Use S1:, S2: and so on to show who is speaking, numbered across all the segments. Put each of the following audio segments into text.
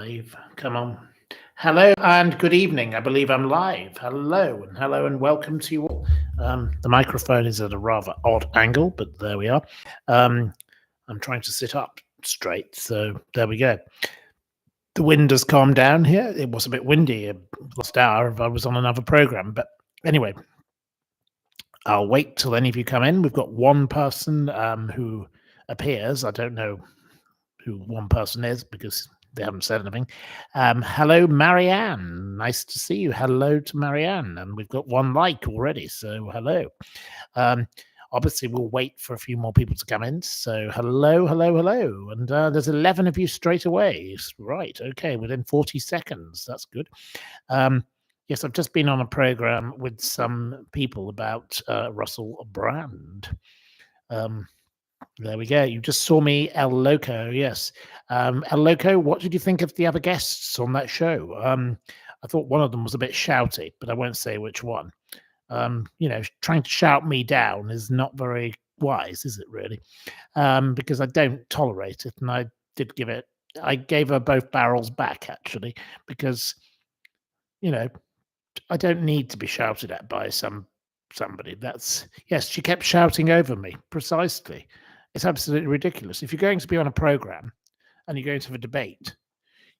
S1: Live. Come on. Hello and good evening. I believe I'm live. Hello and welcome to you all. The microphone is at a rather odd angle, but there we are. I'm trying to sit up straight, so there we go. The wind has calmed down here. It was a bit windy last hour if I was on another program, but anyway, I'll wait till any of you come in. We've got one person who appears. I don't know who one person is because they haven't said anything. Hello, Marianne. Nice to see you. Hello to Marianne. And we've got one like already, so hello. Obviously, we'll wait for a few more people to come in. So hello. And there's 11 of you straight away. Right, okay, within 40 seconds. That's good. Yes, I've just been on a program with some people about Russell Brand. There we go. You just saw me, El Loco. Yes. El Loco, what did you think of the other guests on that show? I thought one of them was a bit shouty, but I won't say which one. Trying to shout me down is not very wise, is it really? Because I don't tolerate it. And I gave her both barrels back, actually, because, I don't need to be shouted at by somebody. Yes, she kept shouting over me, precisely. It's absolutely ridiculous. If you're going to be on a program and you're going to have a debate,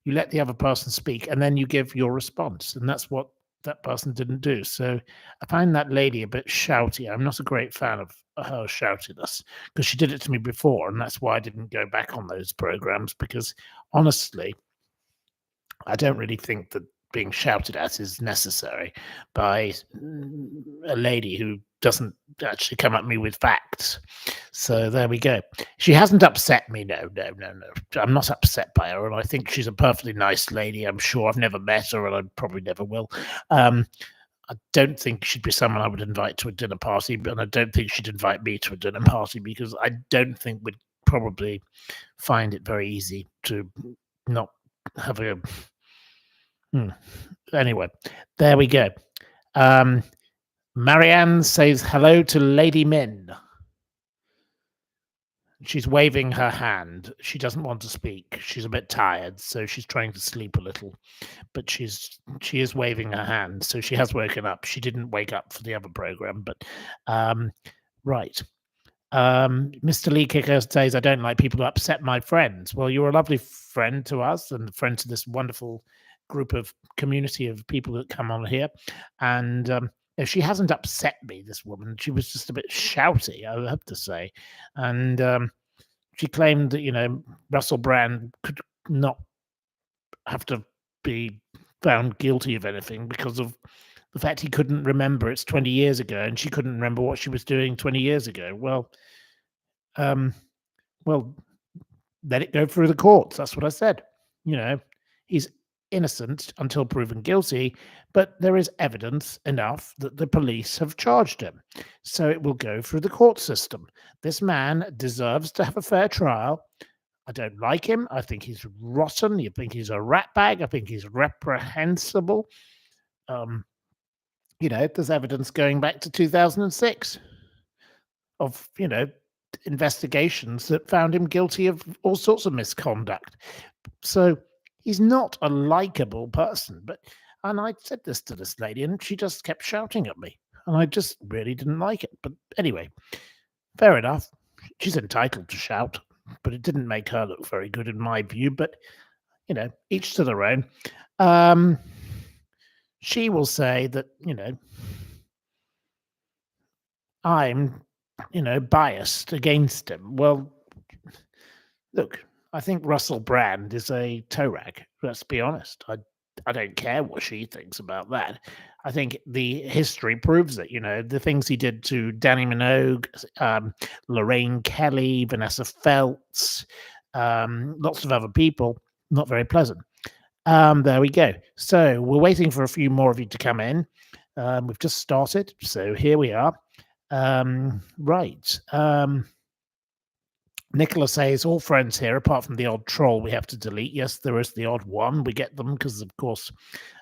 S1: you let the other person speak and then you give your response. And that's what that person didn't do. So I find that lady a bit shouty. I'm not a great fan of her shoutiness because she did it to me before. And that's why I didn't go back on those programs, because honestly, I don't really think that being shouted at is necessary by a lady who doesn't actually come at me with facts. So there we go. She hasn't upset me. No. I'm not upset by her, and I think she's a perfectly nice lady. I'm sure. I've never met her, and I probably never will. I don't think she'd be someone I would invite to a dinner party, but I don't think she'd invite me to a dinner party because I don't think we'd probably find it very easy to not have a... Anyway, there we go. Marianne says hello to Lady Min. She's waving her hand. She doesn't want to speak. She's a bit tired, so she's trying to sleep a little. But she is waving her hand, so she has woken up. She didn't wake up for the other program, but right. Mr. Lee Kicker says, I don't like people who upset my friends. Well, you're a lovely friend to us and a friend to this wonderful group of community of people that come on here. And she hasn't upset me, this woman. She was just a bit shouty, I have to say. And she claimed that, Russell Brand could not have to be found guilty of anything because of the fact he couldn't remember it's 20 years ago and she couldn't remember what she was doing 20 years ago. Well, let it go through the courts. That's what I said. He's innocent until proven guilty, but there is evidence enough that the police have charged him. So it will go through the court system. This man deserves to have a fair trial. I don't like him. I think he's rotten. I think he's a ratbag. I think he's reprehensible. There's evidence going back to 2006 of, investigations that found him guilty of all sorts of misconduct. So he's not a likable person. And I said this to this lady, and she just kept shouting at me. And I just really didn't like it. But anyway, fair enough. She's entitled to shout, but it didn't make her look very good in my view. But, each to their own. She will say that, I'm, biased against him. Well, look, I think Russell Brand is a toe rag. Let's be honest. I don't care what she thinks about that. I think the history proves it. The things he did to Danny Minogue, Lorraine Kelly, Vanessa Feltz, lots of other people, not very pleasant. There we go. So we're waiting for a few more of you to come in. We've just started, so here we are. Right. Nicola says, all friends here, apart from the odd troll we have to delete. Yes, there is the odd one. We get them because, of course,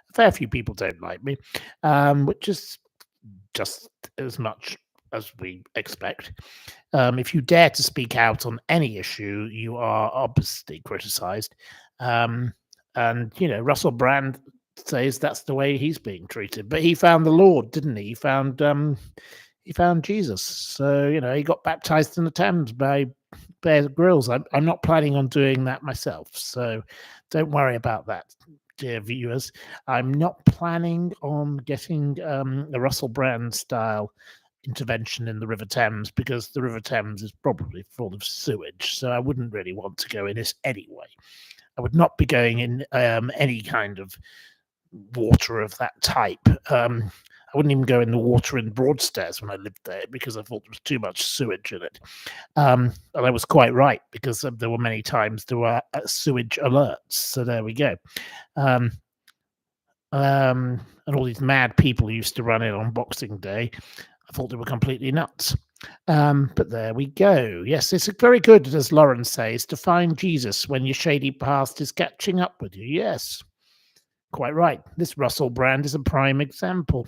S1: a fair few people don't like me, which is just as much as we expect. If you dare to speak out on any issue, you are obviously criticised. And, Russell Brand says that's the way he's being treated. But he found the Lord, didn't he? He found Jesus. So, he got baptized in the Thames by Bear Grylls. I'm not planning on doing that myself. So don't worry about that, dear viewers. I'm not planning on getting a Russell Brand style intervention in the River Thames, because the River Thames is probably full of sewage. So I wouldn't really want to go in this anyway. I would not be going in any kind of water of that type. I wouldn't even go in the water in Broadstairs when I lived there, because I thought there was too much sewage in it. And I was quite right, because there were many times there were sewage alerts. So there we go. And all these mad people who used to run in on Boxing Day, I thought they were completely nuts. But there we go. Yes, it's very good, as Lauren says, to find Jesus when your shady past is catching up with you. Yes, quite right. This Russell Brand is a prime example.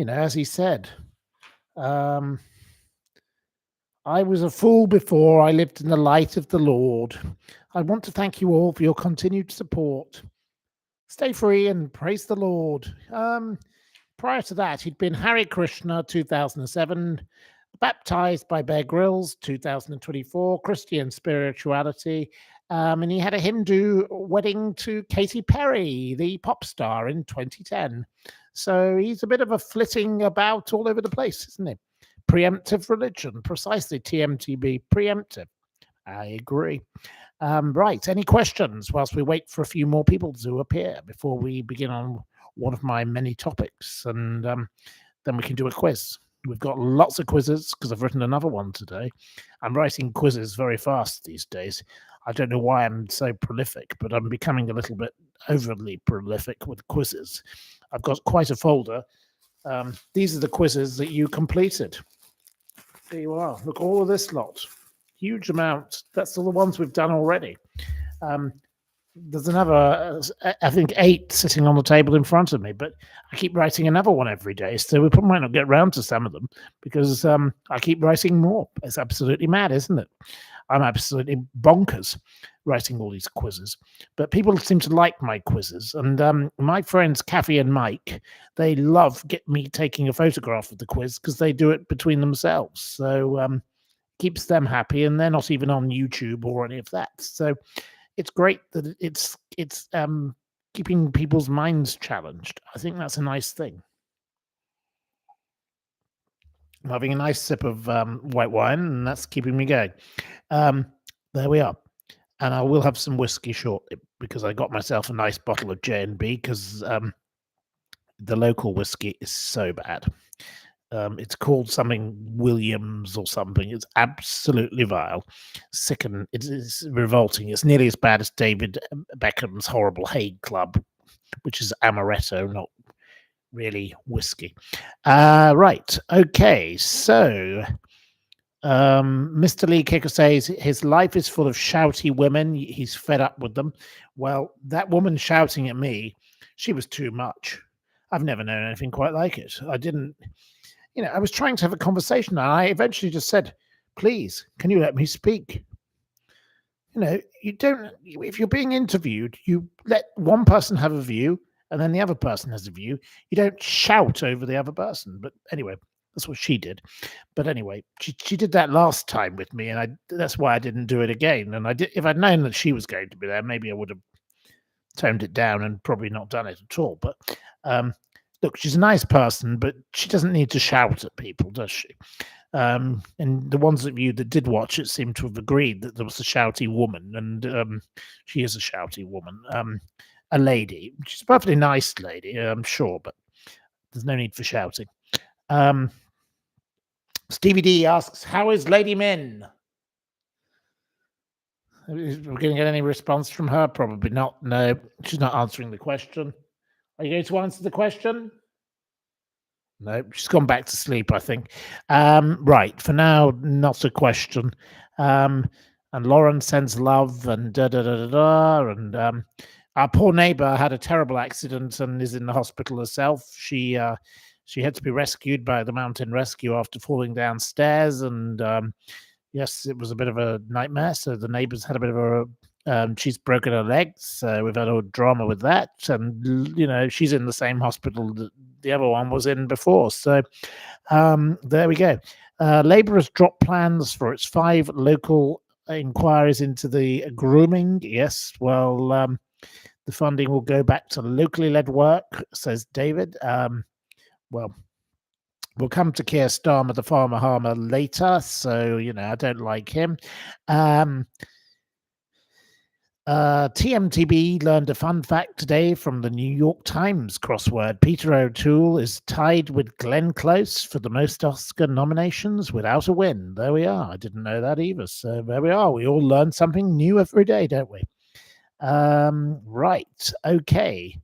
S1: As he said, I was a fool before I lived in the light of the Lord. I want to thank you all for your continued support. Stay free and praise the Lord. Prior to that, he'd been Hare Krishna, 2007, baptized by Bear Grylls, 2024, Christian spirituality, and he had a Hindu wedding to Katy Perry, the pop star, in 2010. So he's a bit of a flitting about all over the place, isn't he? Preemptive religion, precisely, TMTB, preemptive. I agree. Right, any questions whilst we wait for a few more people to appear before we begin on one of my many topics, and then we can do a quiz. We've got lots of quizzes because I've written another one today. I'm writing quizzes very fast these days. I don't know why I'm so prolific, but I'm becoming a little bit overly prolific with quizzes. I've got quite a folder. These are the quizzes that you completed. There you are. Look, all of this lot. Huge amount. That's all the ones we've done already. There's another, I think, 8 sitting on the table in front of me, but I keep writing another one every day, so we might not get round to some of them, because I keep writing more. It's absolutely mad, isn't it? I'm absolutely bonkers writing all these quizzes, but people seem to like my quizzes, and my friends Kathy and Mike, they love me taking a photograph of the quiz, because they do it between themselves, so keeps them happy, and they're not even on YouTube or any of that. So it's great that it's keeping people's minds challenged. I think that's a nice thing. I'm having a nice sip of white wine, and that's keeping me going. There we are. And I will have some whiskey shortly, because I got myself a nice bottle of J&B, because the local whiskey is so bad. It's called something Williams or something. It's absolutely vile. It's revolting. It's nearly as bad as David Beckham's horrible Hague Club, which is amaretto, not really whiskey. Right. Okay. So Mr. Lee Kicker says his life is full of shouty women. He's fed up with them. Well, that woman shouting at me, she was too much. I've never known anything quite like it. I was trying to have a conversation, and I eventually just said, please, can you let me speak? You don't, if you're being interviewed, you let one person have a view, and then the other person has a view. You don't shout over the other person. But anyway, that's what she did. But anyway, she did that last time with me, and that's why I didn't do it again. And if I'd known that she was going to be there, maybe I would have toned it down and probably not done it at all. But look, she's a nice person, but she doesn't need to shout at people, does she? And the ones of you that did watch it seem to have agreed that there was a shouty woman, and she is a shouty woman, a lady. She's a perfectly nice lady, I'm sure, but there's no need for shouting. Stevie D asks, how is Lady Min? We're going to get any response from her? Probably not. No, she's not answering the question. Are you going to answer the question? No, she's gone back to sleep, I think. Right, for now, not a question. And Lauren sends love, and and our poor neighbour had a terrible accident and is in the hospital herself. She had to be rescued by the mountain rescue after falling downstairs, and yes, it was a bit of a nightmare. So the neighbours had a bit of a She's broken her legs, so we've had a drama with that. And, she's in the same hospital that the other one was in before. So there we go. Labour has dropped plans for its 5 local inquiries into the grooming. Yes, well, the funding will go back to locally led work, says David. Well, we'll come to Keir Starmer, the farmer harmer, later. So, I don't like him. TMTB learned a fun fact today from the New York Times crossword. Peter O'Toole is tied with Glenn Close for the most Oscar nominations without a win. There we are. I didn't know that either. So there we are. We all learn something new every day, don't we? Right. Okay.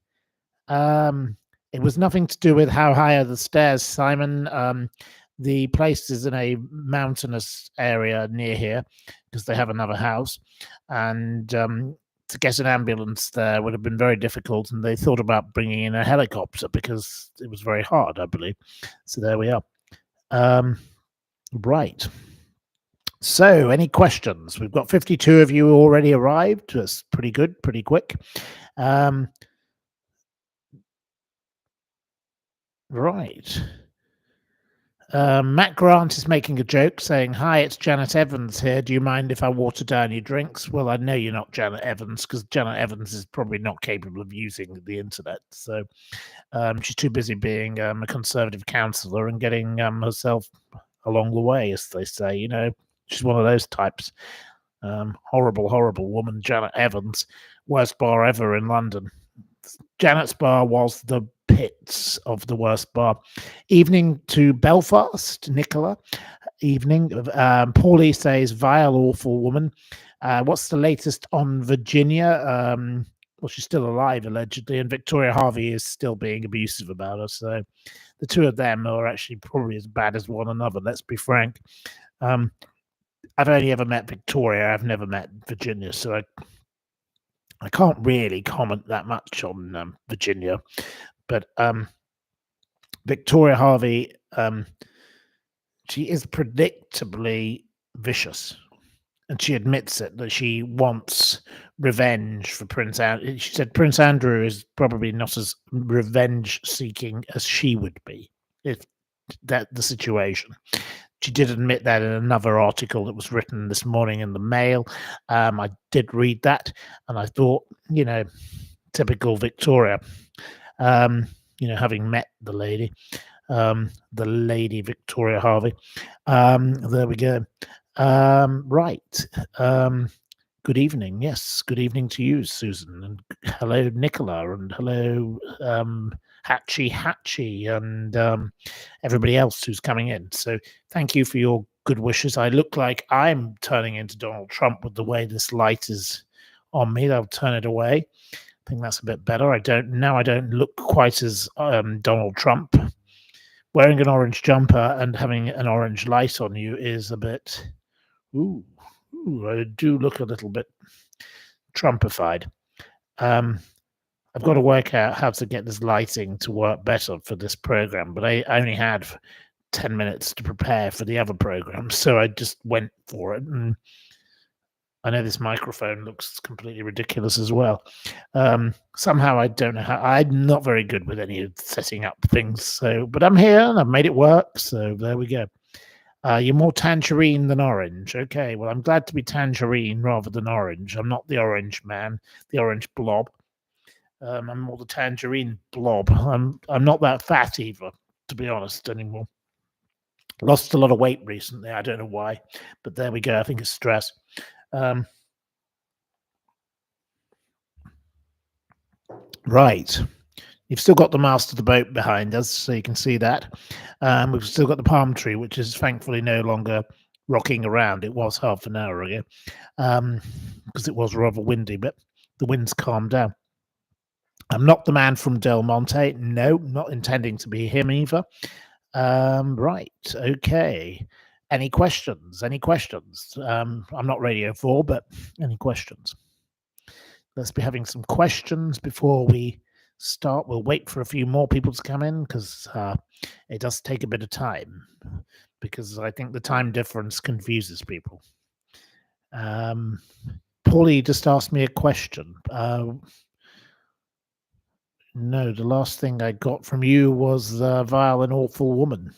S1: It was nothing to do with how high are the stairs, Simon. The place is in a mountainous area near here because they have another house, and to get an ambulance there would have been very difficult, and they thought about bringing in a helicopter because it was very hard, I believe. So there we are. Right. So, any questions? We've got 52 of you already arrived. That's pretty good, pretty quick. Right. Matt Grant is making a joke saying, "Hi, it's Janet Evans here. Do you mind if I water down your drinks?" Well, I know you're not Janet Evans because Janet Evans is probably not capable of using the internet. So she's too busy being a conservative counsellor and getting herself along the way, as they say. She's one of those types. Horrible, horrible woman, Janet Evans. Worst bar ever in London. Janet's bar was the pits of the worst bar. Evening to Belfast, Nicola. Evening. Paulie says, "Vile, awful woman." What's the latest on Virginia? Well, she's still alive, allegedly, and Victoria Harvey is still being abusive about her. So the two of them are actually probably as bad as one another, let's be frank. I've only ever met Victoria. I've never met Virginia, so I can't really comment that much on Virginia, but Victoria Harvey, she is predictably vicious, and she admits it, that she wants revenge for Prince Andrew. She said Prince Andrew is probably not as revenge-seeking as she would be, if that's the situation. She did admit that in another article that was written this morning in the Mail. I did read that, and I thought, typical Victoria. Having met the lady Victoria Harvey. There we go. Right. Good evening. Yes, good evening to you, Susan, and hello, Nicola, and hello, Hatchie, and everybody else who's coming in. So thank you for your good wishes. I look like I'm turning into Donald Trump with the way this light is on me. I'll turn it away. I think that's a bit better. I don't look quite as Donald Trump. Wearing an orange jumper and having an orange light on you is a bit. Ooh, I do look a little bit Trumpified. I've got to work out how to get this lighting to work better for this program, but I only had 10 minutes to prepare for the other program, so I just went for it. And I know this microphone looks completely ridiculous as well. Somehow I don't know how. I'm not very good with any of setting up things. So, but I'm here and I've made it work. So there we go. You're more tangerine than orange. Okay, well, I'm glad to be tangerine rather than orange. I'm not the orange man, the orange blob. I'm more the tangerine blob. I'm not that fat either, to be honest, anymore. Lost a lot of weight recently. I don't know why, but there we go. I think it's stress. Right. You've still got the mast of the boat behind us, so you can see that. We've still got the palm tree, which is thankfully no longer rocking around. It was half an hour ago, because it was rather windy, but the wind's calmed down. I'm not the man from Del Monte. No, not intending to be him either. Right. Okay. Any questions? Any questions? I'm not Radio 4, but any questions? Let's be having some questions before we start. We'll wait for a few more people to come in because it does take a bit of time, because I think the time difference confuses people. Paulie just asked me a question. No, the last thing I got from you was vile and awful woman.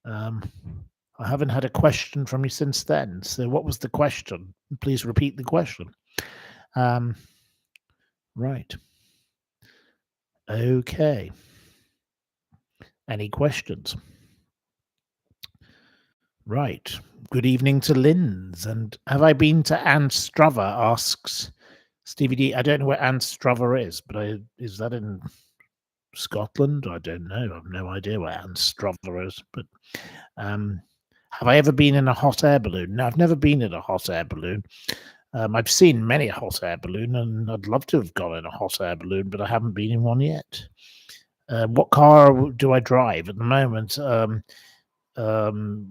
S1: I haven't had a question from you since then. So what was the question? Please repeat the question. Right. Okay. Any questions? Right. Good evening to Linz. And have I been to Anstruther? Asks Stevie D. I don't know where Anstruther is, but is that in Scotland? I don't know. I have no idea where Anstruther is. But have I ever been in a hot air balloon? No, I've never been in a hot air balloon. I've seen many a hot air balloon, and I'd love to have gone in a hot air balloon, but I haven't been in one yet. What car do I drive at the moment?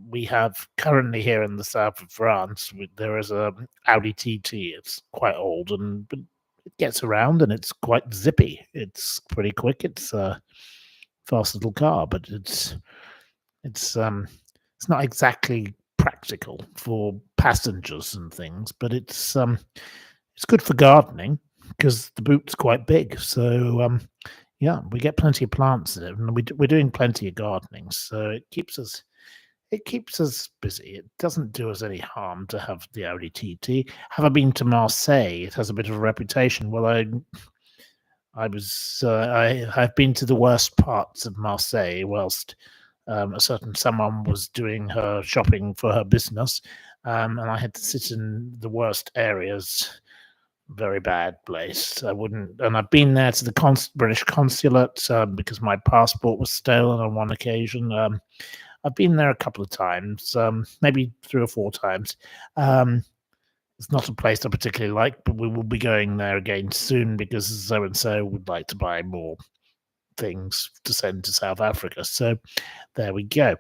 S1: We have currently here in the south of France, there is a Audi TT. It's quite old, but it gets around and it's quite zippy. It's pretty quick. It's a fast little car, but it's not exactly practical for passengers and things, but it's good for gardening because the boot's quite big. So yeah, we get plenty of plants in it, and we're doing plenty of gardening, so it keeps us busy. It doesn't do us any harm to have the Audi TT. Have I been to Marseille? It has a bit of a reputation. Well, I've been to the worst parts of Marseille whilst a certain someone was doing her shopping for her business, and I had to sit in the worst areas. Very bad place. I wouldn't, and I've been there to the British consulate because my passport was stolen on one occasion. I've been there a couple of times, maybe 3 or 4 times. It's not a place I particularly like, but we will be going there again soon because so and so would like to buy more things to send to South Africa. So there we go.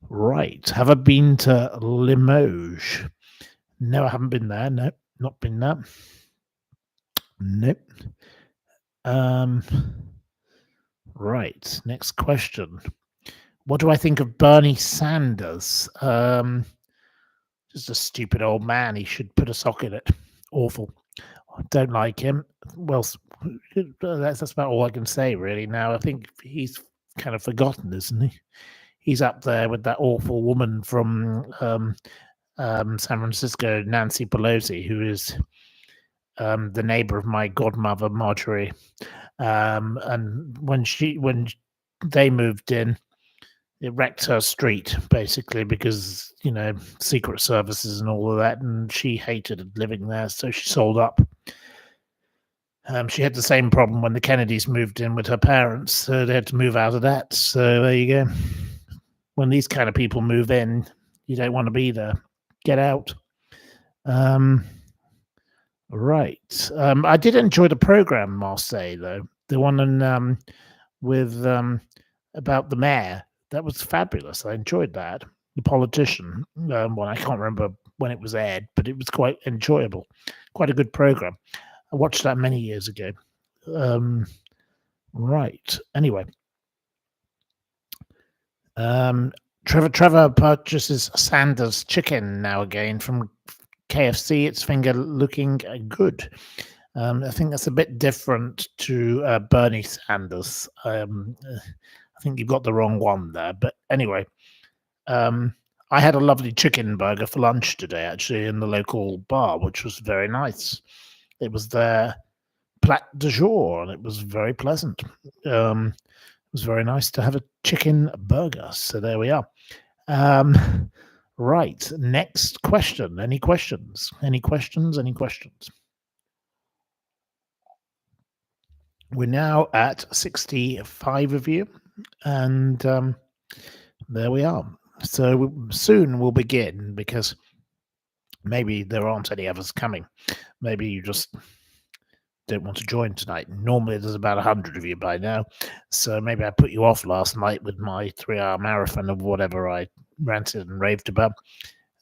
S1: Right. Have I been to Limoges? No, I haven't been there. No, not been there. Nope. Right. Next question. What do I think of Bernie Sanders? Just a stupid old man. He should put a sock in it. Awful. I don't like him. Well, that's about all I can say, really. Now, I think he's kind of forgotten, isn't he? He's up there with that awful woman from San Francisco, Nancy Pelosi, who is the neighbor of my godmother, Marjorie. And when they moved in, it wrecked her street, basically, because, Secret Services and all of that, and she hated living there, so she sold up. She had the same problem when the Kennedys moved in with her parents, so they had to move out of that. So there you go. When these kind of people move in, you don't want to be there. Get out. Right. I did enjoy the program, Marseille, though. The one with about the mayor. That was fabulous. I enjoyed that. The politician one. I can't remember when it was aired, but it was quite enjoyable. Quite a good program. I watched that many years ago. Right. Anyway. Trevor purchases Sanders chicken now again from KFC. Its finger looking good. I think that's a bit different to Bernie Sanders. I think you've got the wrong one there. But anyway, I had a lovely chicken burger for lunch today, actually, in the local bar, which was very nice. It was their plat du jour, and it was very pleasant. It was very nice to have a chicken burger. So there we are. Right. Next question. Any questions? Any questions? Any questions? We're now at 65 of you, and there we are. So soon we'll begin, because maybe there aren't any others coming. Maybe you just don't want to join tonight. Normally there's about 100 of you by now, so maybe I put you off last night with my 3-hour marathon of whatever I ranted and raved about.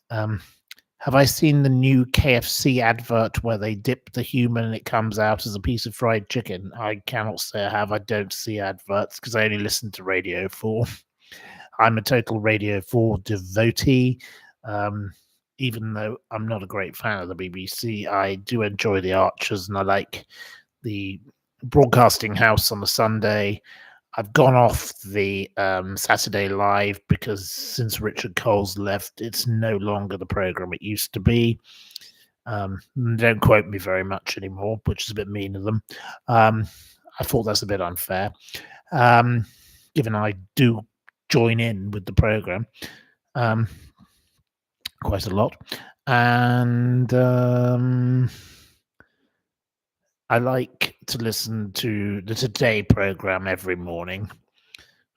S1: Have I seen the new KFC advert where they dip the human and it comes out as a piece of fried chicken? I cannot say I have. I don't see adverts because I only listen to Radio 4. I'm a total Radio 4 devotee. even though I'm not a great fan of the BBC, I do enjoy the Archers, and I like the Broadcasting House on the Sunday. I've gone off the Saturday Live because since Richard Cole's left, it's no longer the program it used to be. Don't quote me very much anymore, which is a bit mean of them. I thought that's a bit unfair, given I do join in with the program quite a lot. And I like to listen to the Today program every morning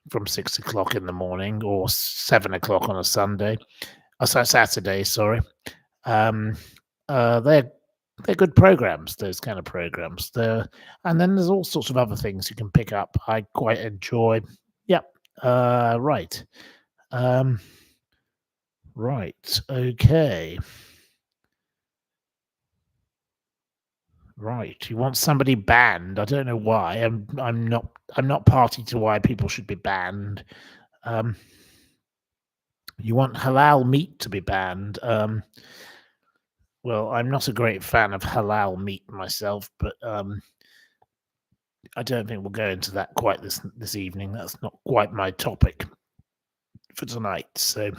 S1: from 6 o'clock in the morning or 7 o'clock on a Sunday. Saturday, sorry. They're good programs, those kind of programs. And then there's all sorts of other things you can pick up. I quite enjoy. Yep. Right. Right. Okay. Right. You want somebody banned? I don't know why. I'm not party to why people should be banned. You want halal meat to be banned. Well, I'm not a great fan of halal meat myself, but I don't think we'll go into that quite this evening. That's not quite my topic for tonight. So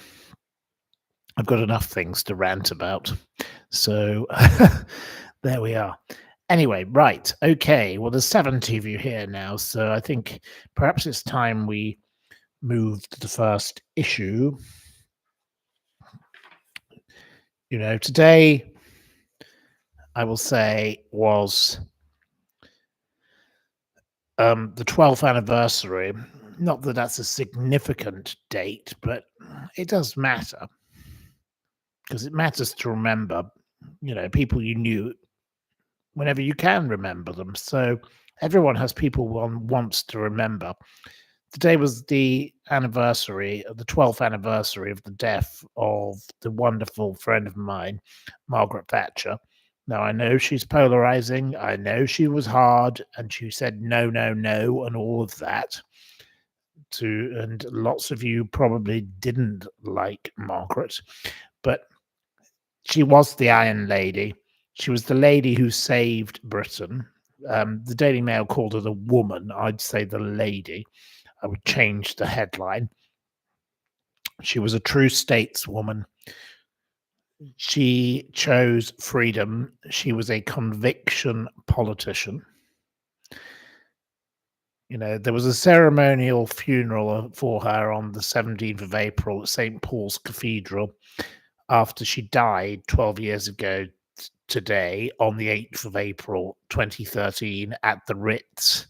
S1: I've got enough things to rant about. So there we are. Anyway, right. Okay. Well, there's 70 of you here now, so I think perhaps it's time we move to the first issue. Today, I will say, was the 12th anniversary. Not that that's a significant date, but it does matter because it matters to remember, people you knew whenever you can remember them. So everyone has people one wants to remember. Today was the 12th anniversary of the death of the wonderful friend of mine, Margaret Thatcher. Now, I know she's polarizing. I know she was hard and she said no, no, no, and all of that. And lots of you probably didn't like Margaret, but she was the Iron Lady. She was the lady who saved Britain. The Daily Mail called her the woman. I'd say the lady. I would change the headline. She was a true stateswoman. She chose freedom. She was a conviction politician. There was a ceremonial funeral for her on the 17th of April at St. Paul's Cathedral after she died 12 years ago today on the 8th of April 2013 at the Ritz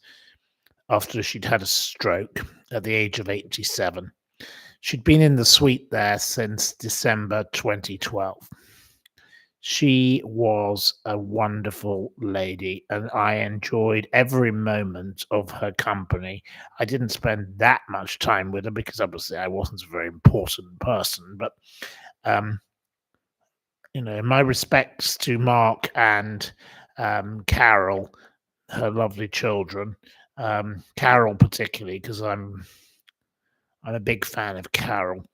S1: after she'd had a stroke at the age of 87. She'd been in the suite there since December 2012. She was a wonderful lady, and I enjoyed every moment of her company. I didn't spend that much time with her because obviously I wasn't a very important person, but my respects to Mark and Carol, her lovely children. Carol particularly, because I'm a big fan of Carol.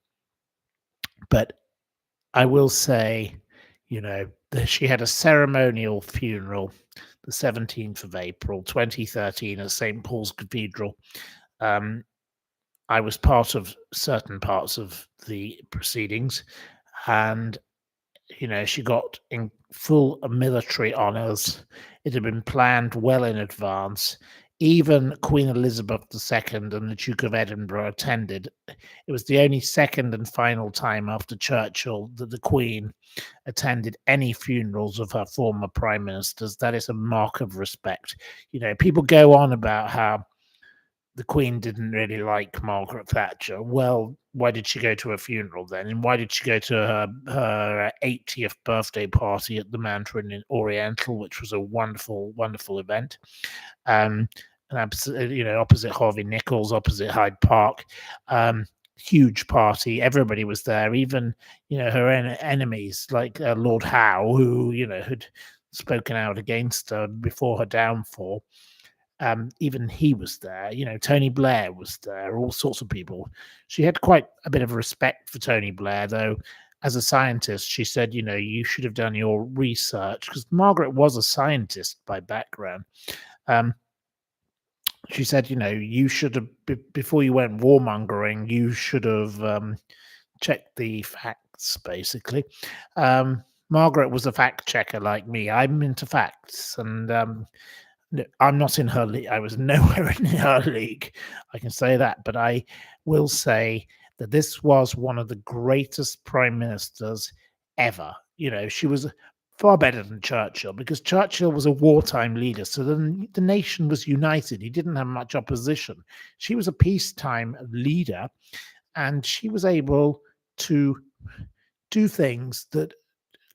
S1: But I will say, she had a ceremonial funeral the 17th of April 2013 at St. Paul's Cathedral. I was part of certain parts of the proceedings, and she got in full military honours. It had been planned well in advance. Even Queen Elizabeth II and the Duke of Edinburgh attended. It was the only second and final time after Churchill that the Queen attended any funerals of her former prime ministers. That is a mark of respect. People go on about how the Queen didn't really like Margaret Thatcher. Well, why did she go to a funeral then? And why did she go to her 80th birthday party at the Mandarin Oriental, which was a wonderful, wonderful event? And opposite Harvey Nichols, opposite Hyde Park. Huge party. Everybody was there, even, her enemies like Lord Howe, who, had spoken out against her before her downfall. Even he was there. Tony Blair was there, all sorts of people. She had quite a bit of respect for Tony Blair, though as a scientist, she said, you should have done your research, because Margaret was a scientist by background. Um, she said, you should have, before you went warmongering, you should have checked the facts, basically. Margaret was a fact checker like me. I'm into facts, and no, I'm not in her league. I was nowhere in her league. I can say that. But I will say that this was one of the greatest prime ministers ever. She was far better than Churchill, because Churchill was a wartime leader. So the nation was united. He didn't have much opposition. She was a peacetime leader, and she was able to do things that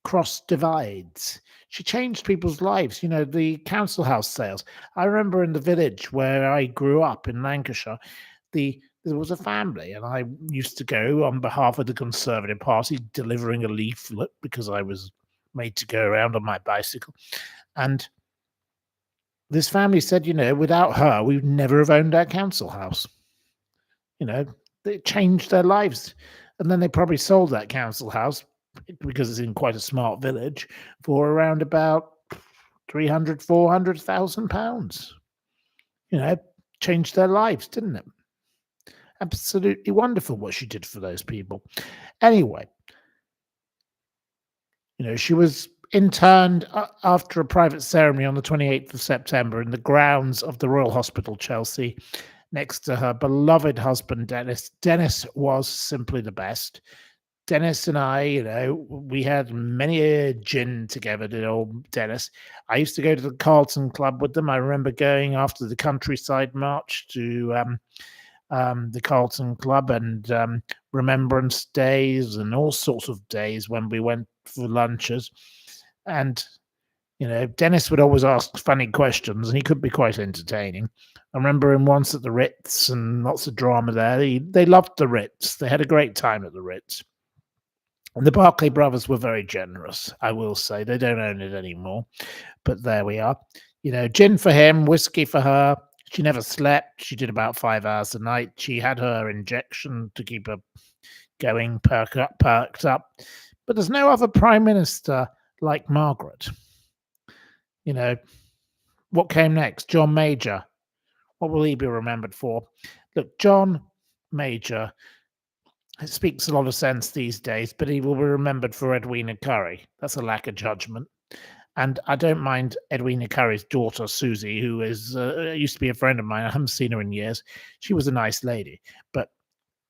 S1: cross divides. She changed people's lives. The council house sales. I remember in the village where I grew up in Lancashire, there was a family, and I used to go on behalf of the Conservative Party, delivering a leaflet because I was made to go around on my bicycle. And this family said, without her, we would never have owned our council house. They changed their lives. And then they probably sold that council house, because it's in quite a smart village, for around about 300, 400,000 pounds. Changed their lives, didn't it? Absolutely wonderful what she did for those people. Anyway, she was interned after a private ceremony on the 28th of September in the grounds of the Royal Hospital, Chelsea, next to her beloved husband, Dennis. Dennis was simply the best. Dennis and I, we had many a gin together, did old Dennis. I used to go to the Carlton Club with them. I remember going after the countryside march to the Carlton Club, and remembrance days and all sorts of days when we went for lunches. And, Dennis would always ask funny questions, and he could be quite entertaining. I remember him once at the Ritz, and lots of drama there. They loved the Ritz. They had a great time at the Ritz. And the Barclay brothers were very generous, I will say. They don't own it anymore, but there we are. Gin for him, whiskey for her. She never slept. She did about 5 hours a night. She had her injection to keep her going, perked up. But there's no other prime minister like Margaret. What came next? John Major. What will he be remembered for? Look, John Major, it speaks a lot of sense these days, but he will be remembered for Edwina Currie. That's a lack of judgment. And I don't mind Edwina Currie's daughter, Susie, who is used to be a friend of mine. I haven't seen her in years. She was a nice lady. But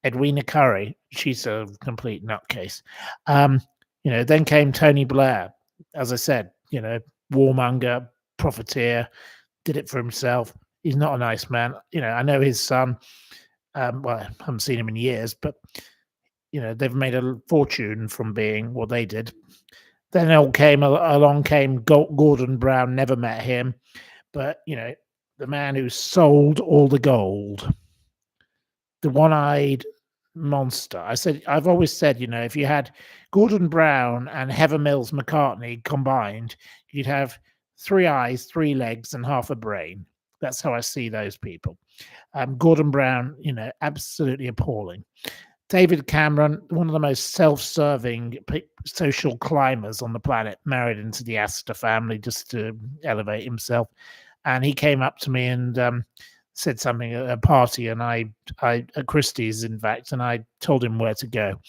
S1: Edwina Currie, she's a complete nutcase. Then came Tony Blair. As I said, warmonger, profiteer, did it for himself. He's not a nice man. I know his son. Well, I haven't seen him in years, but they've made a fortune from being what they did. Then along came Gordon Brown. Never met him, but the man who sold all the gold, the one-eyed monster. I've always said, if you had Gordon Brown and Heather Mills McCartney combined, you'd have 3 eyes, 3 legs, and half a brain. That's how I see those people. Gordon Brown, absolutely appalling. David Cameron, one of the most self-serving social climbers on the planet, married into the Astor family just to elevate himself. And he came up to me and said something at a party, and I at Christie's, in fact, and I told him where to go.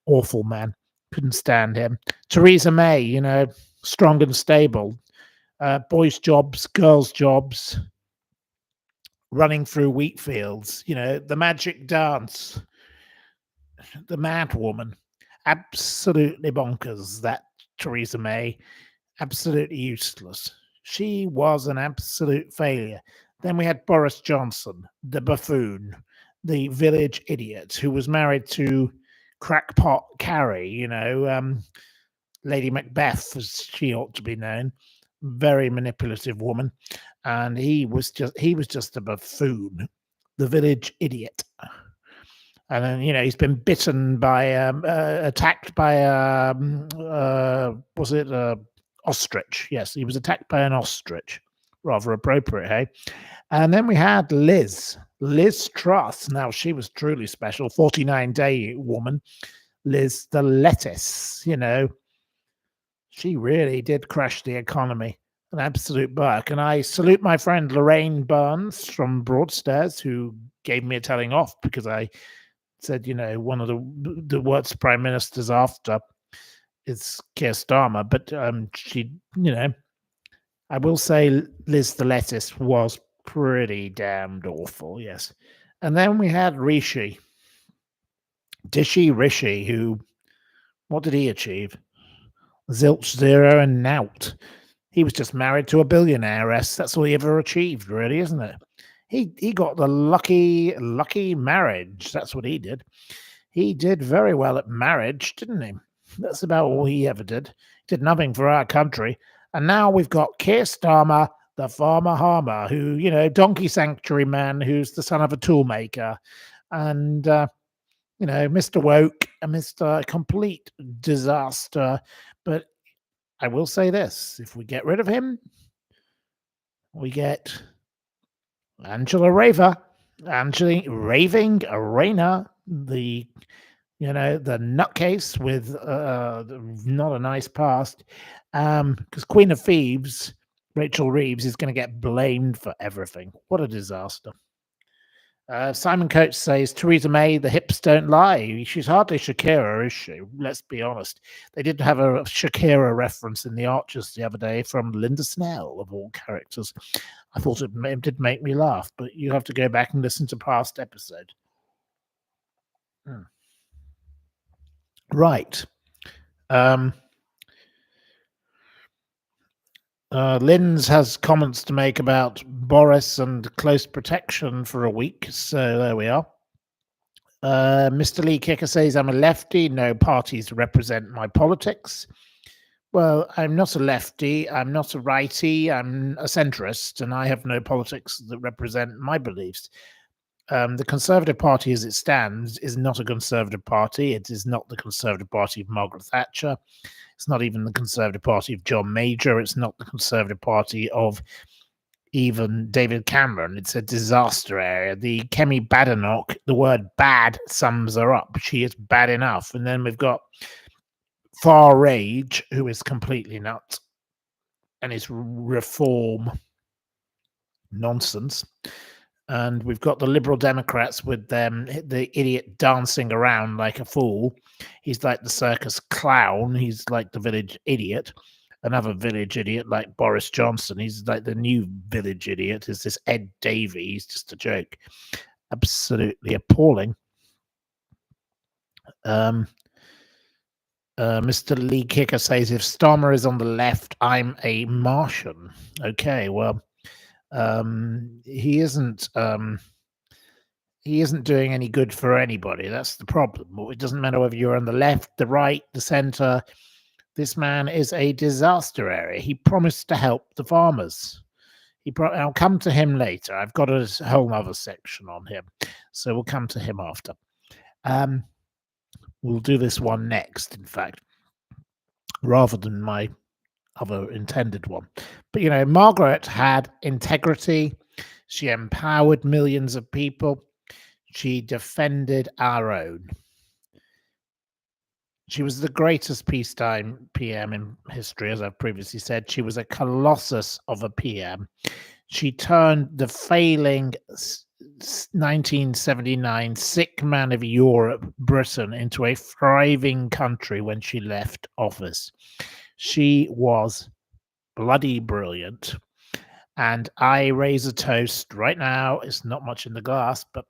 S1: Awful man. Couldn't stand him. Theresa May, strong and stable. Boys' jobs, girls' jobs, running through wheat fields, the magic dance. The mad woman, absolutely bonkers, that Theresa May, absolutely useless. She was an absolute failure. Then we had Boris Johnson, the buffoon, the village idiot, who was married to crackpot Carrie, Lady Macbeth, as she ought to be known. Very manipulative woman. And he was just a buffoon, the village idiot. And then, he's been bitten by, attacked by, ostrich? Yes, he was attacked by an ostrich. Rather appropriate, hey? And then we had Liz Truss. Now, she was truly special, 49-day woman. Liz the lettuce, she really did crash the economy. An absolute buck. And I salute my friend Lorraine Barnes from Broadstairs, who gave me a telling off because I said, one of the worst prime ministers after is Keir Starmer. But she, I will say Liz the lettuce was pretty damned awful, yes. And then we had Rishi, who, what did he achieve? Zilch, zero, and nout. He was just married to a billionairess. That's all he ever achieved, really, isn't it? He got the lucky marriage. That's what he did. He did very well at marriage, didn't he? That's about all he ever did. He did nothing for our country. And now we've got Keir Starmer, the farmer harmer, who, donkey sanctuary man, who's the son of a toolmaker. And, Mr. Woke, and Mr. Complete Disaster. But I will say this, if we get rid of him, we get Angela Raving Rayner, the nutcase with not a nice past, because Queen of Thieves, Rachel Reeves, is going to get blamed for everything. What a disaster. Simon Coates says, Theresa May, the hips don't lie. She's hardly Shakira, is she? Let's be honest. They did have a Shakira reference in The Archers the other day from Linda Snell, of all characters. I thought it did make me laugh, but you have to go back and listen to past episodes. Right. Linz has comments to make about Boris and close protection for a week, so there we are. Mr. Lee Kicker says, I'm a lefty, no parties represent my politics. Well, I'm not a lefty, I'm not a righty, I'm a centrist, and I have no politics that represent my beliefs. The Conservative Party as it stands is not a Conservative Party. It is not the Conservative Party of Margaret Thatcher. It's not even the Conservative Party of John Major. It's not the Conservative Party of even David Cameron. It's a disaster area. The Kemi Badenoch, the word bad sums her up. She is bad enough. And then we've got Far Rage, who is completely nuts, and is reform nonsense. And we've got the Liberal Democrats with the idiot dancing around like a fool. He's like the circus clown. He's like the village idiot. Another village idiot like Boris Johnson. He's like the new village idiot. Is this Ed Davey? He's just a joke. Absolutely appalling. Mr. Lee Kicker says, if Starmer is on the left, I'm a Martian. Okay, well, he isn't doing any good for anybody. That's the problem. It doesn't matter whether you're on the left, the right, the center. This man is a disaster area. He promised to help the farmers. I'll come to him later. I've got a whole other section on him, so we'll come to him after. We'll do this one next, in fact, rather than my other intended one. But, Margaret had integrity. She empowered millions of people. She defended our own. She was the greatest peacetime PM in history, as I've previously said. She was a colossus of a PM. She turned the failing 1979 sick man of Europe, Britain, into a thriving country when she left office. She was bloody brilliant. And I raise a toast right now. It's not much in the glass, but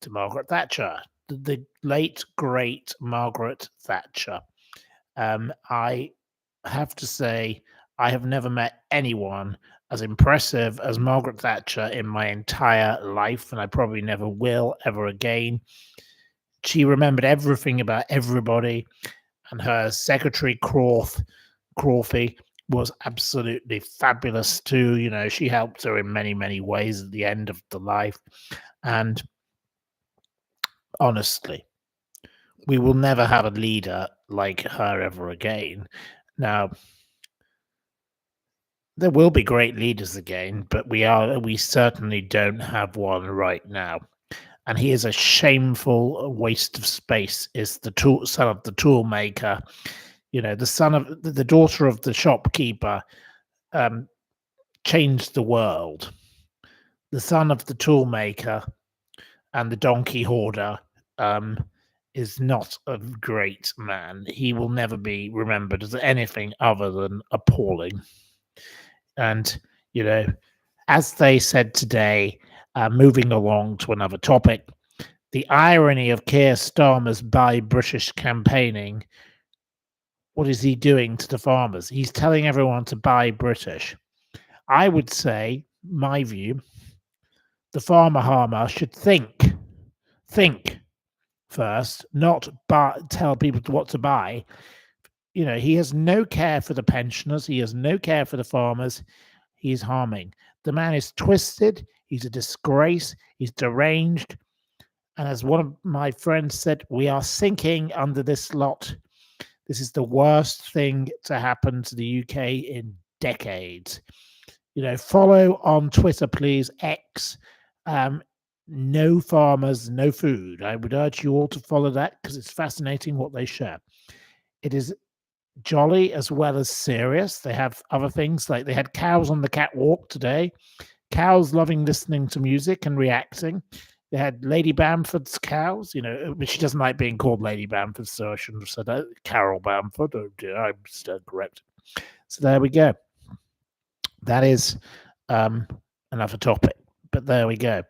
S1: to Margaret Thatcher, the late, great Margaret Thatcher. I have to say, I have never met anyone as impressive as Margaret Thatcher in my entire life, and I probably never will ever again. She remembered everything about everybody, and her secretary, Crawford, was absolutely fabulous too. She helped her in many, many ways at the end of the life. And honestly, we will never have a leader like her ever again. Now, there will be great leaders again, but we certainly don't have one right now. and he is a shameful waste of space. Is the son of the tool maker, the son of the daughter of the shopkeeper, changed the world. The son of the tool maker and the donkey hoarder is not a great man. He will never be remembered as anything other than appalling. And, as they said today, moving along to another topic, the irony of Keir Starmer's Buy British campaigning. What is he doing to the farmers? He's telling everyone to buy British. I would say, my view, the farmer should think first, not tell people what to buy. He has no care for the pensioners. He has no care for the farmers. He is harming. The man is twisted. He's a disgrace. He's deranged. And as one of my friends said, we are sinking under this lot. This is the worst thing to happen to the UK in decades. Follow on Twitter, please, X. No farmers, no food. I would urge you all to follow that because it's fascinating what they share. It is jolly as well as serious. They have other things, like they had cows on the catwalk today. Cows loving listening to music and reacting. They had Lady Bamford's cows, but she doesn't like being called Lady Bamford, so I shouldn't have said that. Carol Bamford, oh dear, I'm still correct. So there we go. That is another topic, but there we go.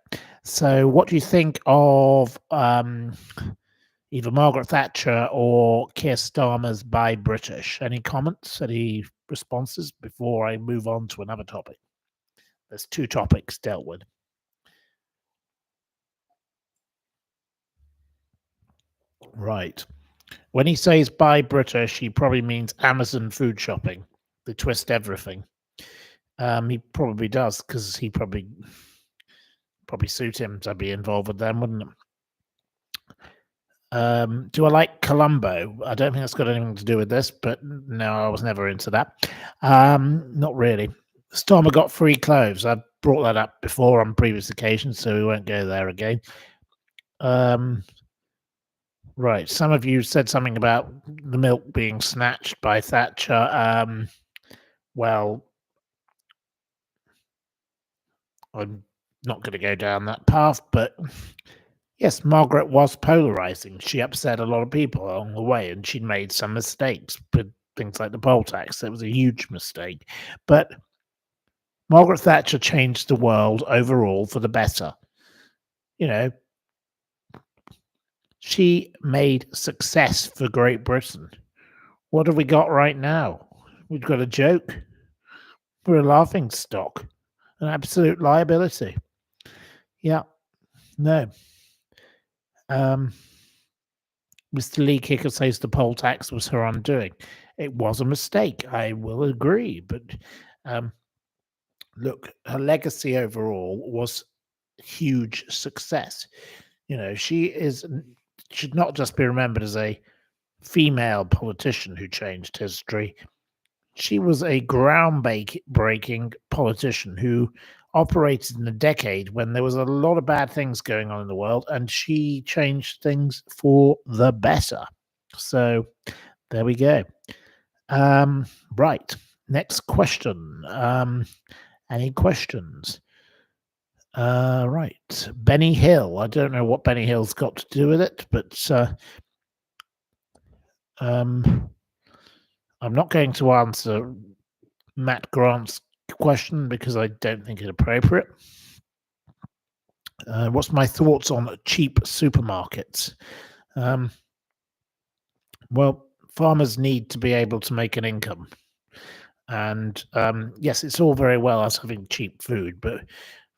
S1: So what do you think of either Margaret Thatcher or Keir Starmer's Buy British? Any comments, any responses before I move on to another topic? There's 2 topics dealt with. Right. When he says buy British, he probably means Amazon food shopping. They twist everything. He probably does, because he probably suit him to be involved with them, wouldn't it? Do I like Colombo? I don't think that's got anything to do with this, but no, I was never into that. Not really. Starmer got free clothes. I've brought that up before on previous occasions, so we won't go there again. Right. Some of you said something about the milk being snatched by Thatcher. Well, I'm not going to go down that path, but yes, Margaret was polarizing. She upset a lot of people along the way, and she'd made some mistakes with things like the poll tax. It was a huge mistake. But Margaret Thatcher changed the world overall for the better. She made success for Great Britain. What have we got right now? We've got a joke. We're a laughing stock. An absolute liability. Yeah. No. Mr. Lee Kicker says the poll tax was her undoing. It was a mistake. I will agree. But look, her legacy overall was huge success. She should not just be remembered as a female politician who changed history. She was a groundbreaking politician who operated in a decade when there was a lot of bad things going on in the world, and she changed things for the better. So there we go. Right. Next question. Any questions? Right. Benny Hill. I don't know what Benny Hill's got to do with it, but I'm not going to answer Matt Grant's question because I don't think it's appropriate. What's my thoughts on cheap supermarkets? Well, farmers need to be able to make an income. And yes, it's all very well us having cheap food, but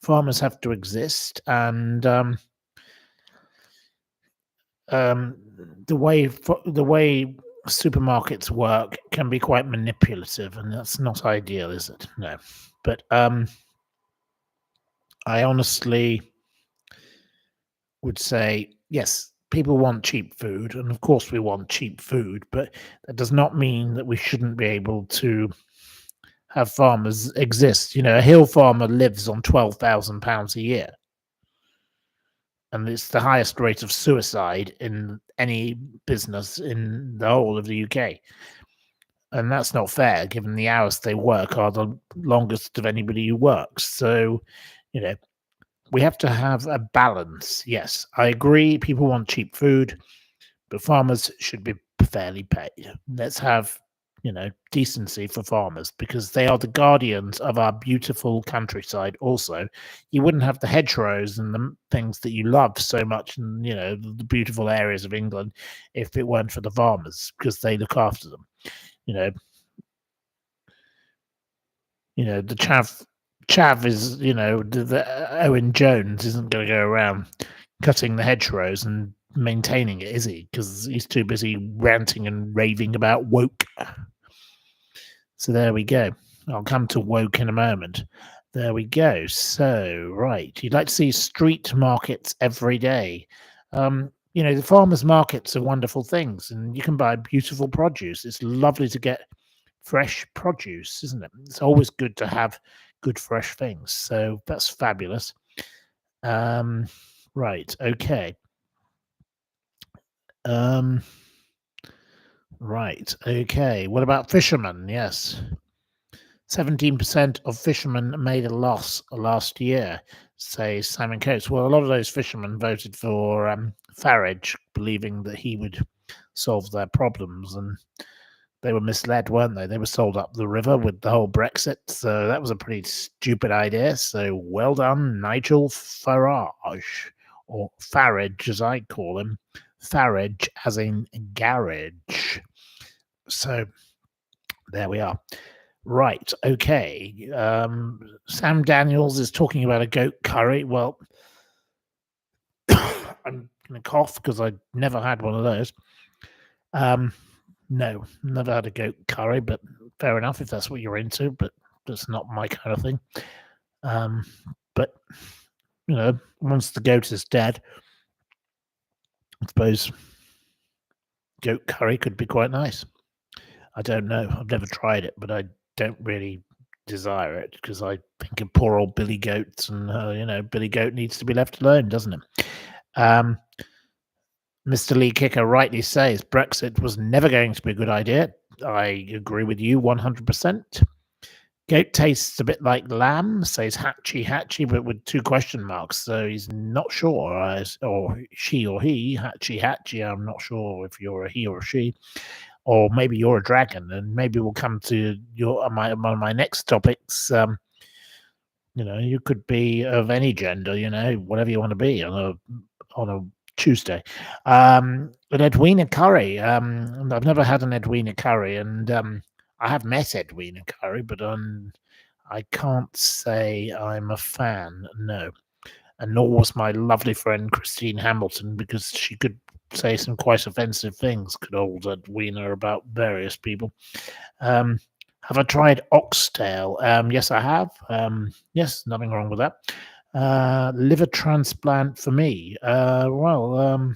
S1: farmers have to exist. And the way supermarkets work can be quite manipulative, and that's not ideal, is it? No. But I honestly would say, yes, people want cheap food, and of course we want cheap food, but that does not mean that we shouldn't be able to have farmers exist. A hill farmer lives on £12,000 a year. and it's the highest rate of suicide in any business in the whole of the UK. And that's not fair, given the hours they work are the longest of anybody who works. So, you know, we have to have a balance. Yes, I agree. People want cheap food, but farmers should be fairly paid. Let's have, decency for farmers, because they are the guardians of our beautiful countryside. Also, you wouldn't have the hedgerows and the things that you love so much, and the beautiful areas of England, if it weren't for the farmers, because they look after them. The chav is, the Owen Jones isn't going to go around cutting the hedgerows and maintaining it, is he? Because he's too busy ranting and raving about woke. So there we go. I'll come to woke in a moment. There we go. So, right. You'd like to see street markets every day. The farmers' markets are wonderful things, and you can buy beautiful produce. It's lovely to get fresh produce, isn't it? It's always good to have good fresh things. So that's fabulous. Right. Okay. Right. Okay. What about fishermen? Yes. 17% of fishermen made a loss last year, says Simon Coates. Well, a lot of those fishermen voted for Farage, believing that he would solve their problems, and they were misled, weren't they? They were sold up the river with the whole Brexit, so that was a pretty stupid idea. So well done, Nigel Farage, or Farage as I call him. Farage as in garage. So there we are. Right, okay. Sam Daniels is talking about a goat curry. Well, I'm going to cough because I never had one of those. No, never had a goat curry, but fair enough if that's what you're into, but that's not my kind of thing. But, once the goat is dead, I suppose goat curry could be quite nice. I don't know. I've never tried it, but I don't really desire it because I think of poor old Billy Goats, and, Billy Goat needs to be left alone, doesn't it? Mr. Lee Kicker rightly says Brexit was never going to be a good idea. I agree with you 100%. Goat tastes a bit like lamb, says Hatchy, but with 2 question marks. So he's not sure, or she or he, Hatchy. I'm not sure if you're a he or a she, or maybe you're a dragon. And maybe we'll come to one of my next topics. You could be of any gender, whatever you want to be on a Tuesday. An Edwina curry. I've never had an Edwina curry, and I have met Edwina curry, but I can't say I'm a fan, no. And nor was my lovely friend Christine Hamilton, because she could say some quite offensive things, could old Edwina, about various people. Have I tried oxtail? Yes, I have. Yes, nothing wrong with that. Liver transplant for me. I'm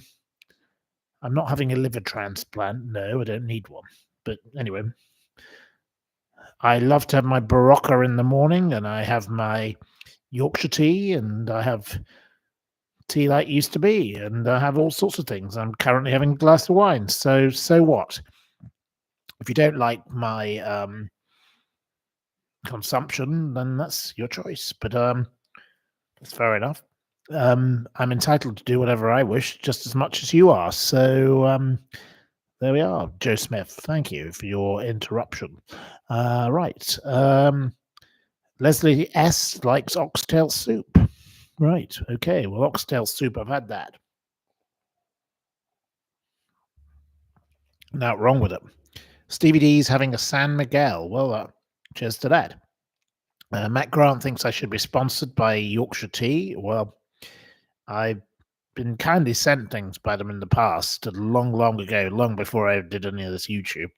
S1: not having a liver transplant. No, I don't need one. But anyway, I love to have my Barocca in the morning, and I have my Yorkshire tea, and I have tea like it used to be, and I have all sorts of things. I'm currently having a glass of wine. So what? If you don't like my consumption, then that's your choice. But that's fair enough. I'm entitled to do whatever I wish, just as much as you are. So there we are, Joe Smith. Thank you for your interruption. Right. Leslie S. likes oxtail soup. Right. Okay. Well, oxtail soup, I've had that. Not wrong with it. Stevie D's having a San Miguel. Well, cheers to that. Matt Grant thinks I should be sponsored by Yorkshire Tea. Well, I've been kindly sent things by them in the past, long ago, long before I did any of this YouTube.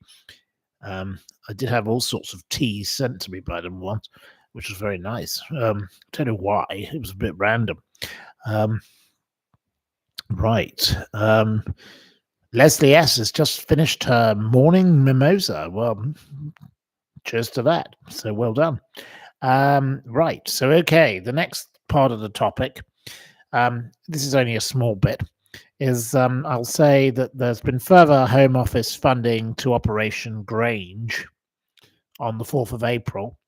S1: I did have all sorts of teas sent to me by them once, which was very nice. I don't know why. It was a bit random. Right. Leslie S. has just finished her morning mimosa. Well, cheers to that. So well done. Right. So, okay. The next part of the topic. This is only a small bit. I'll say that there's been further Home Office funding to Operation Grange on the 4th of April.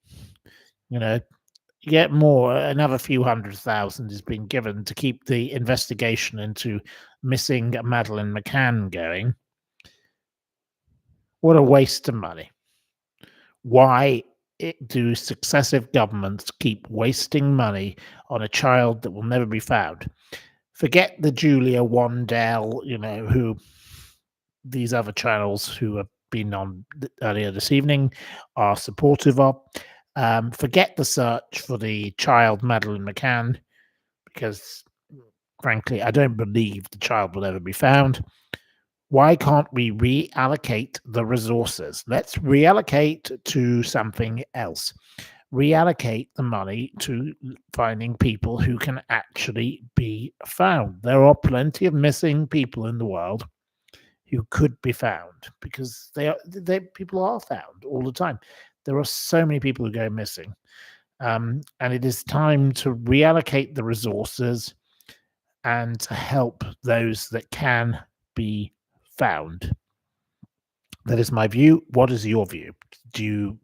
S1: Yet more, another few 100,000 has been given to keep the investigation into missing Madeleine McCann going. What a waste of money. Why do successive governments keep wasting money on a child that will never be found? Forget the Julia Wandell, who these other channels who have been on earlier this evening are supportive of. Forget the search for the child Madeleine McCann, because frankly, I don't believe the child will ever be found. Why can't we reallocate the resources? Let's reallocate to something else. Reallocate the money to finding people who can actually be found. There are plenty of missing people in the world who could be found, because people are found all the time. There are so many people who go missing. And it is time to reallocate the resources and to help those that can be found. That is my view. What is your view? Do you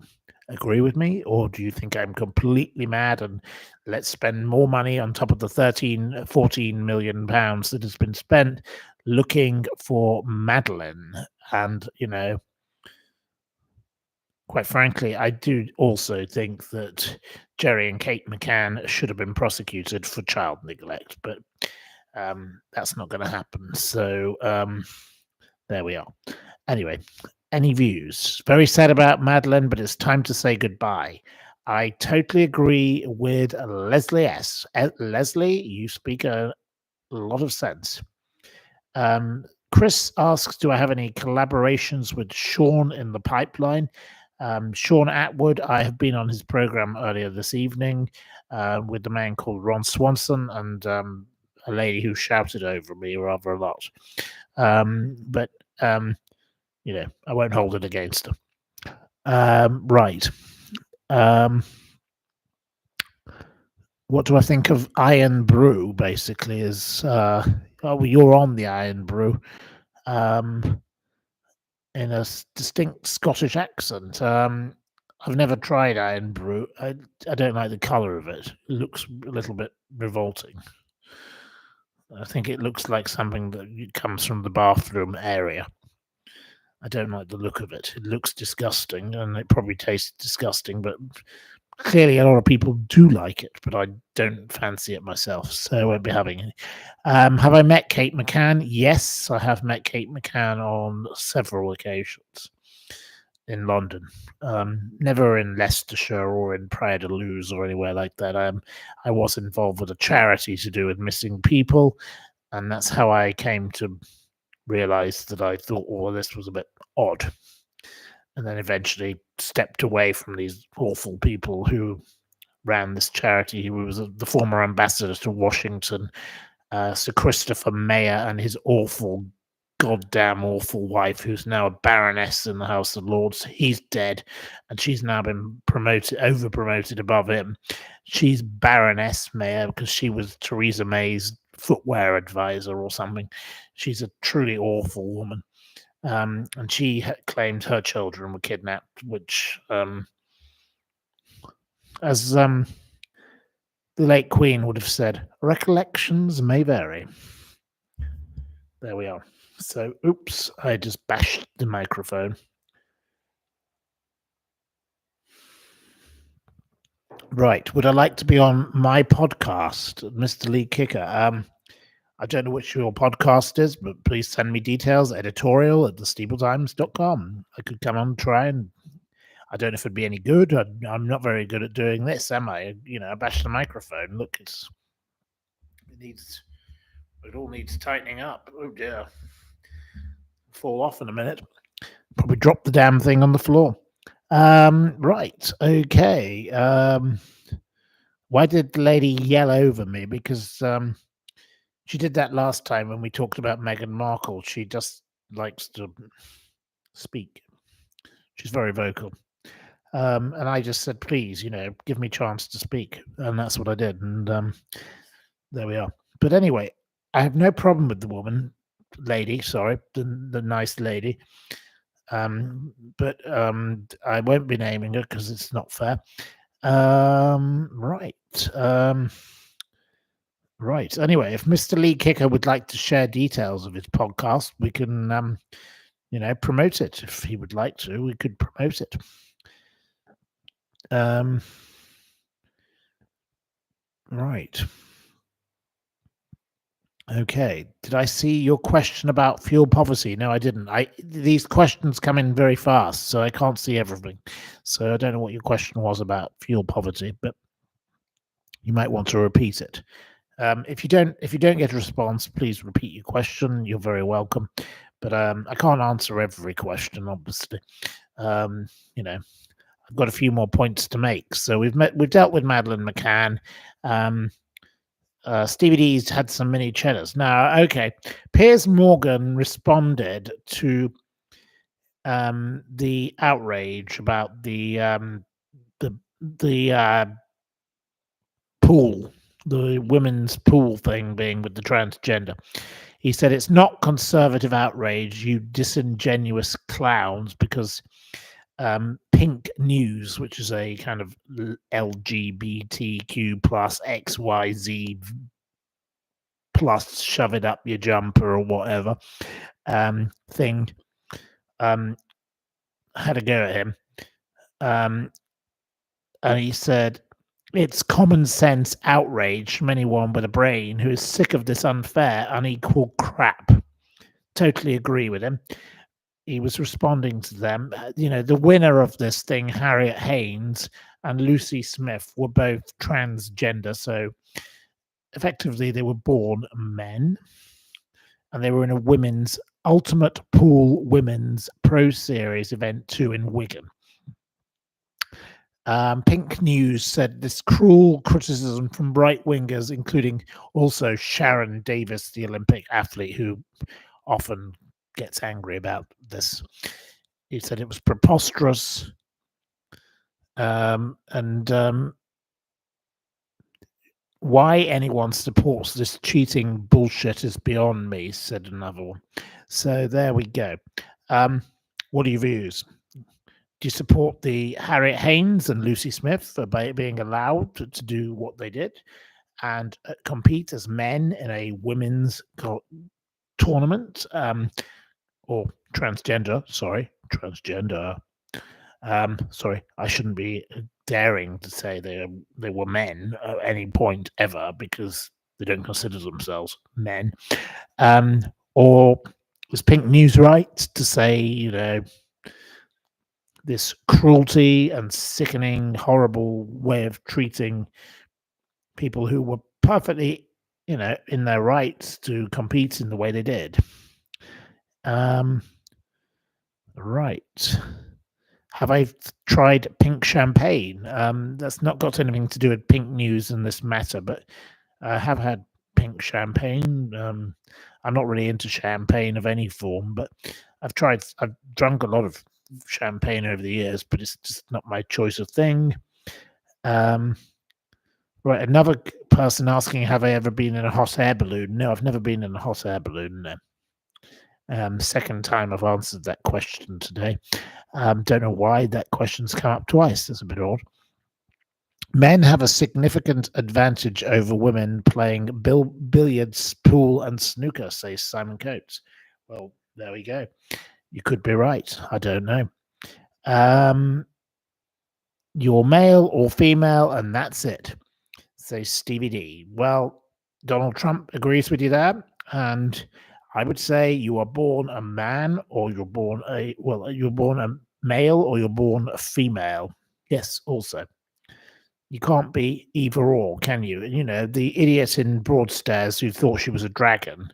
S1: agree with me, or do you think I'm completely mad and let's spend more money on top of the 14 million pounds that has been spent looking for Madeleine? And quite frankly, I do also think that Jerry and Kate McCann should have been prosecuted for child neglect, but that's not going to happen. So there we are. Anyway, any views? Very sad about Madeleine, but it's time to say goodbye. I totally agree with Leslie S. Leslie, you speak a lot of sense. Chris asks, do I have any collaborations with Sean in the pipeline? Sean Atwood, I have been on his program earlier this evening with the man called Ron Swanson and a lady who shouted over me rather a lot. But I won't hold it against her. Right. What do I think of Iron Brew? Basically, is you're on the Iron Brew. In a distinct Scottish accent. I've never tried Iron Brew. I don't like the colour of it. It looks a little bit revolting. I think it looks like something that comes from the bathroom area. I don't like the look of it. It looks disgusting, and it probably tastes disgusting, but clearly a lot of people do like it, but I don't fancy it myself, so I won't be having any. Have I met Kate McCann? Yes, I have met Kate McCann on several occasions in London. Never in Leicestershire or in Praia de Luz or anywhere like that. I was involved with a charity to do with missing people, and that's how I came to realize that I thought, well, this was a bit odd. And then eventually stepped away from these awful people who ran this charity. He was the former ambassador to Washington, Sir Christopher Mayer, and his goddamn awful wife, who's now a baroness in the House of Lords. He's dead, and she's now been over promoted above him. She's Baroness Mayer because she was Theresa May's footwear advisor or something. She's a truly awful woman. And she claimed her children were kidnapped, which, as the late Queen would have said, recollections may vary. There we are. So, oops, I just bashed the microphone. Right. Would I like to be on my podcast, Mr. Lee Kicker? I don't know which your podcast is, but please send me details, editorial@thesteepletimes.com. I could come on, try, and I don't know if it'd be any good. I'm not very good at doing this, am I? I bashed the microphone. Look, it all needs tightening up. Oh dear. Fall off in a minute. Probably drop the damn thing on the floor. Right. Okay. Why did the lady yell over me? Because she did that last time when we talked about Meghan Markle. She just likes to speak. She's very vocal. And I just said, please, give me a chance to speak. And that's what I did. And there we are. But anyway, I have no problem with the nice lady. But I won't be naming her because it's not fair. Right. Right. Anyway, if Mr. Lee Kicker would like to share details of his podcast, we can, promote it. If he would like to, we could promote it. Right. Okay. Did I see your question about fuel poverty? No, I didn't. These questions come in very fast, so I can't see everything. So I don't know what your question was about fuel poverty, but you might want to repeat it. If you don't get a response, please repeat your question. You're very welcome. But I can't answer every question, obviously. I've got a few more points to make. So we've dealt with Madeleine McCann. Stevie D's had some mini cheddars. Now, okay, Piers Morgan responded to the outrage about the pool, the women's pool thing being with the transgender. He said it's not conservative outrage, you disingenuous clowns, because Pink News, which is a kind of LGBTQ plus XYZ plus shove it up your jumper or whatever thing, had a go at him. And he said, it's common sense outrage from anyone with a brain who is sick of this unfair, unequal crap. Totally agree with him. He was responding to them. The winner of this thing, Harriet Haynes and Lucy Smith, were both transgender. So effectively, they were born men. And they were in a women's Ultimate Pool Women's Pro Series Event 2 in Wigan. Pink News said this cruel criticism from right-wingers, including also Sharon Davis, the Olympic athlete, who often gets angry about this. He said it was preposterous, and why anyone supports this cheating bullshit is beyond me, said another one. So there we go. What are your views? Do you support the Harriet Haynes and Lucy Smith by being allowed to do what they did and compete as men in a women's tournament, or transgender? Sorry, I shouldn't be daring to say they were men at any point ever, because they don't consider themselves men. Or was Pink News right to say, this cruelty and sickening, horrible way of treating people who were perfectly, in their rights to compete in the way they did? Right. Have I tried pink champagne? That's not got anything to do with Pink News in this matter, but I have had pink champagne. I'm not really into champagne of any form, but I've drunk a lot of champagne over the years, but it's just not my choice of thing. Right, another person asking, have I ever been in a hot air balloon? No, I've never been in a hot air balloon, no. Second time I've answered that question today. Don't know why that question's come up twice. That's a bit odd. Men have a significant advantage over women playing billiards, pool, and snooker, says Simon Coates. Well, there we go. You could be right. I don't know. You're male or female, and that's it, says Stevie D. Well, Donald Trump agrees with you there, and I would say you are born a man, or you're born a male, or you're born a female. Yes, also. You can't be either or, can you? The idiot in Broadstairs who thought she was a dragon.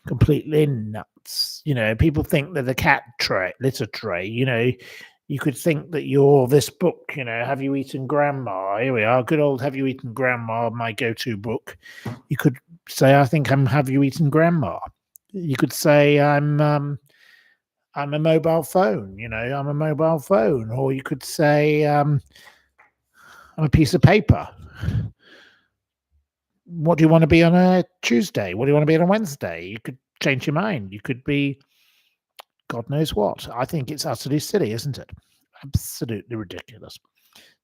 S1: Completely nuts. People think they're the cat litter tray. You could think that you're this book, Have You Eaten Grandma? Here we are, good old Have You Eaten Grandma, my go-to book. You could say, I think I'm Have You Eaten Grandma? You could say, I'm a mobile phone, I'm a mobile phone. Or you could say, I'm a piece of paper. what do you want to be on a Tuesday? What do you want to be on a Wednesday? You could change your mind. You could be God knows what. I think it's utterly silly, isn't it? Absolutely ridiculous.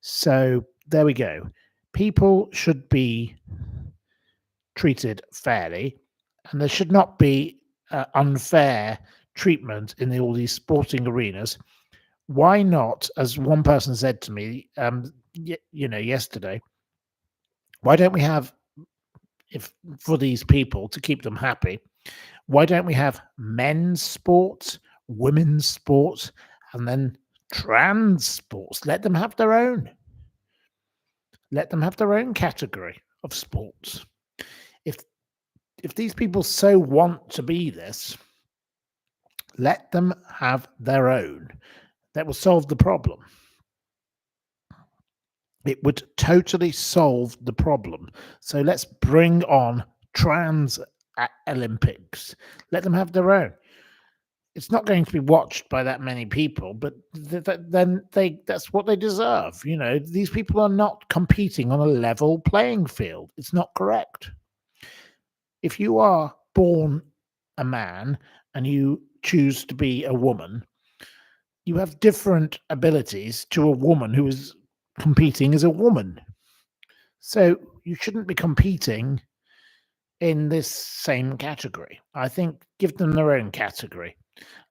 S1: So there we go. People should be treated fairly, and there should not be unfair treatment in all these sporting arenas. Why not, as one person said to me, yesterday, why don't we have, if for these people to keep them happy, why don't we have men's sports, women's sports, and then trans sports? Let them have their own. Let them have their own category of sports. If these people so want to be this, let them have their own. That will solve the problem. It would totally solve the problem. So let's bring on trans Olympics. Let them have their own. It's not going to be watched by that many people, but then that's what they deserve. These people are not competing on a level playing field. It's not correct. If you are born a man and you choose to be a woman, you have different abilities to a woman who is competing as a woman. So you shouldn't be competing in this same category. I think give them their own category.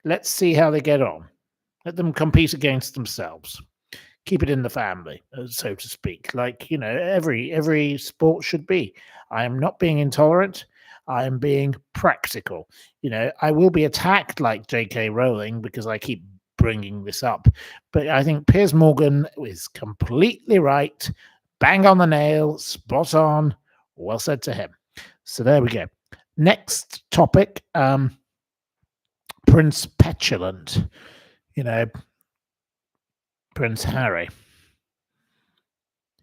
S1: Let's see how they get on. Let them compete against themselves. Keep it in the family, so to speak. Like, every sport should be. I am not being intolerant. I am being practical. I will be attacked like J.K. Rowling because I keep bringing this up. But I think Piers Morgan is completely right. Bang on the nail. Spot on. Well said to him. So there we go. Next topic. Prince Petulant. Prince Harry.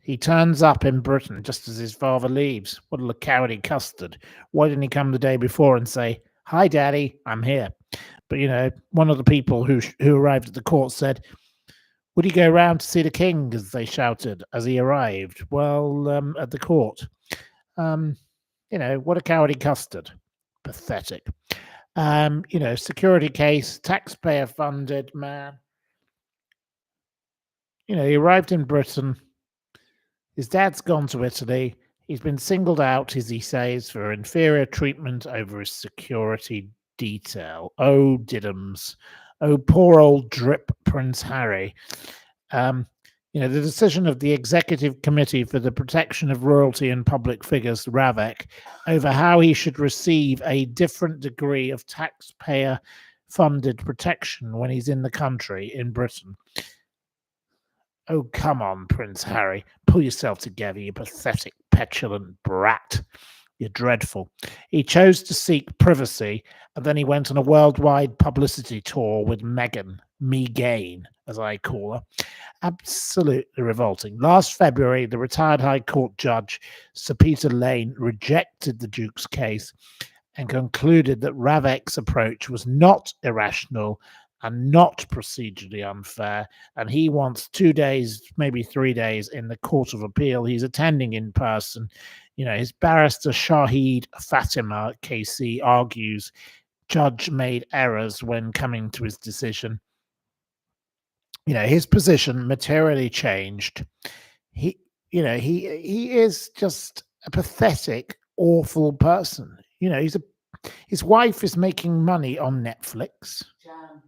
S1: He turns up in Britain just as his father leaves. What a cowardly custard. Why didn't he come the day before and say, "Hi, Daddy, I'm here"? But, one of the people who arrived at the court said, "Would he go round to see the king?" as they shouted as he arrived. Well, at the court. What a cowardly custard. Pathetic. Security case, taxpayer funded, man. He arrived in Britain. His dad's gone to Italy. He's been singled out, as he says, for inferior treatment over his security detail. Oh, diddums. Oh, poor old drip Prince Harry. The decision of the Executive Committee for the Protection of Royalty and Public Figures, RAVEC, over how he should receive a different degree of taxpayer-funded protection when he's in the country, in Britain. Oh, come on, Prince Harry. Pull yourself together, you pathetic, petulant brat. You're dreadful. He chose to seek privacy, and then he went on a worldwide publicity tour with Meghan, as I call her. Absolutely revolting. Last February, the retired High Court judge, Sir Peter Lane, rejected the Duke's case and concluded that RAVEC's approach was not irrational and not procedurally unfair, and he wants 2 days, maybe 3 days in the Court of Appeal. He's attending in person. His barrister Shahid Fatima KC argues judge made errors when coming to his decision. His position materially changed. He is just a pathetic, awful person. His wife is making money on Netflix.
S2: Jam.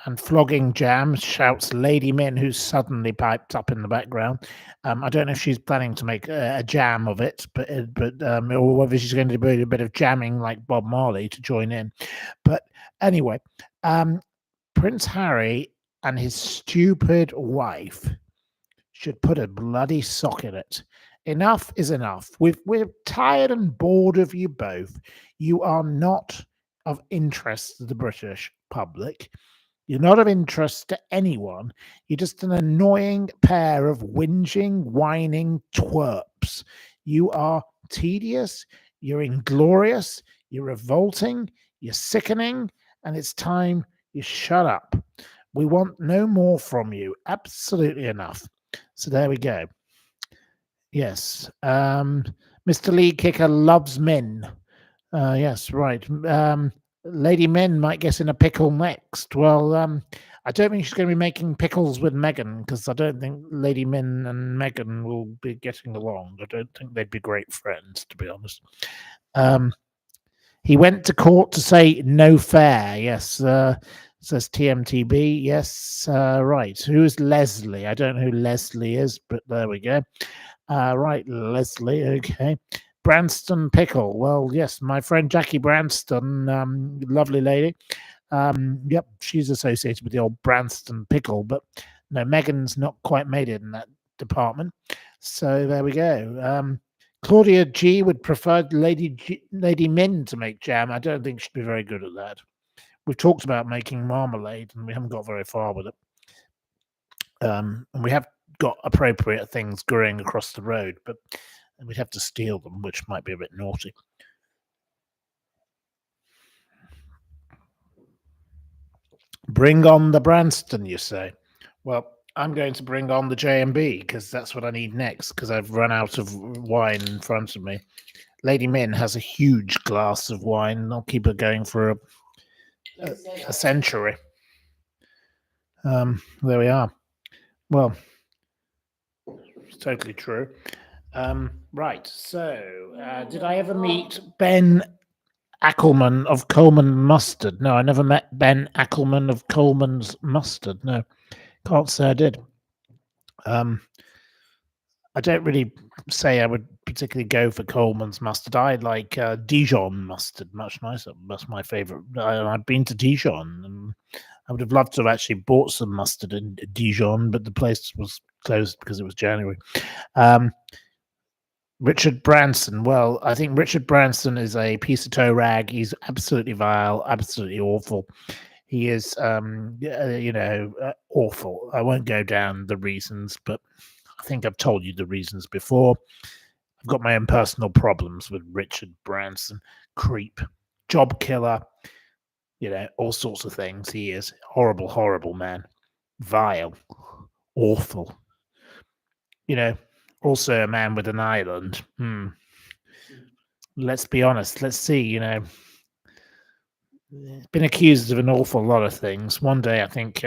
S1: And flogging jam, shouts Lady Min, who's suddenly piped up in the background. I don't know if she's planning to make a jam of it, but or whether she's going to do a bit of jamming like Bob Marley to join in. But anyway, Prince Harry and his stupid wife should put a bloody sock in it. Enough is enough. We're tired and bored of you both. You are not of interest to the British public. You're not of interest to anyone. You're just an annoying pair of whinging, whining twerps. You are tedious, you're inglorious, you're revolting, you're sickening, and it's time you shut up. We want no more from you. Absolutely enough. So there we go. Yes. Mr. Lee Kicker loves men. Yes, right. Lady Min might get in a pickle next. Well, I don't think she's going to be making pickles with Meghan, because I don't think Lady Min and Meghan will be getting along. I don't think they'd be great friends, to be honest. He went to court to say no fair. Yes, says TMTB. Yes, right. Who is Leslie? I don't know who Leslie is, but there we go. Right, Leslie. Okay. Branston Pickle. Well, yes, my friend Jackie Branston, lovely lady. Yep, she's associated with the old Branston Pickle, but no, Meghan's not quite made it in that department. So there we go. Claudia G would prefer Lady Min to make jam. I don't think she'd be very good at that. We've talked about making marmalade, and we haven't got very far with it. And we have got appropriate things growing across the road, but we'd have to steal them, which might be a bit naughty. Bring on the Branston, you say? Well, I'm going to bring on the J&B, because that's what I need next, because I've run out of wine in front of me. Lady Min has a huge glass of wine. I'll keep her going for a century. There we are. Well, it's totally true. Right, so did I ever meet Ben Ackelman of Coleman Mustard? No, I never met Ben Ackelman of Coleman's Mustard. No, can't say I did. I don't really say I would particularly go for Coleman's mustard. I like Dijon mustard, much nicer. That's my favorite. I've been to Dijon, and I would have loved to have actually bought some mustard in Dijon, but the place was closed because it was January. Richard Branson. Well, I think Richard Branson is a piece of toe rag. He's absolutely vile, absolutely awful. He is, awful. I won't go down the reasons, but I think I've told you the reasons before. I've got my own personal problems with Richard Branson. Creep, job killer, all sorts of things. He is horrible, horrible man. Vile, awful. Also a man with an island. Let's be honest. Let's see, been accused of an awful lot of things. One day, I think,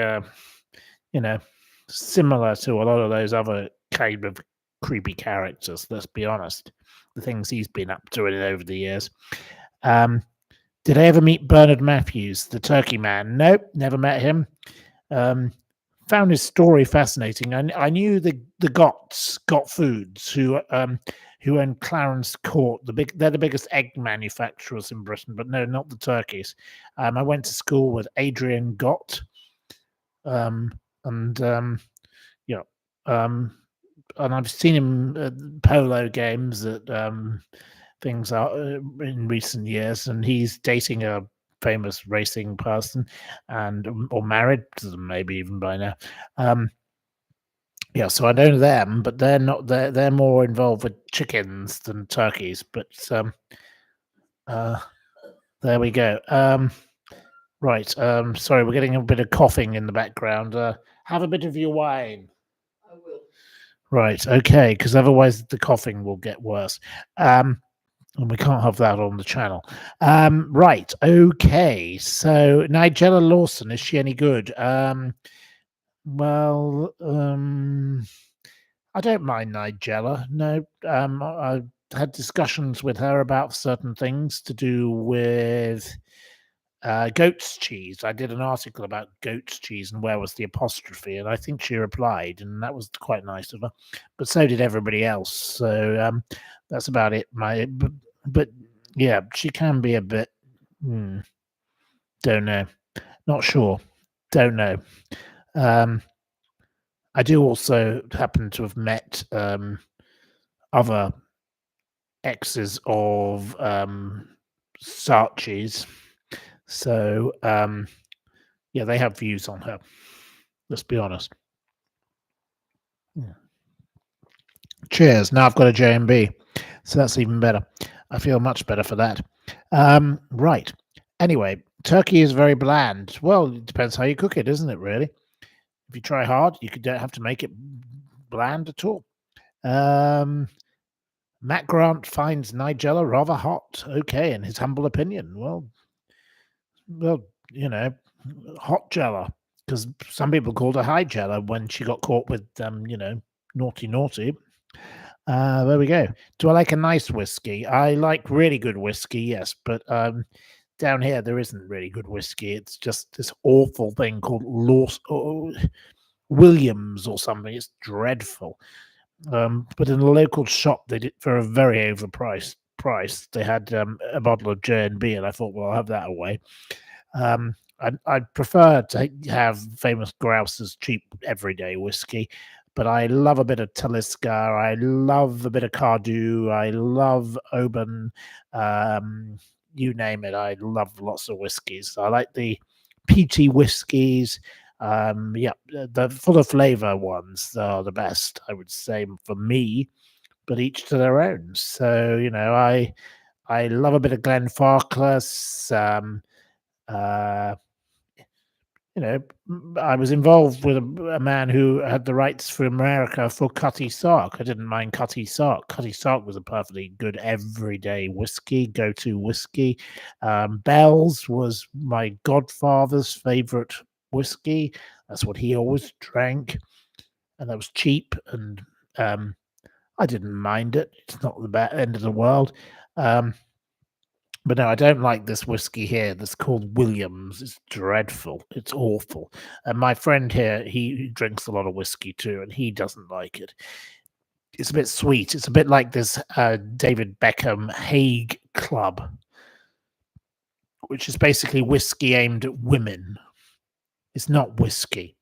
S1: similar to a lot of those other kind of creepy characters, let's be honest, the things he's been up to over the years. Did I ever meet Bernard Matthews, the turkey man? Nope, never met him. Found his story fascinating. I knew the Got Foods, who own Clarence Court. They're the biggest egg manufacturers in Britain, but no, not the turkeys. I went to school with Adrian Gott, and I've seen him at polo games at things in recent years, and he's dating a famous racing person, or married to them, maybe even by now. So I know them, but they're not. They're more involved with chickens than turkeys. But there we go. Right. Sorry, we're getting a bit of coughing in the background. Have a bit of your wine.
S2: I will.
S1: Right. Okay. Because otherwise the coughing will get worse. And we can't have that on the channel. Right. Okay. So Nigella Lawson, is she any good? Well, I don't mind Nigella. No, I had discussions with her about certain things to do with goat's cheese. I did an article about goat's cheese and where was the apostrophe, and I think she replied, and that was quite nice of her. But so did everybody else. So that's about it. But yeah, she can be a bit. Don't know. Not sure. Don't know. I do also happen to have met other exes of Saatchi's. So, they have views on her. Let's be honest. Yeah. Cheers. Now I've got a J&B. So that's even better. I feel much better for that. Right. Anyway, turkey is very bland. Well, it depends how you cook it, isn't it, really? If you try hard, you don't have to make it bland at all. Matt Grant finds Nigella rather hot. Okay, in his humble opinion. Well, you know, hot Jella, because some people called her high Jella when she got caught with, naughty. There we go. Do I like a nice whiskey? I like really good whiskey, yes, but down here there isn't really good whiskey. It's just this awful thing called Williams or something. It's dreadful. But in a local shop, they did for a very overpriced price. They had a bottle of J&B, and I thought, well, I'll have that away. I'd prefer to have Famous Grouse's cheap everyday whiskey, but I love a bit of Talisker. I love a bit of Cardew. I love Oban. You name it. I love lots of whiskies. I like the peaty whiskies. The full of flavor ones are the best, I would say, for me, but each to their own. So, I love a bit of Glenfarclas. I was involved with a man who had the rights for America for Cutty Sark. I didn't mind Cutty Sark. Cutty Sark was a perfectly good everyday whiskey, go-to whiskey. Bell's was my godfather's favorite whiskey. That's what he always drank, and that was cheap, and I didn't mind it. It's not the end of the world. But no, I don't like this whiskey here that's called Williams. It's dreadful. It's awful. And my friend here, he drinks a lot of whiskey too, and he doesn't like it. It's a bit sweet. It's a bit like this David Beckham Hague Club, which is basically whiskey aimed at women. It's not whiskey.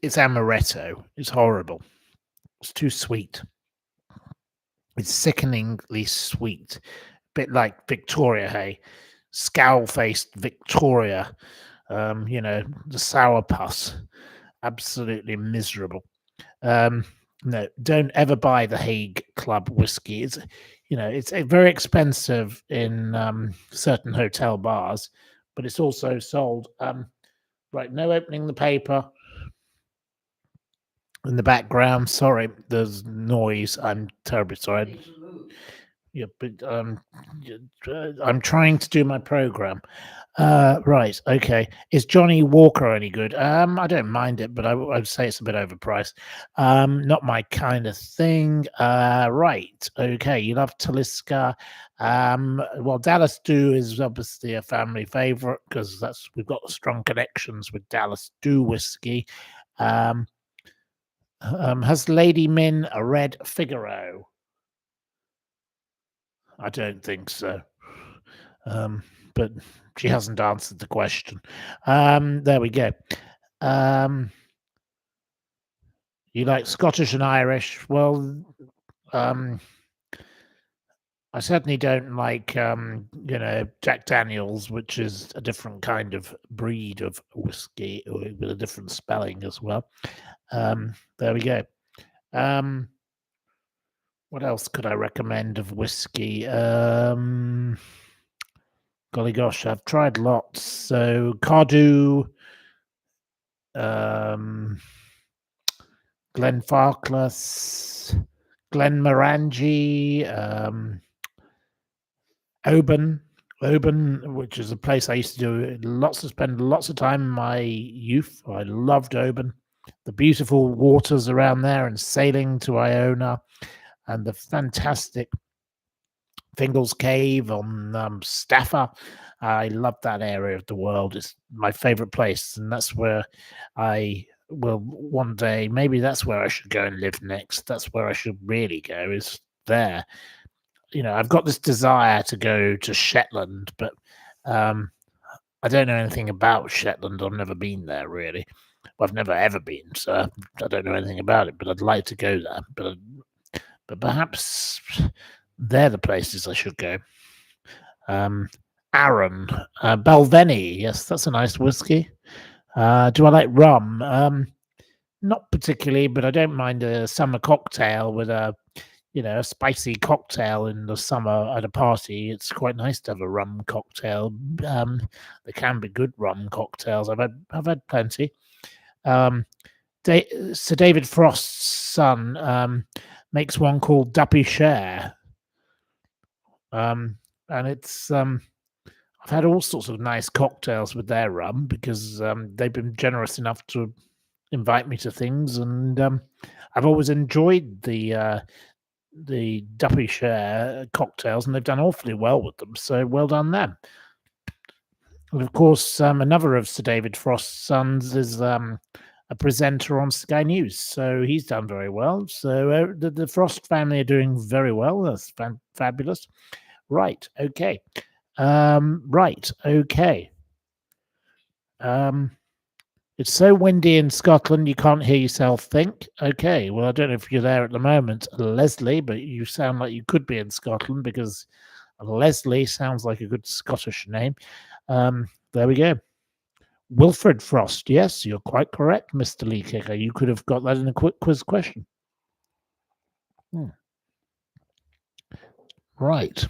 S1: It's amaretto. It's horrible. It's too sweet. It's sickeningly sweet. Bit like Victoria, hey, scowl-faced Victoria, the sour puss, absolutely miserable. No, don't ever buy the Hague Club whiskey. It's very expensive in certain hotel bars, but it's also sold. Right, no opening the paper in the background. Sorry, there's noise. I'm terribly sorry. Yeah, but I'm trying to do my program. Right, okay. Is Johnny Walker any good? I don't mind it, but I'd say it's a bit overpriced. Not my kind of thing. Right, okay. You love Talisker. Well, Dallas Dew is obviously a family favorite because we've got strong connections with Dallas Dew whiskey. Has Lady Min a red Figaro? I don't think so. But she hasn't answered the question. There we go. You like Scottish and Irish? Well, I certainly don't like, Jack Daniels, which is a different kind of breed of whiskey with a different spelling as well. There we go. What else could I recommend of whiskey? Golly gosh, I've tried lots. So Cardew, Glenfarclas, Glenmorangie, Oban, which is a place I used to spend lots of time in my youth. I loved Oban. The beautiful waters around there and sailing to Iona, and the fantastic Fingal's Cave on Staffa. I love that area of the world. It's my favorite place, and that's where I will one day. Maybe that's where I should go and live next. That's where I should really go. Is there? I've got this desire to go to Shetland, but I don't know anything about Shetland. I've never been there really. I've never ever been, so I don't know anything about it. But I'd like to go there. But perhaps they're the places I should go. Arran, Balvenie. Yes, that's a nice whiskey. Do I like rum? Not particularly, but I don't mind a summer cocktail with a spicy cocktail in the summer at a party. It's quite nice to have a rum cocktail. There can be good rum cocktails. I've had plenty. Sir David Frost's son makes one called Duppy Share. and it's I've had all sorts of nice cocktails with their rum because they've been generous enough to invite me to things, and I've always enjoyed the Duppy Share cocktails, and they've done awfully well with them. So well done them. And of course, another of Sir David Frost's sons is a presenter on Sky News, so he's done very well. So the Frost family are doing very well. That's fabulous. Right. Okay. Right. Okay. It's so windy in Scotland you can't hear yourself think. Okay, well, I don't know if you're there at the moment, Leslie, but you sound like you could be in Scotland because Leslie sounds like a good Scottish name. There we go. Wilfred Frost. Yes, you're quite correct, Mr. Lee Kicker. You could have got that in a quick quiz question. Right.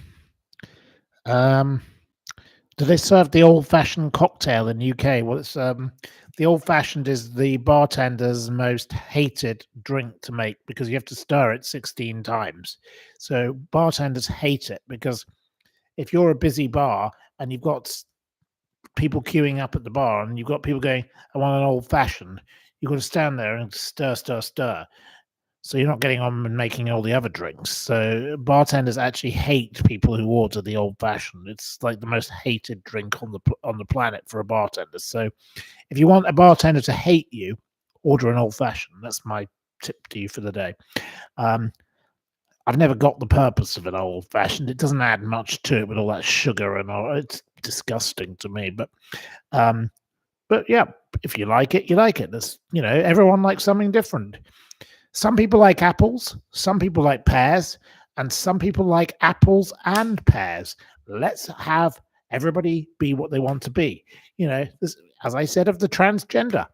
S1: Do they serve the old-fashioned cocktail in the UK? Well, it's the old-fashioned is the bartender's most hated drink to make because you have to stir it 16 times. So bartenders hate it because if you're a busy bar and you've got people queuing up at the bar and you've got people going, I want an old-fashioned, you've got to stand there and stir, stir, stir. So you're not getting on and making all the other drinks. So bartenders actually hate people who order the old fashioned. It's like the most hated drink on the planet for a bartender. So if you want a bartender to hate you, order an old fashioned. That's my tip to you for the day. I've never got the purpose of an old fashioned. It doesn't add much to it with all that sugar and all. It's disgusting to me. But yeah, if you like it, you like it. There's everyone likes something different. Some people like apples, some people like pears, and some people like apples and pears. Let's have everybody be what they want to be. As I said of the transgender,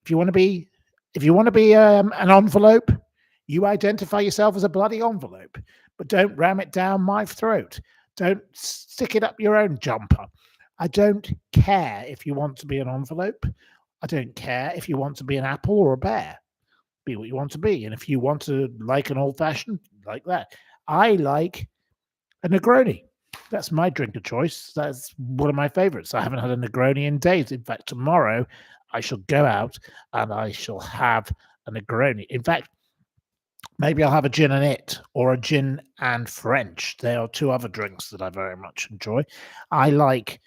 S1: if you want to be an envelope, you identify yourself as a bloody envelope, but don't ram it down my throat. Don't stick it up your own jumper. I don't care if you want to be an envelope. I don't care if you want to be an apple or a pear. Be what you want to be. And if you want to like an old fashioned, like that. I like a Negroni. That's my drink of choice. That's one of my favorites. I haven't had a Negroni in days. In fact, tomorrow I shall go out and I shall have a Negroni. In fact, maybe I'll have a gin and it or a gin and French. They are two other drinks that I very much enjoy. I like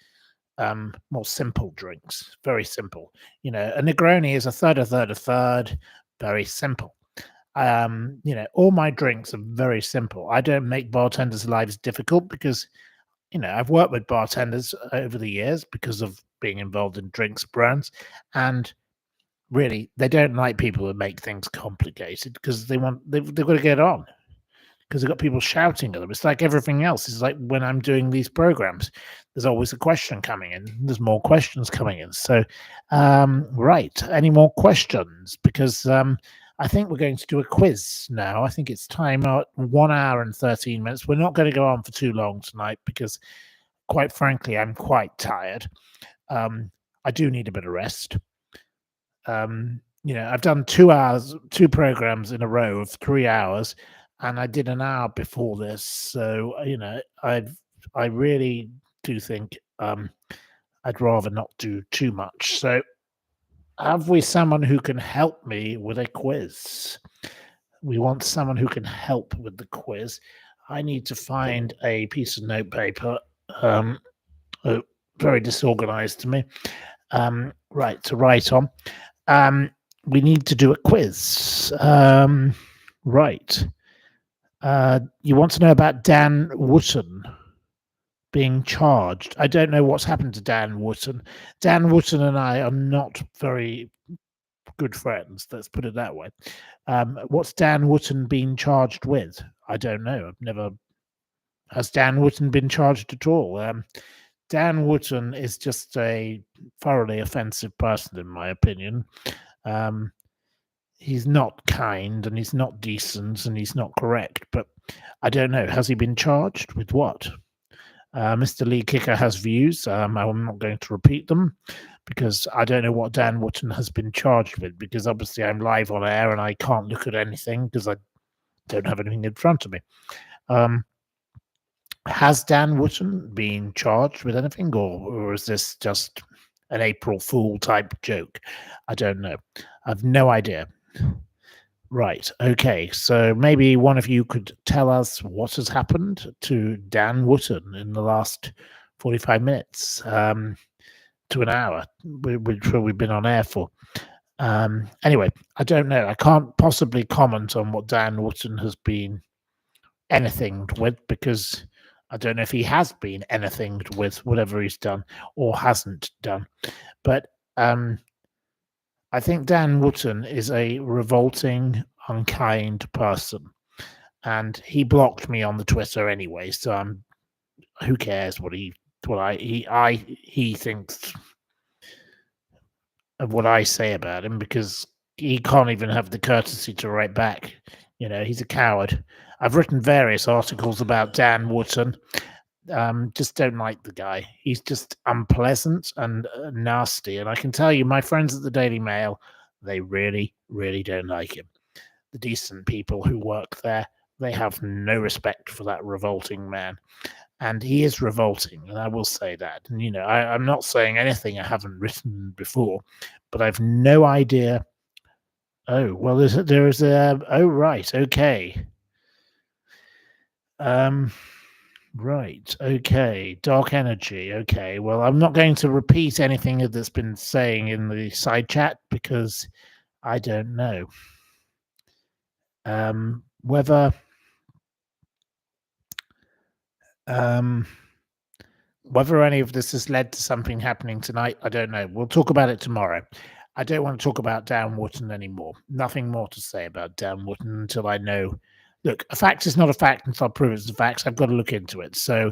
S1: more simple drinks, very simple. A Negroni is a third. Very simple. All my drinks are very simple. I don't make bartenders' lives difficult because, I've worked with bartenders over the years because of being involved in drinks brands, and really, they don't like people who make things complicated because they've got to get on because they've got people shouting at them. It's like everything else. It's like when I'm doing these programs, there's always a question coming in. There's more questions coming in. So, right. Any more questions? Because I think we're going to do a quiz now. I think it's time out 1 hour and 13 minutes. We're not going to go on for too long tonight because, quite frankly, I'm quite tired. I do need a bit of rest. I've done 2 programs in a row of 3 hours. And I did an hour before this, so I really do think I'd rather not do too much. So, have we someone who can help me with a quiz? We want someone who can help with the quiz. I need to find a piece of notepaper. Very disorganized to me. Right, to write on. We need to do a quiz. Right. You want to know about Dan Wootton being charged. I don't know what's happened to Dan Wootton. Dan Wootton and I are not very good friends. Let's put it that way. What's Dan Wootton been charged with? I don't know. Has Dan Wootton been charged at all? Dan Wootton is just a thoroughly offensive person, in my opinion. He's not kind and he's not decent and he's not correct, but I don't know. Has he been charged with what? Mr. Lee Kicker has views. I'm not going to repeat them because I don't know what Dan Wootton has been charged with because obviously I'm live on air and I can't look at anything because I don't have anything in front of me. Has Dan Wootton been charged with anything, or is this just an April Fool type joke? I don't know. I've no idea. Right. Okay. So maybe one of you could tell us what has happened to Dan Wootton in the last 45 minutes to an hour, which we've been on air for. Anyway, I don't know. I can't possibly comment on what Dan Wootton has been anythinged with, because I don't know if he has been anythinged with whatever he's done or hasn't done. But I think Dan Wootton is a revolting, unkind person, and he blocked me on the Twitter anyway. So who cares what he thinks of what I say about him, because he can't even have the courtesy to write back. He's a coward. I've written various articles about Dan Wootton. Just don't like the guy. He's just unpleasant and nasty. And I can tell you, my friends at the Daily Mail, they really, really don't like him. The decent people who work there, they have no respect for that revolting man. And he is revolting, and I will say that. And, I'm not saying anything I haven't written before, but I've no idea. Oh, well, there is a... Oh, right, okay. Right, okay. Dark energy, okay. Well, I'm not going to repeat anything that's been saying in the side chat, because I don't know. Whether any of this has led to something happening tonight, I don't know. We'll talk about it tomorrow. I don't want to talk about Dan Wootton anymore. Nothing more to say about Dan Wootton until I know. Look, a fact is not a fact until I prove it's a fact. I've got to look into it. So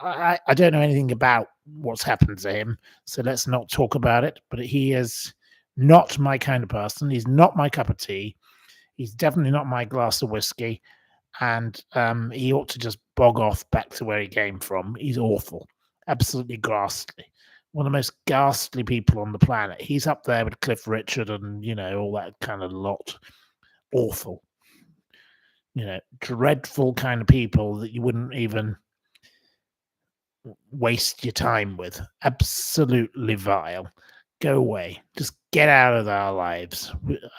S1: I don't know anything about what's happened to him. So let's not talk about it. But he is not my kind of person. He's not my cup of tea. He's definitely not my glass of whiskey. And he ought to just bog off back to where he came from. He's awful. Absolutely ghastly. One of the most ghastly people on the planet. He's up there with Cliff Richard and, all that kind of lot. Awful. Dreadful kind of people that you wouldn't even waste your time with. Absolutely vile. Go away. Just get out of our lives.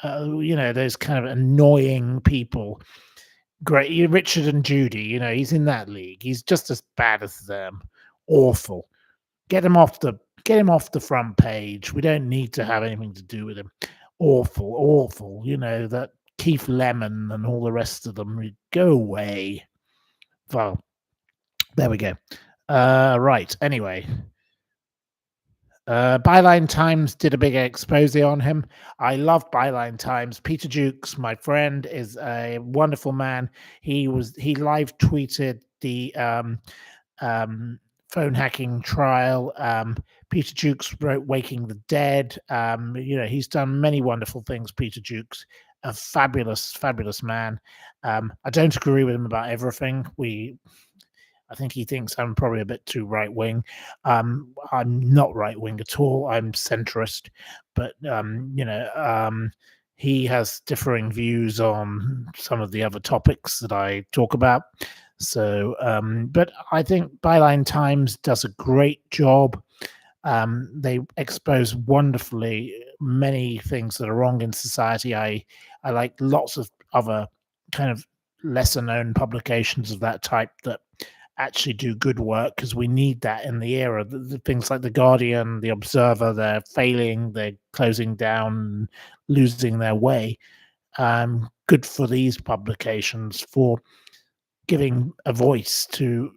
S1: Those kind of annoying people. Great. Richard and Judy, he's in that league. He's just as bad as them. Awful. Get him off the front page. We don't need to have anything to do with him. Awful. That Keith Lemon and all the rest of them. Go away. Well, there we go. Right. Anyway. Byline Times did a big expose on him. I love Byline Times. Peter Jukes, my friend, is a wonderful man. He live tweeted the phone hacking trial. Peter Jukes wrote Waking the Dead. He's done many wonderful things. Peter Jukes, a fabulous man. I don't agree with him about everything. I think he thinks I'm probably a bit too right-wing. I'm not right-wing at all. I'm centrist. But, he has differing views on some of the other topics that I talk about. So, but I think Byline Times does a great job. They expose wonderfully many things that are wrong in society. I like lots of other kind of lesser-known publications of that type that actually do good work, because we need that in the era. The things like The Guardian, The Observer, they're failing, they're closing down, losing their way. Good for these publications for giving a voice to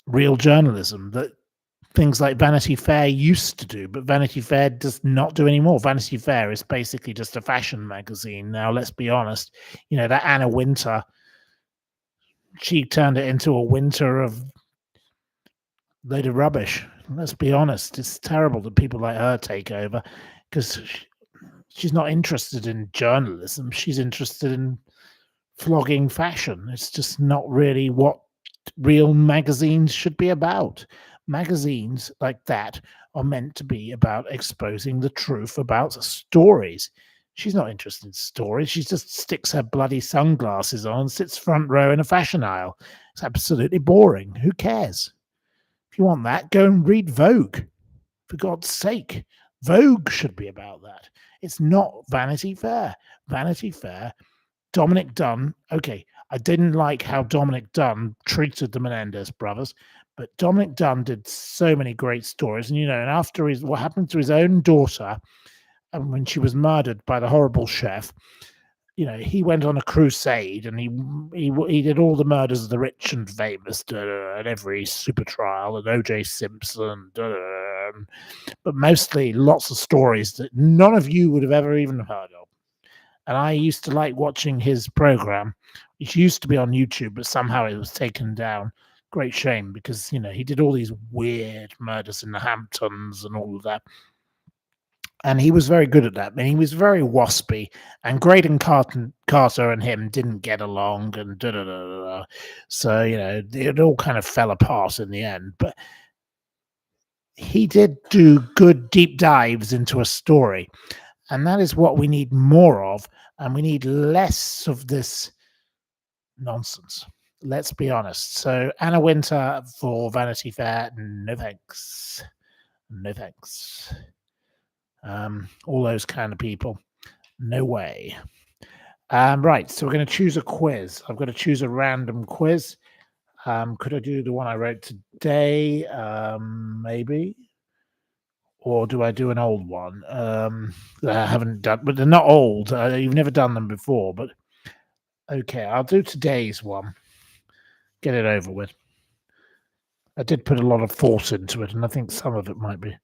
S1: real journalism that things like Vanity Fair used to do, but Vanity Fair does not do anymore. Vanity Fair is basically just a fashion magazine now, let's be honest. That Anna Wintour, she turned it into a winter of load of rubbish. Let's be honest. It's terrible that people like her take over, because she's not interested in journalism. She's interested in flogging fashion. It's just not really what real magazines should be about. Magazines like that are meant to be about exposing the truth about stories. She's not interested in stories. She just sticks her bloody sunglasses on, sits front row in a fashion aisle. It's absolutely boring. Who cares? If you want that, go and read Vogue. For God's sake, Vogue should be about that. It's not Vanity Fair. Vanity Fair, Dominic Dunn. Okay, I didn't like how Dominic Dunn treated the Menendez brothers, but Dominic Dunn did so many great stories. And, and after what happened to his own daughter, and when she was murdered by the horrible chef, he went on a crusade, and he did all the murders of the rich and famous, and every super trial, and O.J. Simpson, but mostly lots of stories that none of you would have ever even heard of. And I used to like watching his program, which used to be on YouTube, but somehow it was taken down. Great shame, because he did all these weird murders in the Hamptons and all of that. And he was very good at that. And he was very waspy. And Graydon Carter and him didn't get along. And So, it all kind of fell apart in the end. But he did do good deep dives into a story. And that is what we need more of. And we need less of this nonsense. Let's be honest. So Anna Wintour for Vanity Fair, no thanks. No thanks. All those kind of people, no way. Right, so we're going to choose a quiz. I've got to choose a random quiz. Could I do the one I wrote today? Maybe. Or do I do an old one that I haven't done? But they're not old. You've never done them before. But okay, I'll do today's one. Get it over with. I did put a lot of thought into it, and I think some of it might be.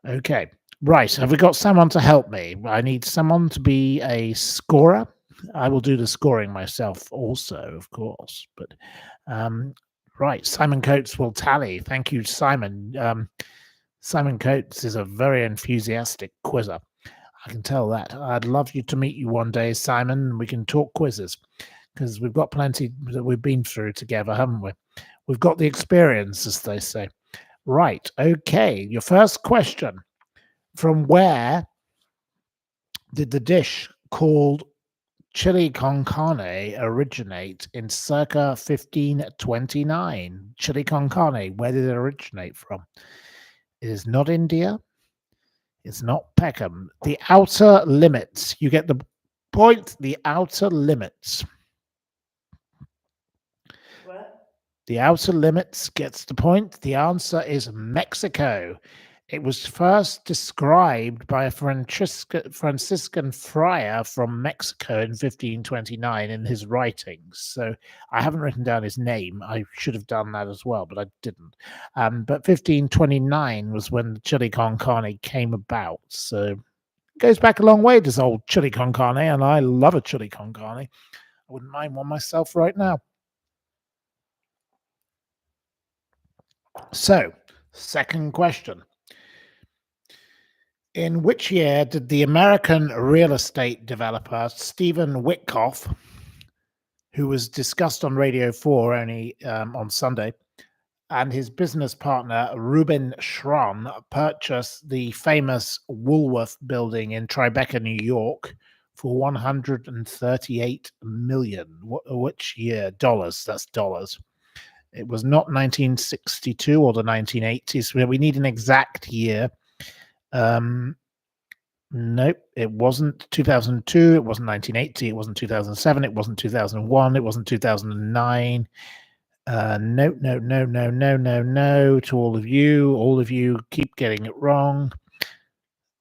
S1: Okay. Right, have we got someone to help me? I need someone to be a scorer. I will do the scoring myself also, of course. But right, Simon Coates will tally. Thank you, Simon. Simon Coates is a very enthusiastic quizzer. I can tell that. I'd love to meet you one day, Simon, and we can talk quizzes, because we've got plenty that we've been through together, haven't we? We've got the experience, as they say. Right, okay, your first question. From where did the dish called chili con carne originate in circa 1529? Chili con carne, where did it originate from? It is not India. It's not Peckham. The outer limits. You get the point. The outer limits. What? The outer limits gets the point. The answer is Mexico. It was first described by a Franciscan friar from Mexico in 1529 in his writings. So I haven't written down his name. I should have done that as well, but I didn't. But 1529 was when the chili con carne came about. So it goes back a long way, this old chili con carne, and I love a chili con carne. I wouldn't mind one myself right now. So, second question. In which year did the American real estate developer Stephen Witkoff, who was discussed on Radio 4 only on Sunday, and his business partner Reuben Schramm purchased the famous Woolworth building in Tribeca, New York for $138 million? Which year? Dollars. That's dollars. It was not 1962 or the 1980s. We need an exact year. Nope, it wasn't 2002, it wasn't 1980, it wasn't 2007, it wasn't 2001, it wasn't 2009. No, to all of you keep getting it wrong.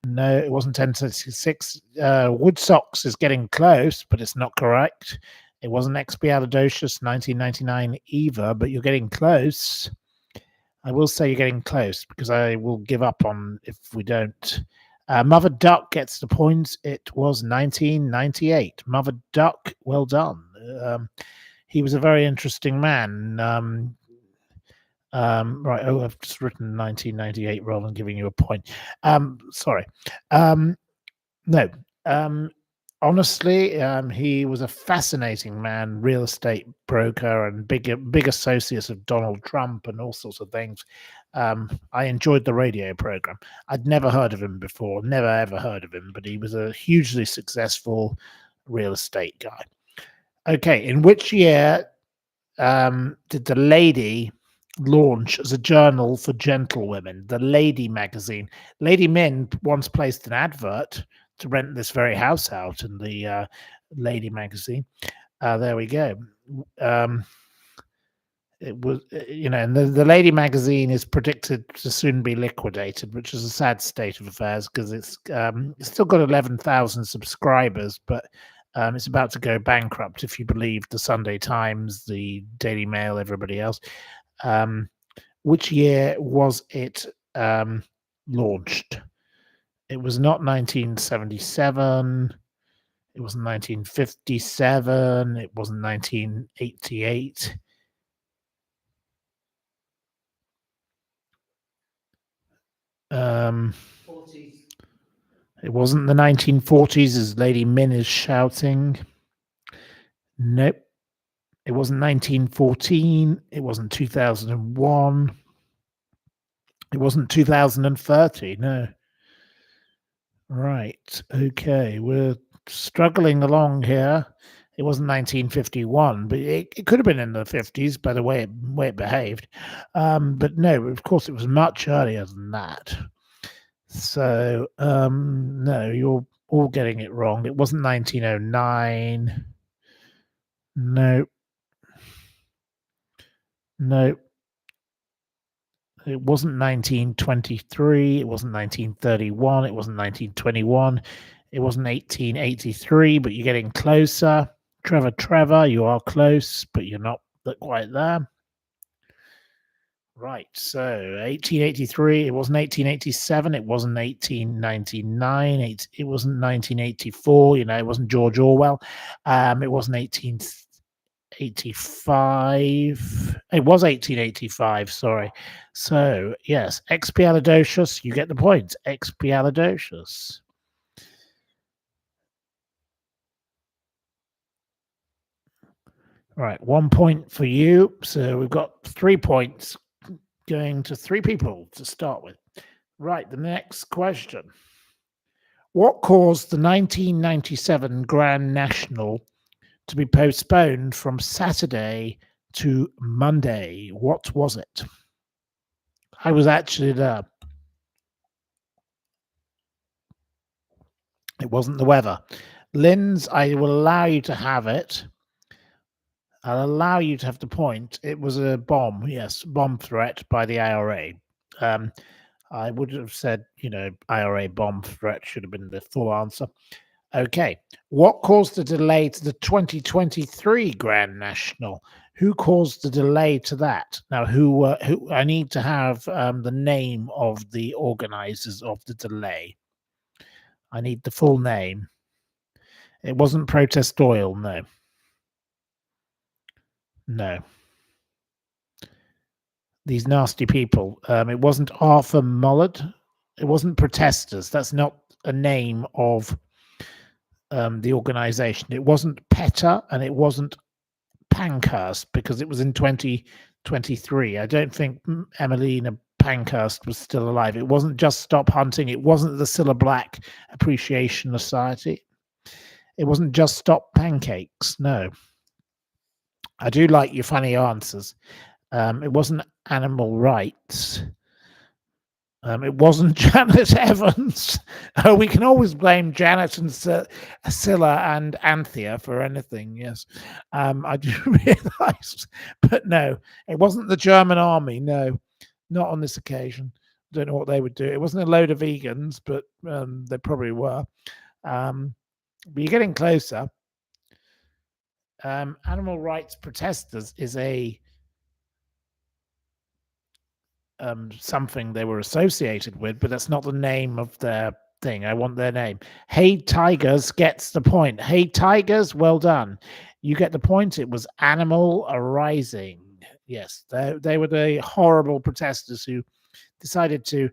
S1: No, it wasn't 1066. Woodstocks is getting close, but it's not correct. It wasn't Expialidocious 1999 either, but you're getting close. I will say you're getting close, because I will give up on if we don't. Mother Duck gets the points. It was 1998. Mother Duck, well done. He was a very interesting man. Right. Oh, I've just written 1998 rather than giving you a point. Sorry. No. Honestly, he was a fascinating man, real estate broker and big associate of Donald Trump and all sorts of things. I enjoyed the radio program. I'd never heard of him before, never ever heard of him, but he was a hugely successful real estate guy. Okay, in which year did The Lady launch as a journal for gentlewomen? The Lady magazine. Lady Min once placed an advert to rent this very house out in the Lady magazine. There we go. It was, and the Lady magazine is predicted to soon be liquidated, which is a sad state of affairs because it's still got 11,000 subscribers, but it's about to go bankrupt if you believe the Sunday Times, the Daily Mail, everybody else. Which year was it launched? It was not 1977. It wasn't 1957. It wasn't 1988. It wasn't the 1940s, as Lady Min is shouting. Nope. It wasn't 1914. It wasn't 2001. It wasn't 2030. No. Right. Okay. We're struggling along here. It wasn't 1951, but it could have been in the 50s by the way it behaved. But no, of course, it was much earlier than that. So, no, you're all getting it wrong. It wasn't 1909. No. No. It wasn't 1923. It wasn't 1931. It wasn't 1921. It wasn't 1883, but you're getting closer. Trevor, you are close, but you're not quite there. Right, so 1883, it wasn't 1887, it wasn't 1899, it wasn't 1984, it wasn't George Orwell, it wasn't 1885, it was 1885, sorry. So, yes, expialidocious, you get the point, expialidocious. Right, 1 point for you, so we've got 3 points. Going to 3 people to start with. Right, the next question. What caused the 1997 Grand National to be postponed from Saturday to Monday? What was it? I was actually there. It wasn't the weather. Linz, I will allow you to have it. I'll allow you to have the point. It was a bomb, yes, bomb threat by the IRA. I would have said, IRA bomb threat should have been the full answer. Okay. What caused the delay to the 2023 Grand National? Who caused the delay to that? Now, who I need to have the name of the organizers of the delay. I need the full name. It wasn't Protest Oil, no. No. These nasty people. It wasn't Arthur Mullard. It wasn't Protesters. That's not a name of the organization. It wasn't PETA and it wasn't Pankhurst because it was in 2023. I don't think Emmeline Pankhurst was still alive. It wasn't Just Stop Hunting. It wasn't the Cilla Black Appreciation Society. It wasn't Just Stop Pancakes. No. I do like your funny answers. It wasn't Animal Rights. It wasn't Janet Evans. Oh, we can always blame Janet and Scylla and Anthea for anything, yes. I do realise. But no, it wasn't the German army. No, not on this occasion. I don't know what they would do. It wasn't a load of vegans, but they probably were. But you're getting closer. Animal rights protesters is a something they were associated with, but that's not the name of their thing. I want their name. Hey Tigers gets the point. Hey Tigers, well done. You get the point. It was Animal Rising. Yes, they were the horrible protesters who decided to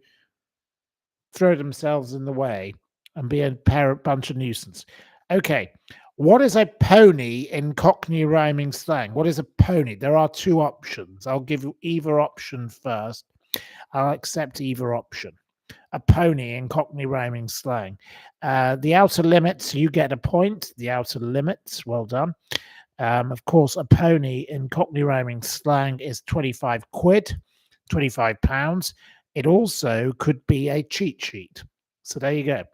S1: throw themselves in the way and be a bunch of nuisance. Okay, what is a pony in Cockney rhyming slang? What is a pony? There are 2 options. I'll give you either option first. I'll accept either option. A pony in Cockney rhyming slang. The outer limits, you get a point. The outer limits, well done. Of course, a pony in Cockney rhyming slang is 25 quid, £25. It also could be a cheat sheet. So there you go.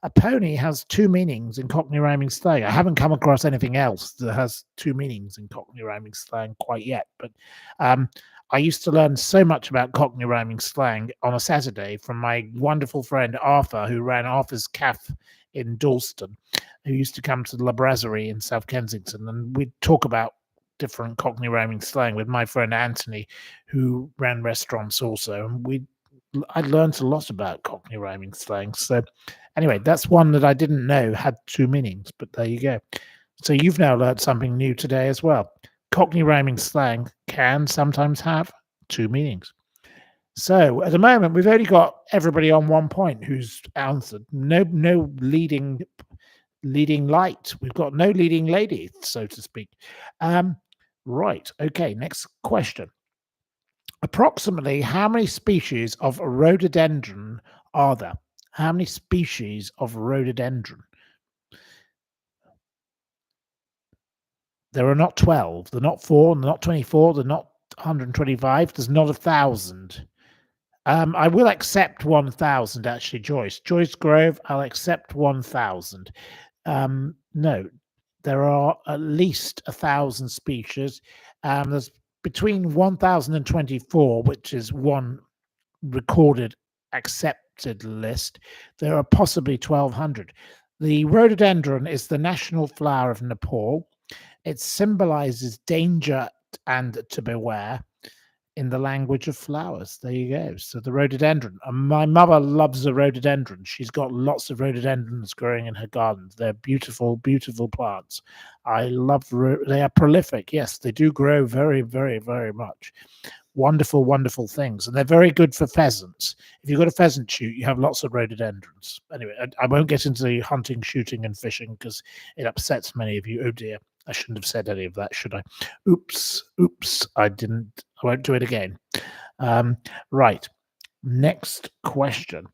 S1: A pony has two meanings in Cockney rhyming slang. I haven't come across anything else that has two meanings in Cockney rhyming slang quite yet. But I used to learn so much about Cockney rhyming slang on a Saturday from my wonderful friend Arthur, who ran Arthur's Cafe in Dalston, who used to come to the La Brasserie in South Kensington, and we'd talk about different Cockney rhyming slang with my friend Anthony, who ran restaurants also, and I learned a lot about Cockney rhyming slang. So anyway, that's one that I didn't know had two meanings, but there you go. So you've now learned something new today as well. Cockney rhyming slang can sometimes have two meanings. So at the moment, we've only got everybody on 1 point who's answered. No leading light. We've got no leading lady, so to speak. Right. Okay. Next question. Approximately how many species of rhododendron are there? How many species of rhododendron? There are not 12. They're not 4. They're not 24. They're not 125. There's not 1,000. I will accept 1,000, actually, Joyce. Joyce Grove, I'll accept 1,000. No, there are at least 1,000 species. There's between 1,000 and 24, which is one recorded accepted list. There are possibly 1,200. The rhododendron is the national flower of Nepal. It symbolizes danger and to beware in the language of flowers. There you go. So the rhododendron. And my mother loves the rhododendron. She's got lots of rhododendrons growing in her garden. They're beautiful, beautiful plants. I love. They are prolific. Yes, they do grow very, very, very much. Wonderful, wonderful things, and they're very good for pheasants. If you've got a pheasant shoot, you have lots of rhododendrons. Anyway, I won't get into hunting, shooting, and fishing because it upsets many of you. Oh dear. I shouldn't have said any of that, should I? Oops, I didn't. I won't do it again. Right. Next question.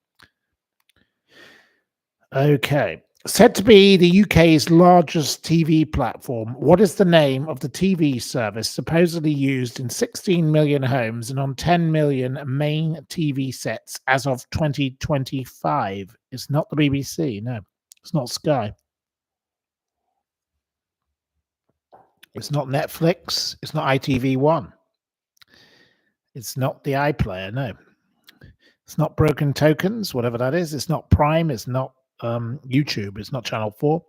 S1: Okay. Said to be the UK's largest TV platform, what is the name of the TV service supposedly used in 16 million homes and on 10 million main TV sets as of 2025? It's not the BBC. No, it's not Sky. It's not Netflix. It's not ITV1. It's not the iPlayer. No. It's not Broken Tokens, whatever that is. It's not Prime. It's not YouTube. It's not Channel 4.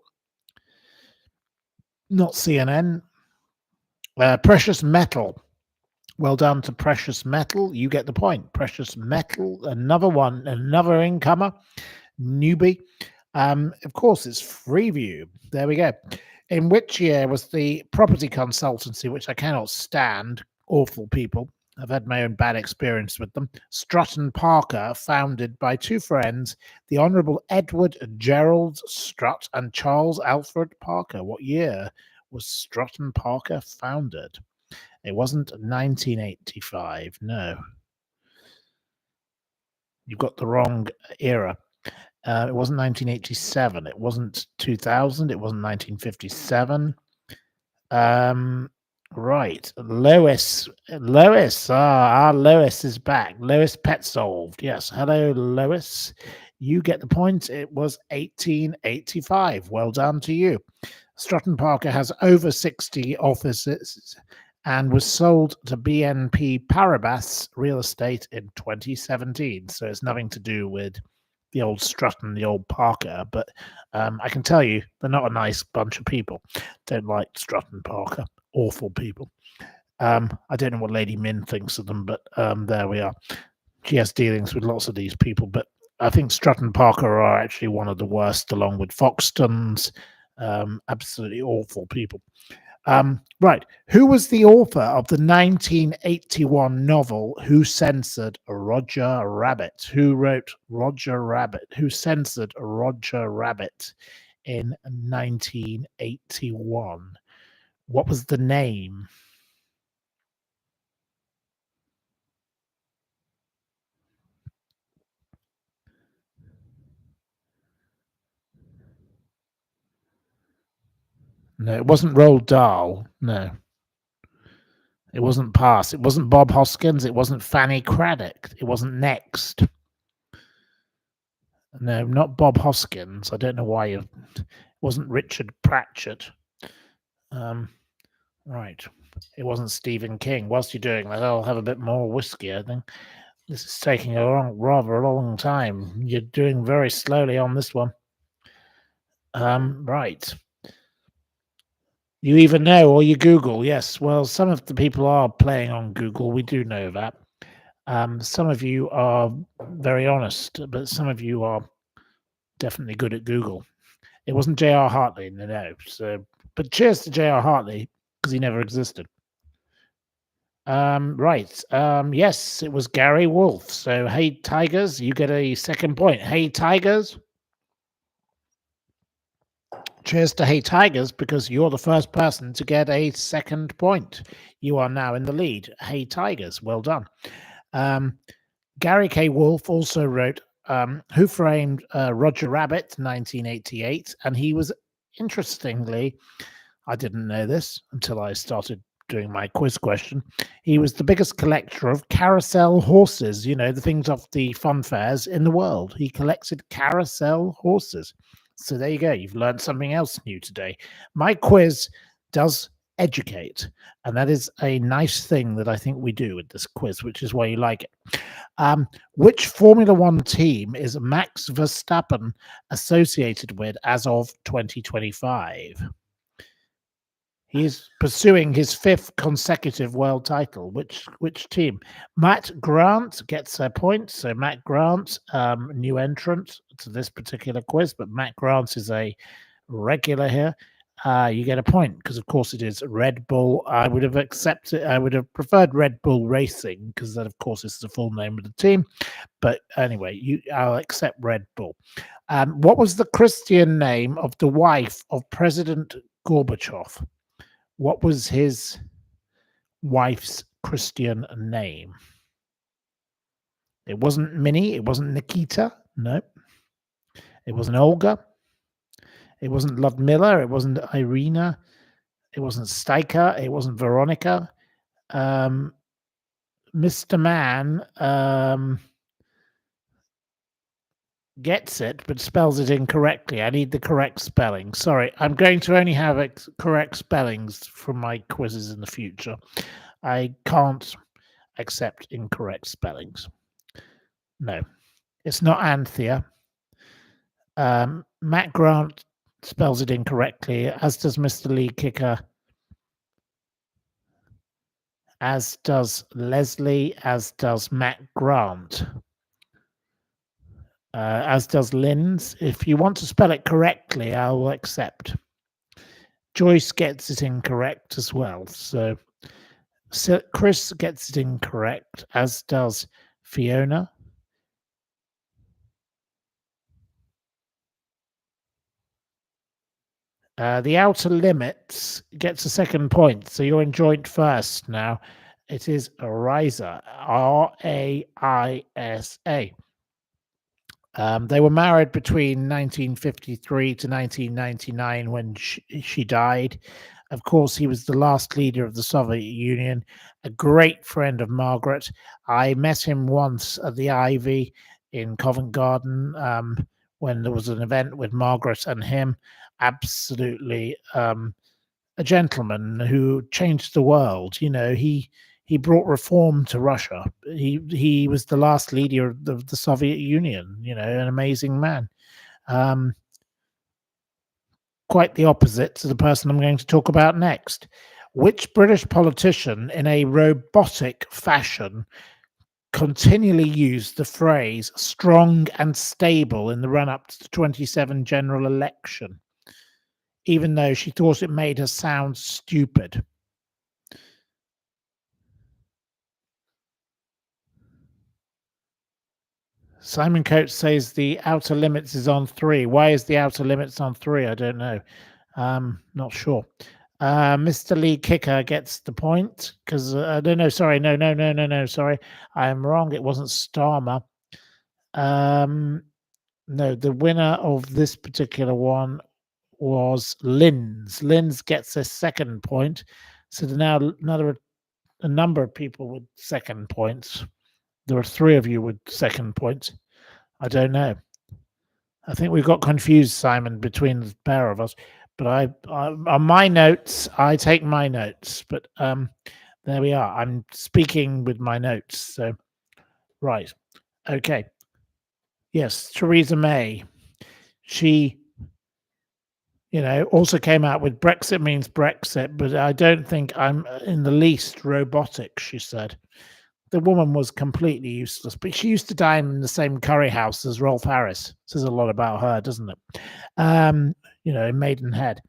S1: Not CNN. Precious Metal. Well done to Precious Metal. You get the point. Precious Metal. Another one. Another incomer. Newbie. Of course, it's Freeview. There we go. In which year was the property consultancy, which I cannot stand, awful people, I've had my own bad experience with them, Strutt and Parker, founded by two friends, the Honourable Edward Gerald Strutt and Charles Alfred Parker? What year was Strutt and Parker founded? It wasn't 1985, no. You've got the wrong era. It wasn't 1987. It wasn't 2000. It wasn't 1957. Right. Lois. Our Lois is back. Lois Petzold. Yes. Hello, Lois. You get the point. It was 1885. Well done to you. Strutt and Parker has over 60 offices and was sold to BNP Paribas Real Estate in 2017. So it's nothing to do with the old Strutt and the old Parker, but I can tell you they're not a nice bunch of people. Don't like Strutt and Parker. Awful people. I don't know what Lady Min thinks of them, but there we are. She has dealings with lots of these people, but I think Strutt and Parker are actually one of the worst, along with Foxtons. Absolutely awful people. Right. Who was the author of the 1981 novel Who Censored Roger Rabbit? Who wrote Roger Rabbit? Who censored Roger Rabbit in 1981? What was the name? No, it wasn't Roald Dahl. No. It wasn't Pass. It wasn't Bob Hoskins. It wasn't Fanny Craddock. It wasn't Next. No, not Bob Hoskins. I don't know why it wasn't Richard Pratchett. Right. It wasn't Stephen King. Whilst you're doing that, I'll have a bit more whiskey, I think. This is taking rather a long time. You're doing very slowly on this one. Right. You either know or you Google. Yes. Well, some of the people are playing on Google. We do know that. Some of you are very honest, but some of you are definitely good at Google. It wasn't J.R. Hartley, no. So, but cheers to J.R. Hartley because he never existed. Right. Yes, it was Gary Wolf. So, hey, Tigers, you get a second point. Hey, Tigers. Cheers to Hey Tigers because you're the first person to get a second point. You are now in the lead. Hey Tigers, well done. Gary K. Wolfe also wrote Who Framed Roger Rabbit, 1988, and he was, interestingly, I didn't know this until I started doing my quiz question, he was the biggest collector of carousel horses, the things off the fun fairs in the world. He collected carousel horses. So there you go. You've learned something else new today. My quiz does educate, and that is a nice thing that I think we do with this quiz, which is why you like it. Which Formula One team is Max Verstappen associated with as of 2025? He is pursuing his fifth consecutive world title. Which team? Matt Grant gets a point. So Matt Grant, new entrant to this particular quiz, but Matt Grant is a regular here. You get a point because, of course, it is Red Bull. I would have accepted. I would have preferred Red Bull Racing because that, of course, is the full name of the team. But anyway, I'll accept Red Bull. What was the Christian name of the wife of President Gorbachev? What was his wife's Christian name? It wasn't Minnie. It wasn't Nikita. No. It wasn't Olga. It wasn't Ludmilla. It wasn't Irina. It wasn't Staika. It wasn't Veronica. Mr. Man gets it, but spells it incorrectly. I need the correct spelling. Sorry, I'm going to only have correct spellings from my quizzes in the future. I can't accept incorrect spellings. No, it's not Anthea. Matt Grant spells it incorrectly, as does Mr. Lee Kicker, as does Leslie, as does Matt Grant, as does Lynn's. If you want to spell it correctly, I will accept. Joyce gets it incorrect as well. So Chris gets it incorrect, as does Fiona. The Outer Limits gets a second point, so you're in joint first now. It is Raisa, Raisa. They were married between 1953 to 1999 when she died. Of course, he was the last leader of the Soviet Union, a great friend of Margaret. I met him once at the Ivy in Covent Garden when there was an event with Margaret and him. Absolutely a gentleman who changed the world. He brought reform to Russia. He was the last leader of the Soviet Union. An amazing man. Quite the opposite to the person I'm going to talk about next. Which British politician, in a robotic fashion, continually used the phrase "strong and stable" in the run-up to the 27 general election, even though she thought it made her sound stupid? Simon Coates says the Outer Limits is on 3. Why is the Outer Limits on 3? I don't know. Not sure. Mr. Lee Kicker gets the point because no, sorry, no, sorry, I'm wrong. It wasn't Starmer. No, the winner of this particular one was Lynn's. Lynn's gets a second point. So now a number of people with second points. There are 3 of you with second points. I don't know. I think we got confused, Simon, between the pair of us. But I on my notes, I take my notes. But there we are. I'm speaking with my notes. So, right. Okay. Yes, Theresa May. She, also came out with Brexit means Brexit, but I don't think I'm in the least robotic, she said. The woman was completely useless, but she used to dine in the same curry house as Rolf Harris. Says a lot about her, doesn't it? In Maidenhead.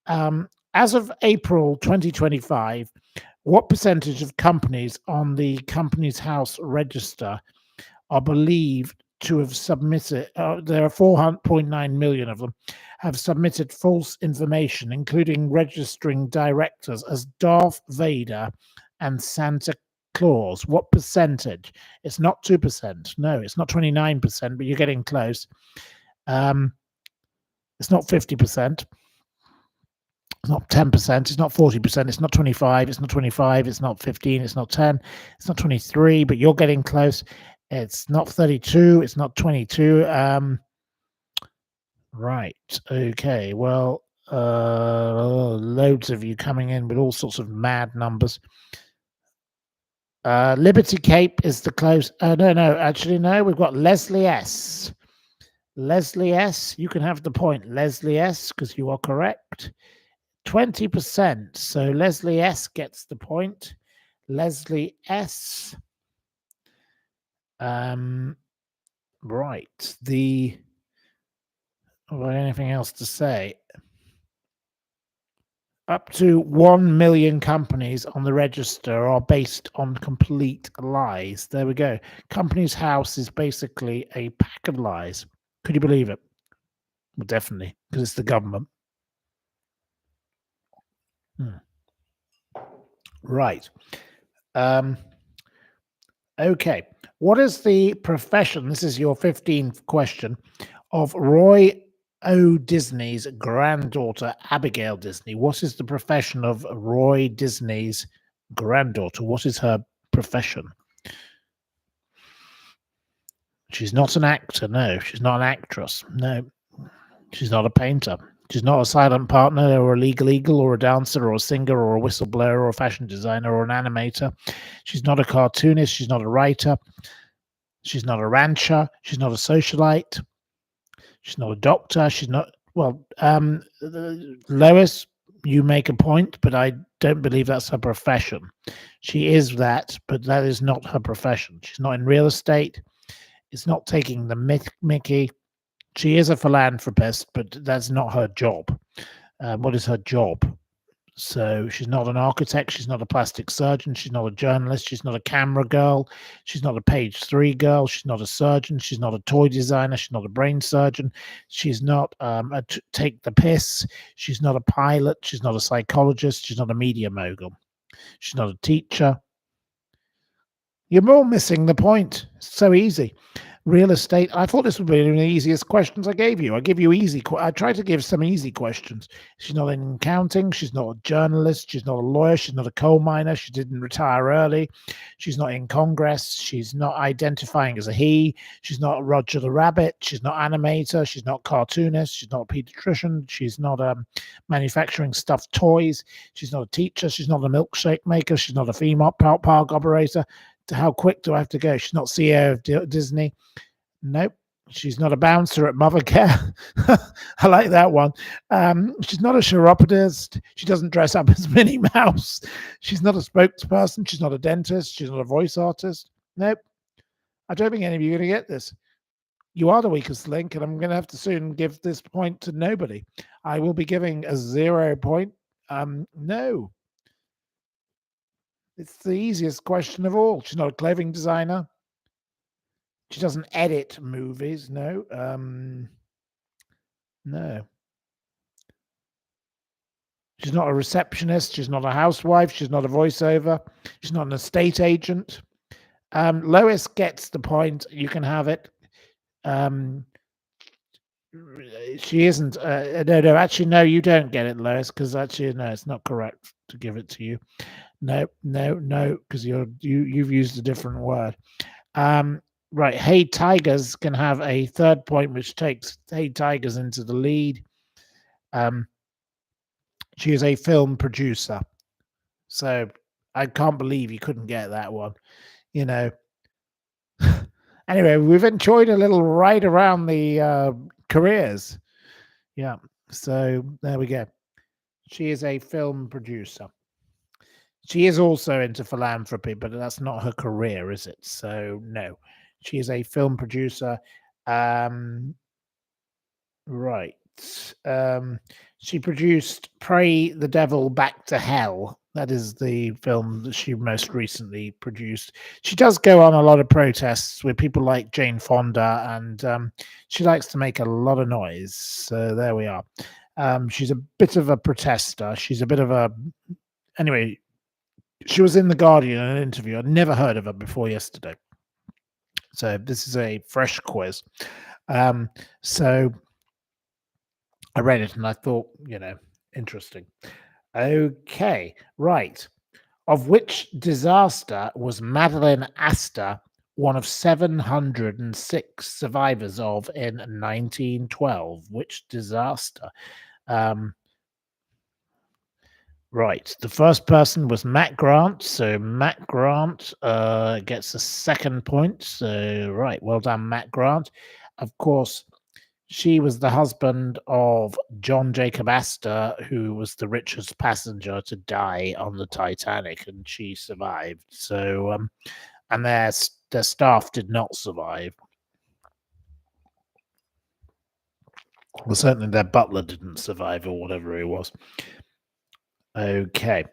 S1: As of April 2025, what percentage of companies on the Companies House register are believed to have submitted? There are 4.9 million of them have submitted false information, including registering directors as Darth Vader and Santa Claus. What percentage? It's not 2%. No, it's not 29%, but you're getting close. It's not 50%. It's not 10%. It's not 40%. It's not 25. It's not 25. It's not 15. It's not 10. It's not 23, but you're getting close. It's not 32. It's not 22. Right. Okay. Well, loads of you coming in with all sorts of mad numbers. Liberty Cape is the close. No. Actually, no. We've got Leslie S. Leslie S. You can have the point, Leslie S, because you are correct. 20%. So Leslie S gets the point. Leslie S. Right. Anything else to say? Up to 1 million companies on the register are based on complete lies. There we go. Companies House is basically a pack of lies. Could you believe it? Well, definitely, because it's the government. Right. Okay. What is the profession? This is your 15th question of Roy O. Disney's granddaughter, Abigail Disney. What is the profession of Roy Disney's granddaughter? What is her profession? She's not an actor. No, she's not an actress. No, she's not a painter. She's not a silent partner or a legal eagle or a dancer or a singer or a whistleblower or a fashion designer or an animator. She's not a cartoonist. She's not a writer. She's not a rancher. She's not a socialite. She's not a doctor. She's not, Lois, you make a point, but I don't believe that's her profession. She is that, but that is not her profession. She's not in real estate. It's not taking the Mickey. She is a philanthropist, but that's not her job. What is her job? So she's not an architect. She's not a plastic surgeon. She's not a journalist. She's not a camera girl. She's not a page 3 girl. She's not a surgeon. She's not a toy designer. She's not a brain surgeon. She's not take the piss. She's not a pilot. She's not a psychologist. She's not a media mogul. She's not a teacher. You're all missing the point. It's so easy. Real estate. I thought this would be one of the easiest questions I gave you. I give you easy. I try to give some easy questions. She's not in accounting. She's not a journalist. She's not a lawyer. She's not a coal miner. She didn't retire early. She's not in Congress. She's not identifying as a he. She's not Roger the Rabbit. She's not animator. She's not cartoonist. She's not a pediatrician. She's not manufacturing stuffed toys. She's not a teacher. She's not a milkshake maker. She's not a female park operator. How quick do I have to go? She's not CEO of Disney. Nope. She's not a bouncer at Mothercare. I like that one. She's not a chiropodist. She doesn't dress up as Minnie Mouse. She's not a spokesperson. She's not a dentist. She's not a voice artist. Nope. I don't think any of you are going to get this. You are the weakest link, and I'm going to have to soon give this point to nobody. I will be giving a 0 point. No. It's the easiest question of all. She's not a clothing designer. She doesn't edit movies. No. No. She's not a receptionist. She's not a housewife. She's not a voiceover. She's not an estate agent. Lois gets the point. You can have it. She isn't. No. Actually, no. You don't get it, Lois, because actually, no, it's not correct to give it to you. No, because you've used a different word. Right. Hey Tigers can have a third point, which takes Hey Tigers into the lead. She is a film producer, so I can't believe you couldn't get that one. You know. Anyway, we've enjoyed a little ride around the careers. Yeah. So there we go. She is a film producer. She is also into philanthropy, but that's not her career, is it? So no, she is a film producer. Right. She produced Pray the Devil Back to Hell. That is the film that she most recently produced. She does go on a lot of protests with people like Jane Fonda, and she likes to make a lot of noise. So there we are. She's a bit of a protester. She's a bit of a. Anyway, she was in The Guardian in an interview. I'd never heard of her before yesterday. So this is a fresh quiz. So I read it and I thought, interesting. Okay, right. Of which disaster was Madeleine Astor one of 706 survivors of in 1912? Which disaster? Right. The first person was Matt Grant. So Matt Grant gets a second point. So, right. Well done, Matt Grant. Of course, she was the husband of John Jacob Astor, who was the richest passenger to die on the Titanic, and she survived. So, and their staff did not survive. Well, certainly their butler didn't survive, or whatever he was. Okay.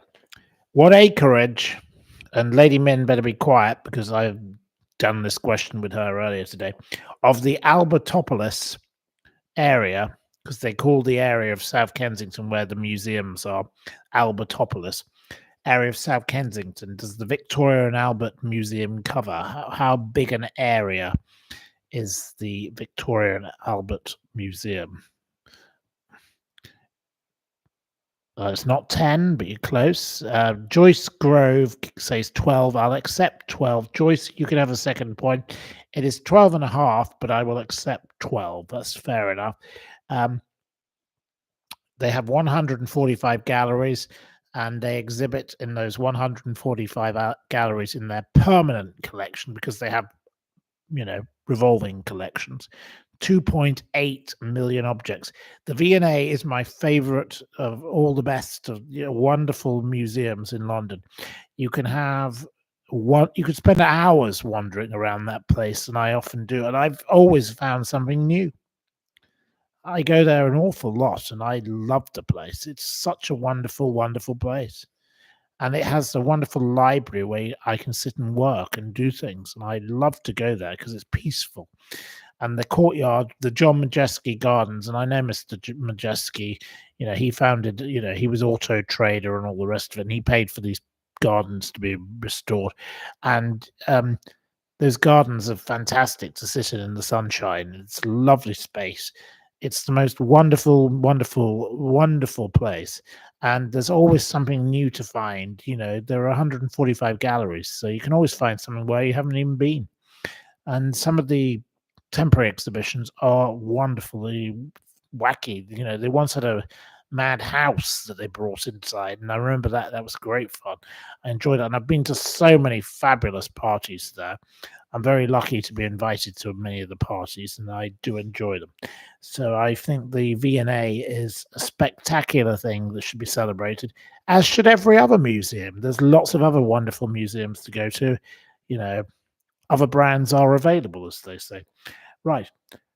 S1: What acreage, and Lady Min better be quiet because I've done this question with her earlier today, of the Albertopolis area, because they call the area of South Kensington where the museums are Albertopolis, area of South Kensington, does the Victoria and Albert Museum cover? How big an area is the Victoria and Albert Museum? It's not 10, but you're close. Joyce Grove says 12. I'll accept 12. Joyce, you can have a second point. It is 12 and a half, but I will accept 12. That's fair enough. They have 145 galleries, and they exhibit in those 145 galleries in their permanent collection, because they have, revolving collections. 2.8 million objects. The V&A is my favorite of all the best of wonderful museums in London. You can have you could spend hours wandering around that place, and I often do, and I've always found something new. I go there an awful lot, and I love the place. It's such a wonderful, wonderful place. And it has a wonderful library where I can sit and work and do things. And I love to go there because it's peaceful. And the courtyard, the John Majeski Gardens, and I know Mr. Majeski, he founded, he was Auto Trader and all the rest of it, and he paid for these gardens to be restored. And those gardens are fantastic to sit in the sunshine. It's a lovely space. It's the most wonderful, wonderful, wonderful place. And there's always something new to find. There are 145 galleries, so you can always find something where you haven't even been. And some of the temporary exhibitions are wonderfully wacky. They once had a mad house that they brought inside, and I remember that was great fun. I enjoyed it, and I've been to so many fabulous parties there. I'm very lucky to be invited to many of the parties, and I do enjoy them. So I think the V&A is a spectacular thing that should be celebrated, as should every other museum. There's lots of other wonderful museums to go to. Other brands are available, as they say. Right.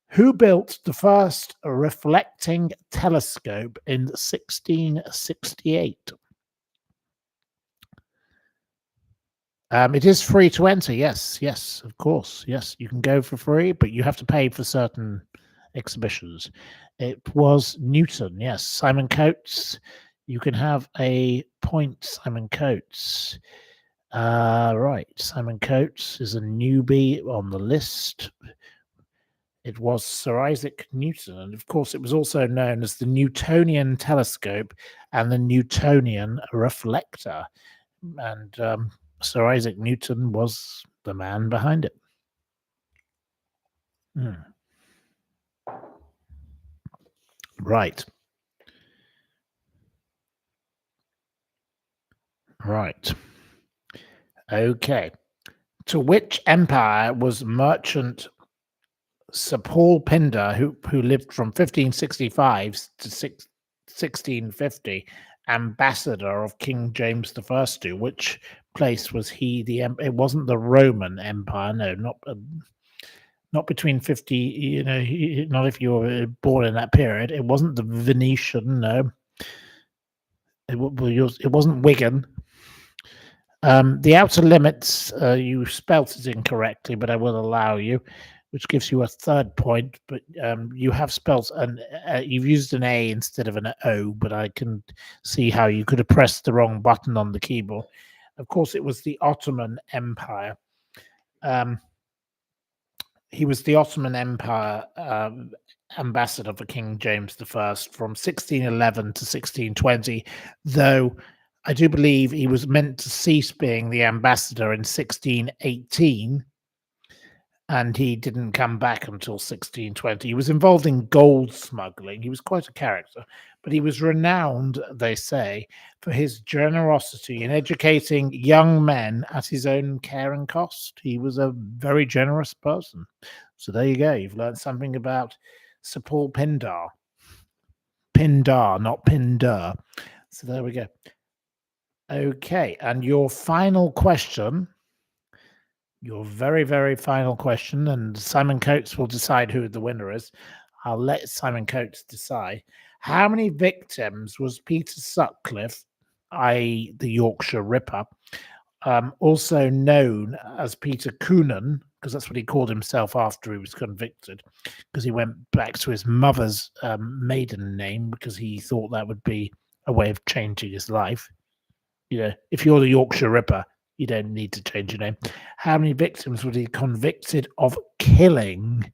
S1: Who built the first reflecting telescope in 1668? It is free to enter. Yes, of course. Yes, you can go for free, but you have to pay for certain exhibitions. It was Newton. Yes, Simon Coates. You can have a point, Simon Coates. Right, Simon Coates is a newbie on the list. It was Sir Isaac Newton. And of course, it was also known as the Newtonian telescope and the Newtonian reflector. And Sir Isaac Newton was the man behind it. Right. Right. Okay. To which empire was merchant Sir Paul Pindar, who lived from 1565 to 1650, ambassador of King James I to? Which place was he? It wasn't the Roman Empire, no, not between 50. Not if you were born in that period. It wasn't the Venetian, no. It wasn't Wigan. The outer limits, you spelt it incorrectly, but I will allow you, which gives you a third point. But you have spelt you've used an A instead of an O, but I can see how you could have pressed the wrong button on the keyboard. Of course, it was the Ottoman Empire. He was the Ottoman Empire ambassador for King James I from 1611 to 1620, though I do believe he was meant to cease being the ambassador in 1618, and he didn't come back until 1620. He was involved in gold smuggling. He was quite a character, but he was renowned, they say, for his generosity in educating young men at his own care and cost. He was a very generous person. So there you go. You've learned something about Sir Paul Pindar. Pindar, not Pindar. So there we go. Okay, and your final question, your very, very final question, and Simon Coates will decide who the winner is. I'll let Simon Coates decide. How many victims was Peter Sutcliffe, i.e. the Yorkshire Ripper, also known as Peter Coonan, because that's what he called himself after he was convicted, because he went back to his mother's maiden name because he thought that would be a way of changing his life. If you're the Yorkshire Ripper, you don't need to change your name. How many victims was he convicted of killing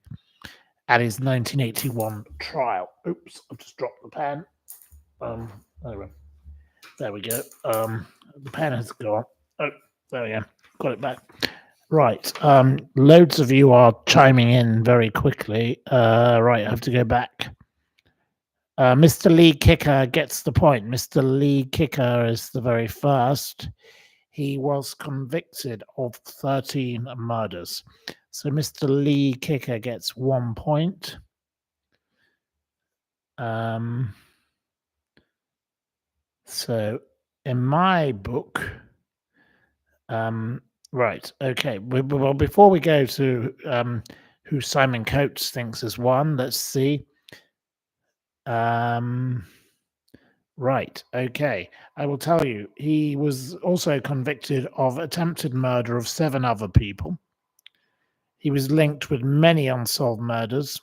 S1: at his 1981 trial? Oops, I've just dropped the pen. Anyway, there we go. The pen has gone. Oh, there we go. Got it back. Right. Loads of you are chiming in very quickly. Right, I have to go back. Mr. Lee Kicker gets the point. Mr. Lee Kicker is the very first. He was convicted of 13 murders. So Mr. Lee Kicker gets 1 point. So in my book, right, okay. Well, before we go to who Simon Coates thinks is one, let's see. Right, okay. I will tell you, he was also convicted of attempted murder of 7 other people. He was linked with many unsolved murders.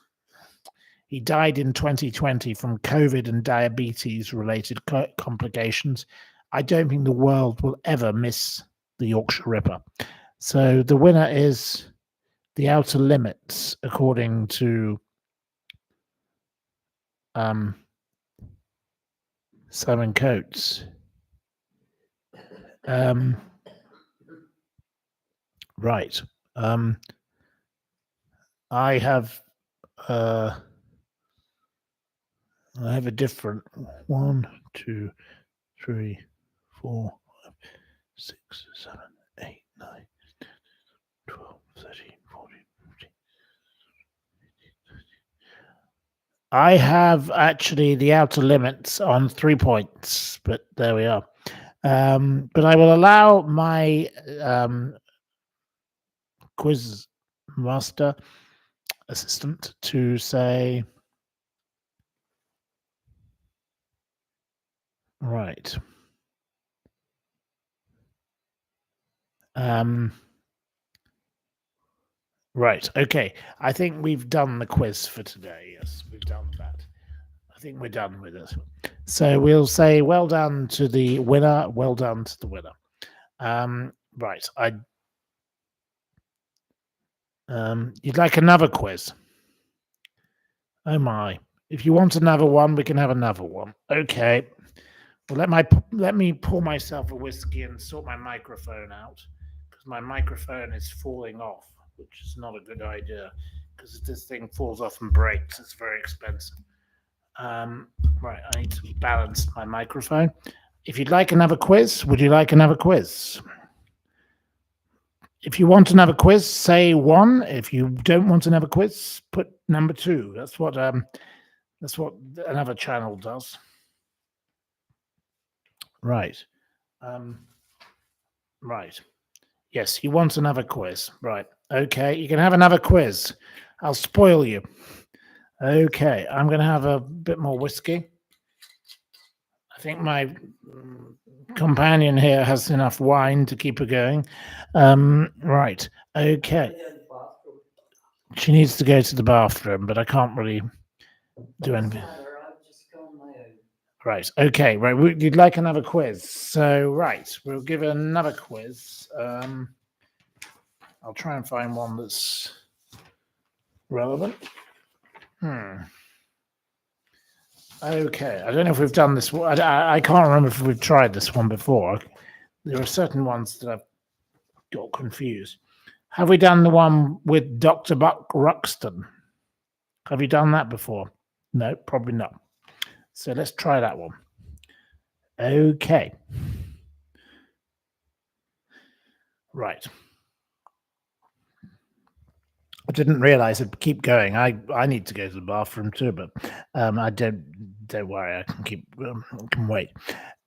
S1: He died in 2020 from COVID and diabetes-related complications. I don't think the world will ever miss the Yorkshire Ripper. So the winner is The Outer Limits, according to Simon Coates. Right. I have a different 1, 2, 3, 4, 5, 6, 7, 8, 9, 12, 13, 14, 15. I have actually The Outer Limits on 3 points, but there we are. But I will allow my quiz master assistant to say, right. Right. Okay. I think we've done the quiz for today. Yes, we've done that. I think we're done with it. So we'll say well done to the winner. Well done to the winner. Right. You'd like another quiz? Oh my. If you want another one, we can have another one. Okay. Well, let me pour myself a whiskey and sort my microphone out, because my microphone is falling off, which is not a good idea, because if this thing falls off and breaks, it's very expensive. Um, right, I need to balance my microphone. If you'd like another quiz, would you like another quiz? If you want another quiz, say 1. If you don't want another quiz, put number 2. That's what another channel does. Right. Right. Yes, you want another quiz. Right. Okay, you can have another quiz. I'll spoil you. Okay, I'm going to have a bit more whiskey. I think my companion here has enough wine to keep her going. Right. Okay. She needs to go to the bathroom, but I can't really do anything. Right. Okay. Right. You'd like another quiz. So, right. We'll give another quiz. I'll try and find one that's relevant. Okay. I don't know if we've done this. I can't remember if we've tried this one before. There are certain ones that I've got confused. Have we done the one with Dr. Buck Ruxton? Have you done that before? No, probably not. So let's try that one. Okay. Right. I didn't realize it'd keep going. I need to go to the bathroom too, but I don't worry. I can keep can wait.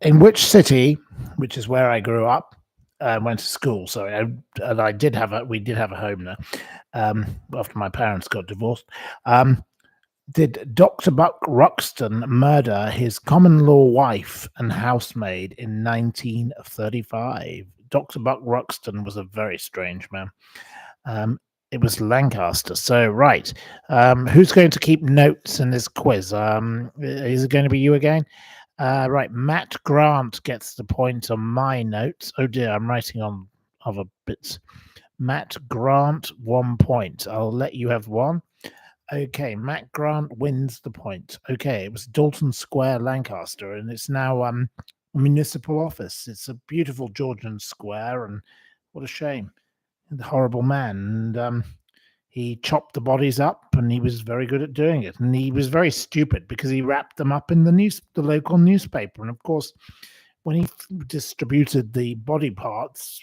S1: In which city, which is where I grew up, went to school. Sorry, and we did have a home there after my parents got divorced. Did Dr. Buck Ruxton murder his common law wife and housemaid in 1935? Dr. Buck Ruxton was a very strange man. It was Lancaster. So, right. Who's going to keep notes in this quiz? Is it going to be you again? Right. Matt Grant gets the point on my notes. Oh dear, I'm writing on other bits. Matt Grant, 1 point. I'll let you have 1. Okay, Matt Grant wins the point. Okay, it was Dalton Square, Lancaster, and it's now a municipal office. It's a beautiful Georgian square, and what a shame. The horrible man. And he chopped the bodies up, and he was very good at doing it. And he was very stupid because he wrapped them up in the local newspaper. And of course, when he distributed the body parts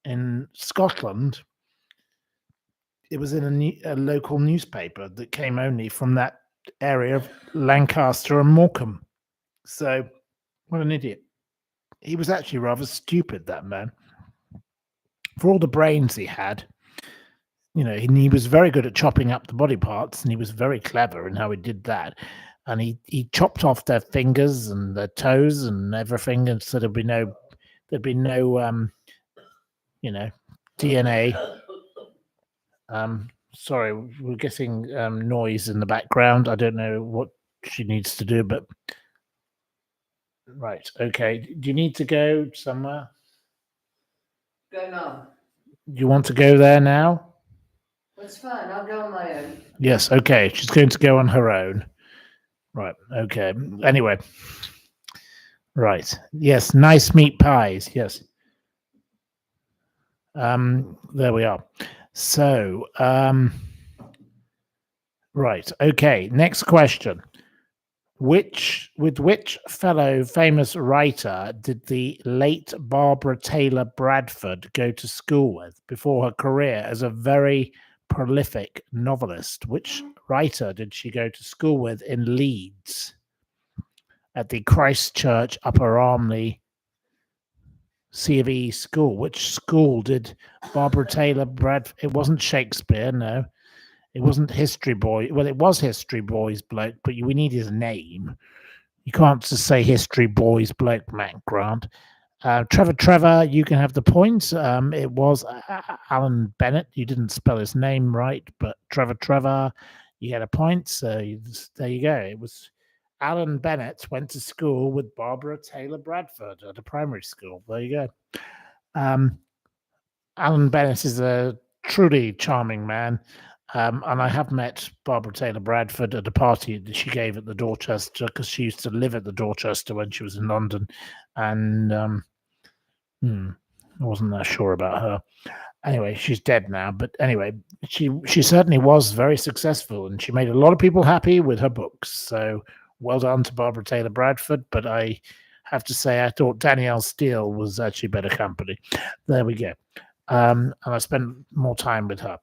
S1: in Scotland, it was in a local newspaper that came only from that area of Lancaster and Morecambe. So, what an idiot. He was actually rather stupid, that man. For all the brains he had, he was very good at chopping up the body parts, and he was very clever in how he did that. And he chopped off their fingers and their toes and everything, and so there'd be no DNA. Sorry, we're getting noise in the background. I don't know what she needs to do, but right. Okay. Do you need to go somewhere?
S2: Go now.
S1: Do you want to go there now?
S2: That's fine. I'll go on my own.
S1: Yes. Okay. She's going to go on her own. Right. Okay. Anyway. Right. Yes. Nice meat pies. Yes. There we are. So, right. Okay. Next question. With which fellow famous writer did the late Barbara Taylor Bradford go to school with before her career as a very prolific novelist? Which writer did she go to school with in Leeds at the Christchurch Upper Armley C of E school? Which school did Barbara Taylor Bradford? It wasn't Shakespeare, no. It wasn't History Boy. Well, it was History Boy's bloke, but we need his name. You can't just say History Boy's bloke, Matt Grant. Trevor, you can have the points. It was Alan Bennett. You didn't spell his name right, but Trevor, you get a point. So there you go. It was Alan Bennett went to school with Barbara Taylor Bradford at a primary school. There you go. Alan Bennett is a truly charming man. And I have met Barbara Taylor Bradford at a party that she gave at the Dorchester, because she used to live at the Dorchester when she was in London. And I wasn't that sure about her. Anyway, she's dead now. But anyway, she certainly was very successful, and she made a lot of people happy with her books. So well done to Barbara Taylor Bradford. But I have to say, I thought Danielle Steele was actually better company. There we go. And I spent more time with her.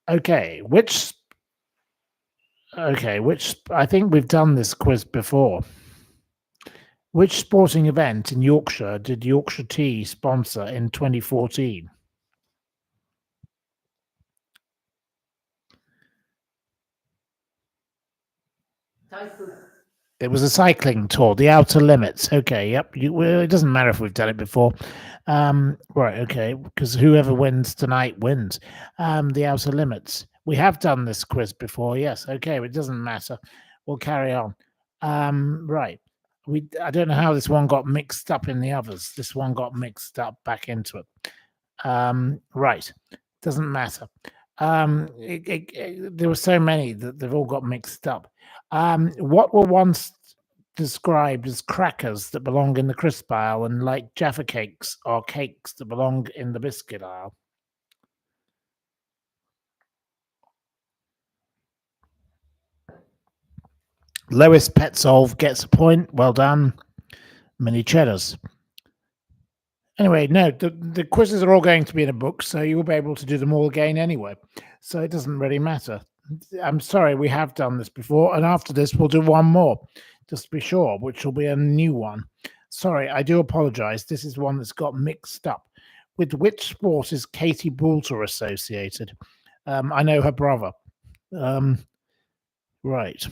S1: Okay, which I think we've done this quiz before. Which sporting event in Yorkshire did Yorkshire Tea sponsor in 2014? It was a cycling tour, the Outer Limits. Okay, yep. Well, it doesn't matter if we've done it before. Right, okay, because whoever wins tonight wins. The Outer Limits. We have done this quiz before, yes. Okay, it doesn't matter. We'll carry on. Right. I don't know how this one got mixed up in the others. This one got mixed up back into it. Right. Doesn't matter. There were so many that they've all got mixed up. What were once described as crackers that belong in the crisp aisle, and like Jaffa cakes are cakes that belong in the biscuit aisle? Lois Petzold gets a point. Well done. Mini cheddars. Anyway, no, the quizzes are all going to be in a book, so you'll be able to do them all again anyway. So it doesn't really matter. I'm sorry, we have done this before, and after this, we'll do one more, just to be sure, which will be a new one. Sorry, I do apologize. This is one that's got mixed up. With which sport is Katie Boulter associated? I know her brother. Right.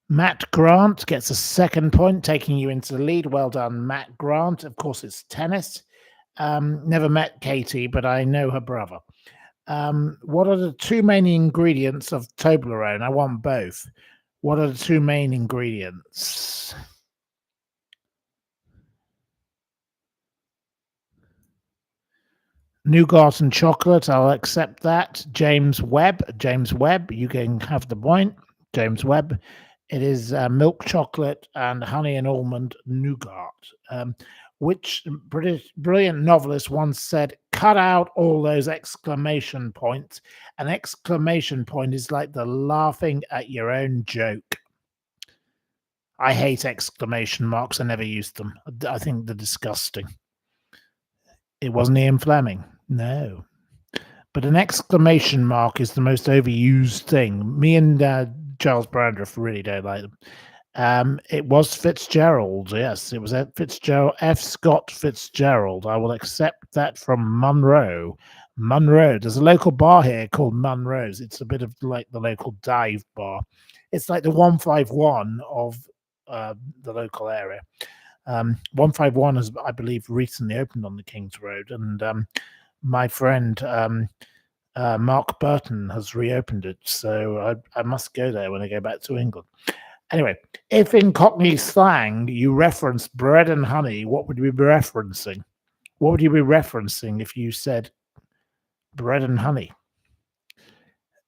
S1: Matt Grant gets a second point, taking you into the lead. Well done, Matt Grant. Of course, it's tennis. Never met Katie, but I know her brother. What are the two main ingredients of Toblerone? I want both. What are the two main ingredients? Nougat and chocolate. I'll accept that. James Webb, you can have the point. James Webb. It is milk chocolate and honey and almond nougat. Which brilliant novelist once said, cut out all those exclamation points. An exclamation point is like the laughing at your own joke. I hate exclamation marks. I never used them. I think they're disgusting. It wasn't Ian Fleming. No. But an exclamation mark is the most overused thing. Me and Charles Brandreth really don't like them. It was Fitzgerald. Yes, it was Fitzgerald. F. Scott Fitzgerald. I will accept that from Munro. Munro. There's a local bar here called Munro's. It's a bit of like the local dive bar. It's like the 151 of the local area. 151 has, I believe, recently opened on the King's Road, and my friend Mark Burton has reopened it, so I must go there when I go back to England. Anyway, if in Cockney slang you reference bread and honey, what would you be referencing? What would you be referencing if you said bread and honey?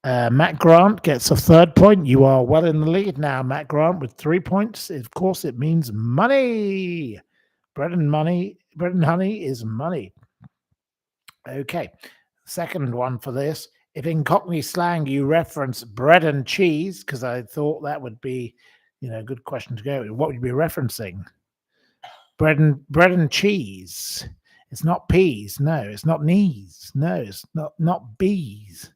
S1: Matt Grant gets a third point. You are well in the lead now, Matt Grant, with 3 points. Of course, it means money. Bread and honey is money. Okay. Second one for this. If in Cockney slang you reference bread and cheese, because I thought that would be, a good question to go with, what would you be referencing? Bread and cheese. It's not peas. No, it's not knees. No, it's not bees.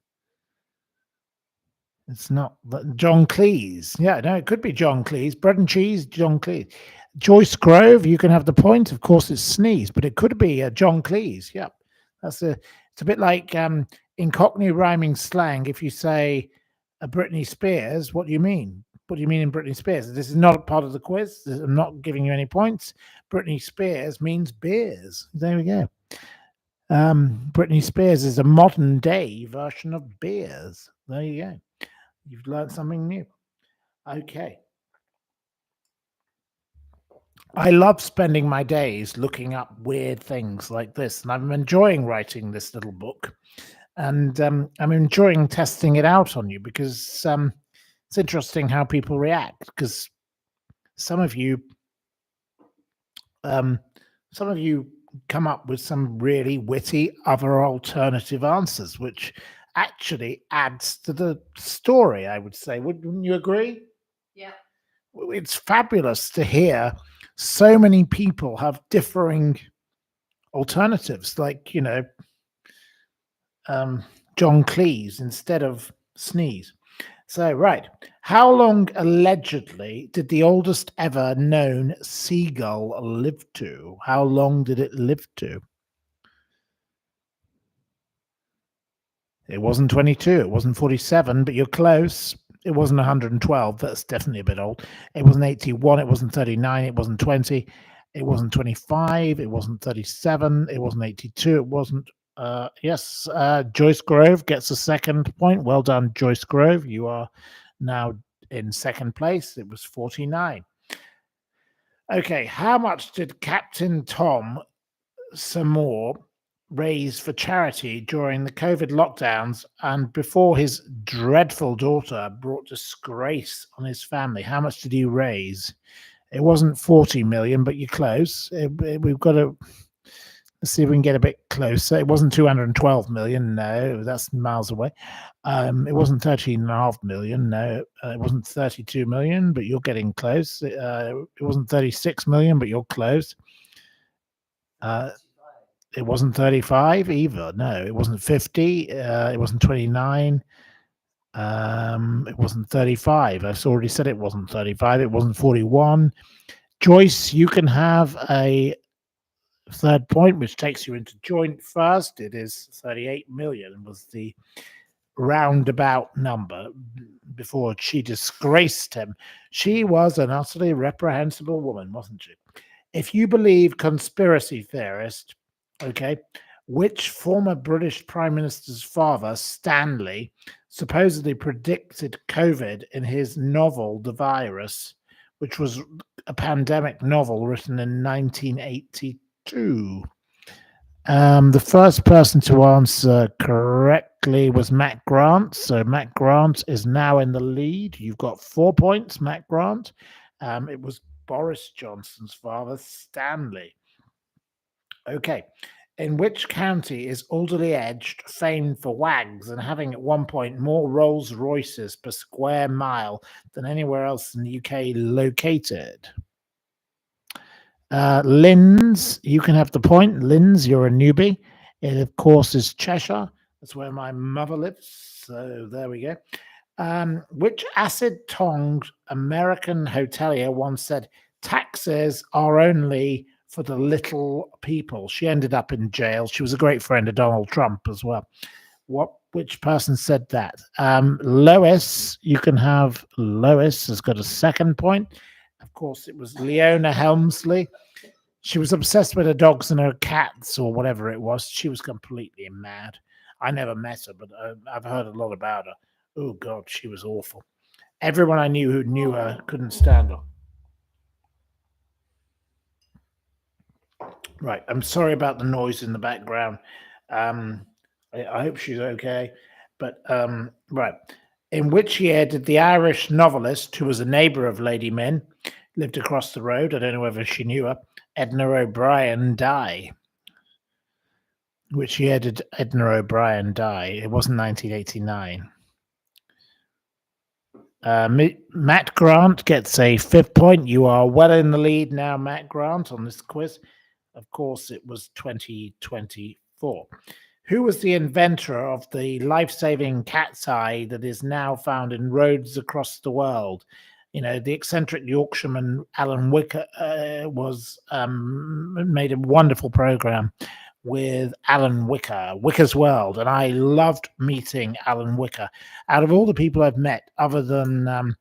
S1: It's not John Cleese. Yeah, no, it could be John Cleese. Bread and cheese, John Cleese. Joyce Grove, you can have the point. Of course, it's sneeze, but it could be John Cleese. Yeah, it's a bit like in Cockney rhyming slang. If you say Britney Spears, what do you mean? What do you mean in Britney Spears? This is not part of the quiz. I'm not giving you any points. Britney Spears means beers. There we go. Britney Spears is a modern day version of beers. There you go. You've learned something new. Okay. I love spending my days looking up weird things like this, and I'm enjoying writing this little book. And I'm enjoying testing it out on you because it's interesting how people react. Because some of you, um, some of you come up with some really witty other alternative answers, which actually adds to the story. I would say, wouldn't you agree?
S2: Yeah.
S1: It's fabulous to hear so many people have differing alternatives, like John Cleese instead of Sneeze. So, right. How long allegedly did the oldest ever known seagull live to? How long did it live to? It wasn't 22. It wasn't 47, but you're close. It wasn't 112. That's definitely a bit old. It wasn't 81. It wasn't 39. It wasn't 20. It wasn't 25. It wasn't 37. It wasn't 82. It wasn't. Yes, Joyce Grove gets a second point. Well done, Joyce Grove. You are now in second place. It was 49. Okay, how much did Captain Tom Seymour raise for charity during the COVID lockdowns and before his dreadful daughter brought disgrace on his family? How much did he raise? It wasn't 40 million, but you're close. We've got to let's see if we can get a bit closer. It wasn't 212 million. No, that's miles away. It wasn't 13.5 million. No, it wasn't 32 million, but you're getting close. It wasn't 36 million, but you're close. It wasn't 35 either. No, it wasn't 50. It wasn't 29. It wasn't 35. I've already said it wasn't 35. It wasn't 41. Joyce, you can have a third point, which takes you into joint first. It is 38 million was the roundabout number before she disgraced him. She was an utterly reprehensible woman, wasn't she? If you believe conspiracy theorist, okay, which former British Prime Minister's father, Stanley, supposedly predicted COVID in his novel, The Virus, which was a pandemic novel written in 1982? The first person to answer correctly was Matt Grant. So Matt Grant is now in the lead. You've got 4 points, Matt Grant. It was Boris Johnson's father, Stanley. Okay. In which county is Alderley Edge famed for wags and having at one point more Rolls Royces per square mile than anywhere else in the UK located? Linz, you can have the point. Linz, you're a newbie. It, of course, is Cheshire. That's where my mother lives. So there we go. Which acid-tongued American hotelier once said, taxes are only for the little people? She ended up in jail. She was a great friend of Donald Trump as well. Which person said that? Lois, you can have Lois has got a second point. Of course, it was Leona Helmsley. She was obsessed with her dogs and her cats or whatever it was. She was completely mad. I never met her, but I've heard a lot about her. Oh, God, she was awful. Everyone I knew who knew her couldn't stand her. Right, I'm sorry about the noise in the background. I hope she's okay. But, right. In which year did the Irish novelist, who was a neighbour of Lady Min, lived across the road, I don't know whether she knew her, Edna O'Brien, die? Which year did Edna O'Brien die? It wasn't 1989. Matt Grant gets a 5th point. You are well in the lead now, Matt Grant, on this quiz. Of course, it was 2024. Who was the inventor of the life-saving cat's eye that is now found in roads across the world? You know, the eccentric Yorkshireman Alan Wicker made a wonderful program with Alan Wicker, Wicker's World, and I loved meeting Alan Wicker. Out of all the people I've met, other than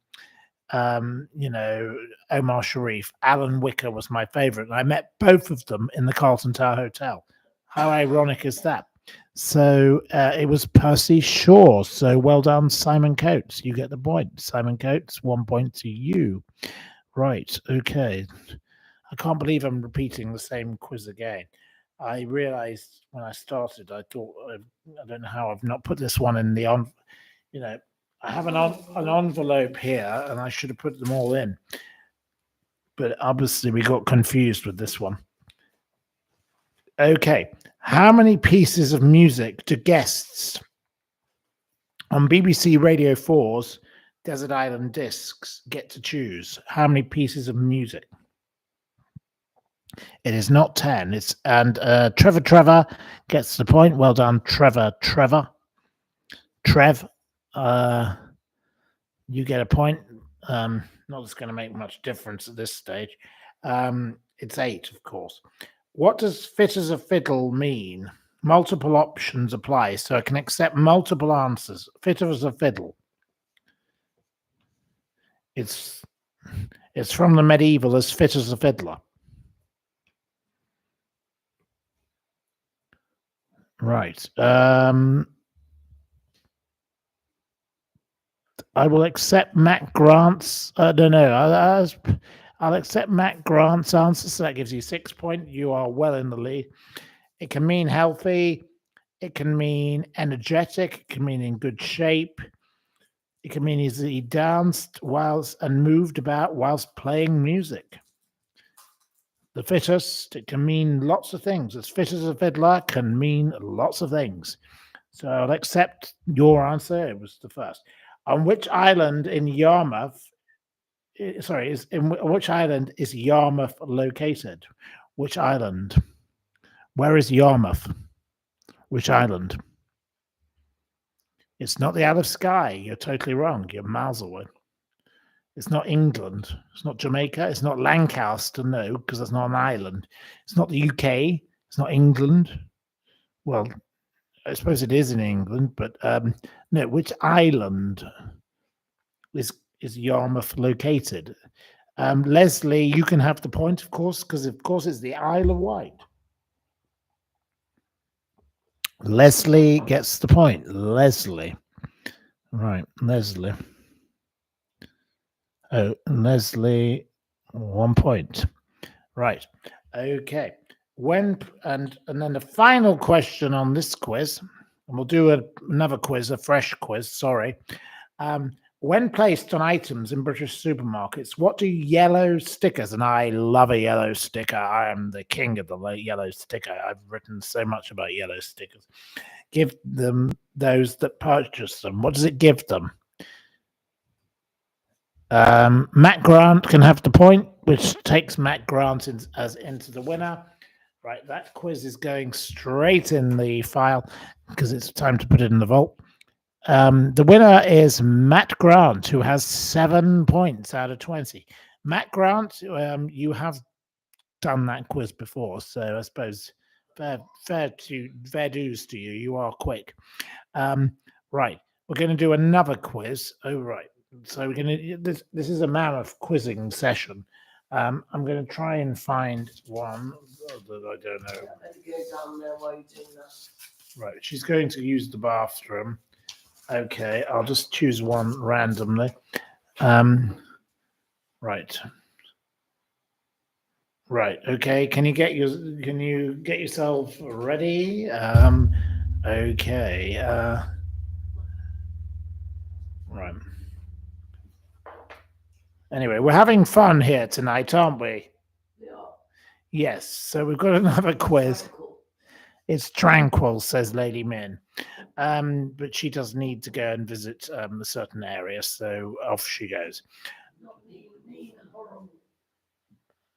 S1: Omar Sharif, Alan Wicker was my favorite. And I met both of them in the Carlton Tower Hotel. How ironic is that? So it was Percy Shaw. So well done, Simon Coates. You get the point. Simon Coates, 1 point to you. Right. Okay. I can't believe I'm repeating the same quiz again. I realized when I started, I thought, I don't know how I've not put this one in the on. You know, I have an envelope here, and I should have put them all in. But obviously, we got confused with this one. Okay, how many pieces of music do guests on BBC Radio 4's Desert Island Discs get to choose? How many pieces of music? It is not 10. Trevor gets the point. Well done, Trevor. Trev, you get a point. Not that's going to make much difference at this stage. It's 8, of course. What does fit as a fiddle mean? Multiple options apply, so I can accept multiple answers. Fit as a fiddle. It's from the medieval as fit as a fiddler. Right. I will accept Matt Grant's. I'll accept Matt Grant's answer. So that gives you 6 points. You are well in the lead. It can mean healthy. It can mean energetic. It can mean in good shape. It can mean he danced and moved about whilst playing music. The fittest, it can mean lots of things. As fit as a fiddler can mean lots of things. So I'll accept your answer. It was the first. On which island in Yarmouth, which island is Yarmouth located? Which island? Where is Yarmouth? Which island? It's not the Isle of Skye. You're totally wrong. You're miles away. It's not England. It's not Jamaica. It's not Lancaster. No, because that's not an island. It's not the UK. It's not England. Well, I suppose it is in England, but no. Which island is Yarmouth located? Leslie, you can have the point, of course, because of course it's the Isle of Wight. Leslie gets the point. Leslie. Right, Leslie. Oh, Leslie, 1 point. Right. Okay. And then the final question on this quiz, and we'll do another quiz, a fresh quiz, sorry. When placed on items in British supermarkets, what do yellow stickers, and I love a yellow sticker. I am the king of the yellow sticker. I've written so much about yellow stickers. Give them those that purchase them. What does it give them? Matt Grant can have the point, which takes Matt Grant into the winner. Right, that quiz is going straight in the file because it's time to put it in the vault. The winner is Matt Grant, who has 7 points out of 20. Matt Grant, you have done that quiz before, so I suppose fair dues to you. You are quick. Right, we're going to do another quiz. Oh, right. So we're going to. This is a mammoth quizzing session. I'm going to try and find one that I don't know. Right, she's going to use the bathroom. Okay, I'll just choose one randomly. Right. Okay. Can you get yourself ready? Okay. Right. Anyway, we're having fun here tonight, aren't we?
S2: Yeah.
S1: Yes. So we've got another quiz. It's tranquil, says Lady Min. But she does need to go and visit a certain area, so off she goes.
S2: Mean and horrible.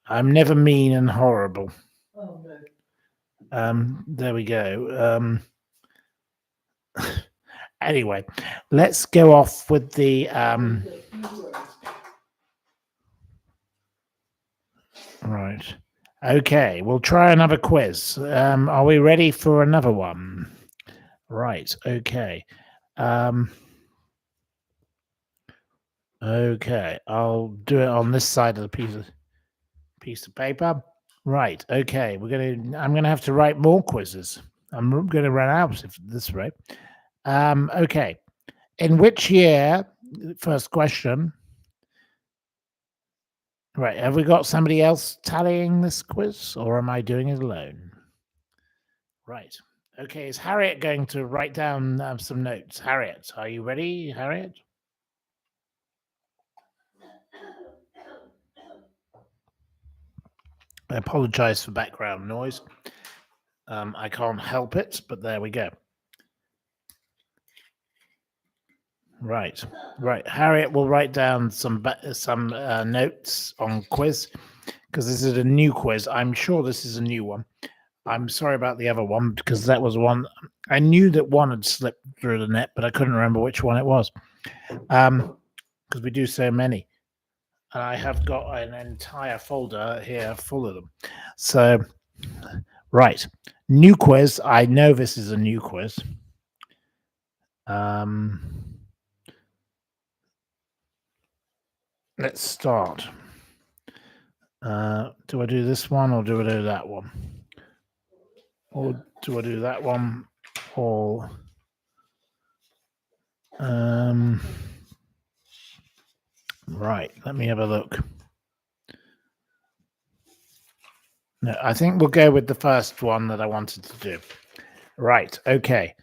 S1: I'm never mean and horrible.
S2: Oh no.
S1: There we go. Anyway, let's go off with the right. Okay, we'll try another quiz. Are we ready for another one? Right. Okay. Okay, I'll do it on this side of the piece of paper. Right. Okay, I'm gonna have to write more quizzes. I'm gonna run out at this rate. Okay. In which year? First question. Right. Have we got somebody else tallying this quiz, or am I doing it alone? Right. Okay, is Harriet going to write down some notes? Harriet, are you ready, Harriet? I apologize for background noise. I can't help it, but there we go. Right. Harriet will write down some notes on quiz, because this is a new quiz. I'm sure this is a new one. I'm sorry about the other one, because that was one I knew that one had slipped through the net, but I couldn't remember which one it was. Because we do so many. And I have got an entire folder here full of them. So, right. New quiz. I know this is a new quiz. Let's start. Do I do this one or do I do that one? Or do I do that one? Or right, let me have a look. No, I think we'll go with the first one that I wanted to do. Right, okay.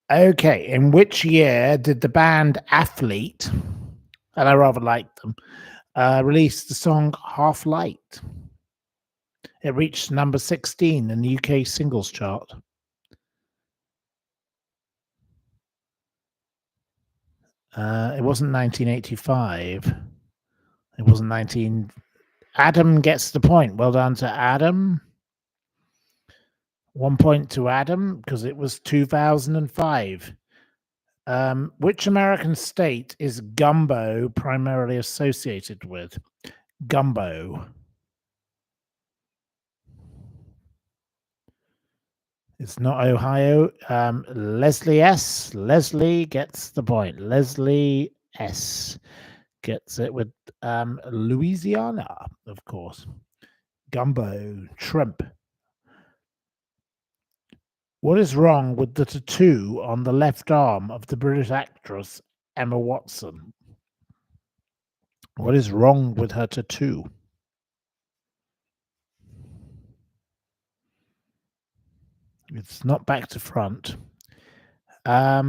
S1: Okay, in which year did the band Athlete, and I rather liked them, release the song Half Light? It reached number 16 in the UK singles chart. It wasn't 1985. It wasn't 19. Adam gets the point. Well done to Adam. 1 point to Adam because it was 2005. Which American state is gumbo primarily associated with? Gumbo. It's not Ohio. Leslie S. Leslie gets the point. Leslie S. gets it with Louisiana, of course. Gumbo. Shrimp. What is wrong with the tattoo on the left arm of the British actress Emma Watson? What is wrong with her tattoo? It's not back to front. I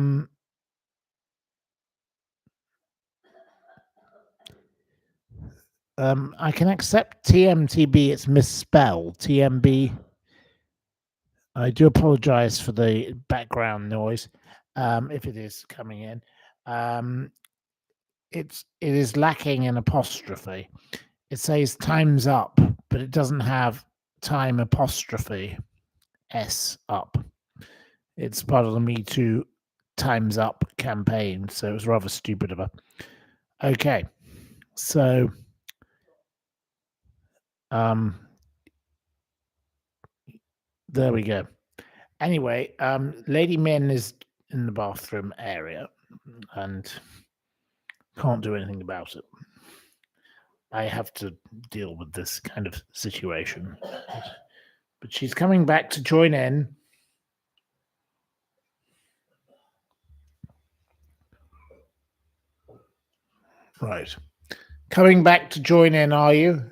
S1: can accept TMTB. It's misspelled. TMB. I do apologize for the background noise, if it is coming in. It is lacking an apostrophe. It says time's up, but it doesn't have time apostrophe S up. It's part of the Me Too Time's Up campaign, so it was rather stupid of her. Okay, so there we go. Anyway, Lady Min is in the bathroom area and can't do anything about it. I have to deal with this kind of situation. But she's coming back to join in. Right. Coming back to join in, are you?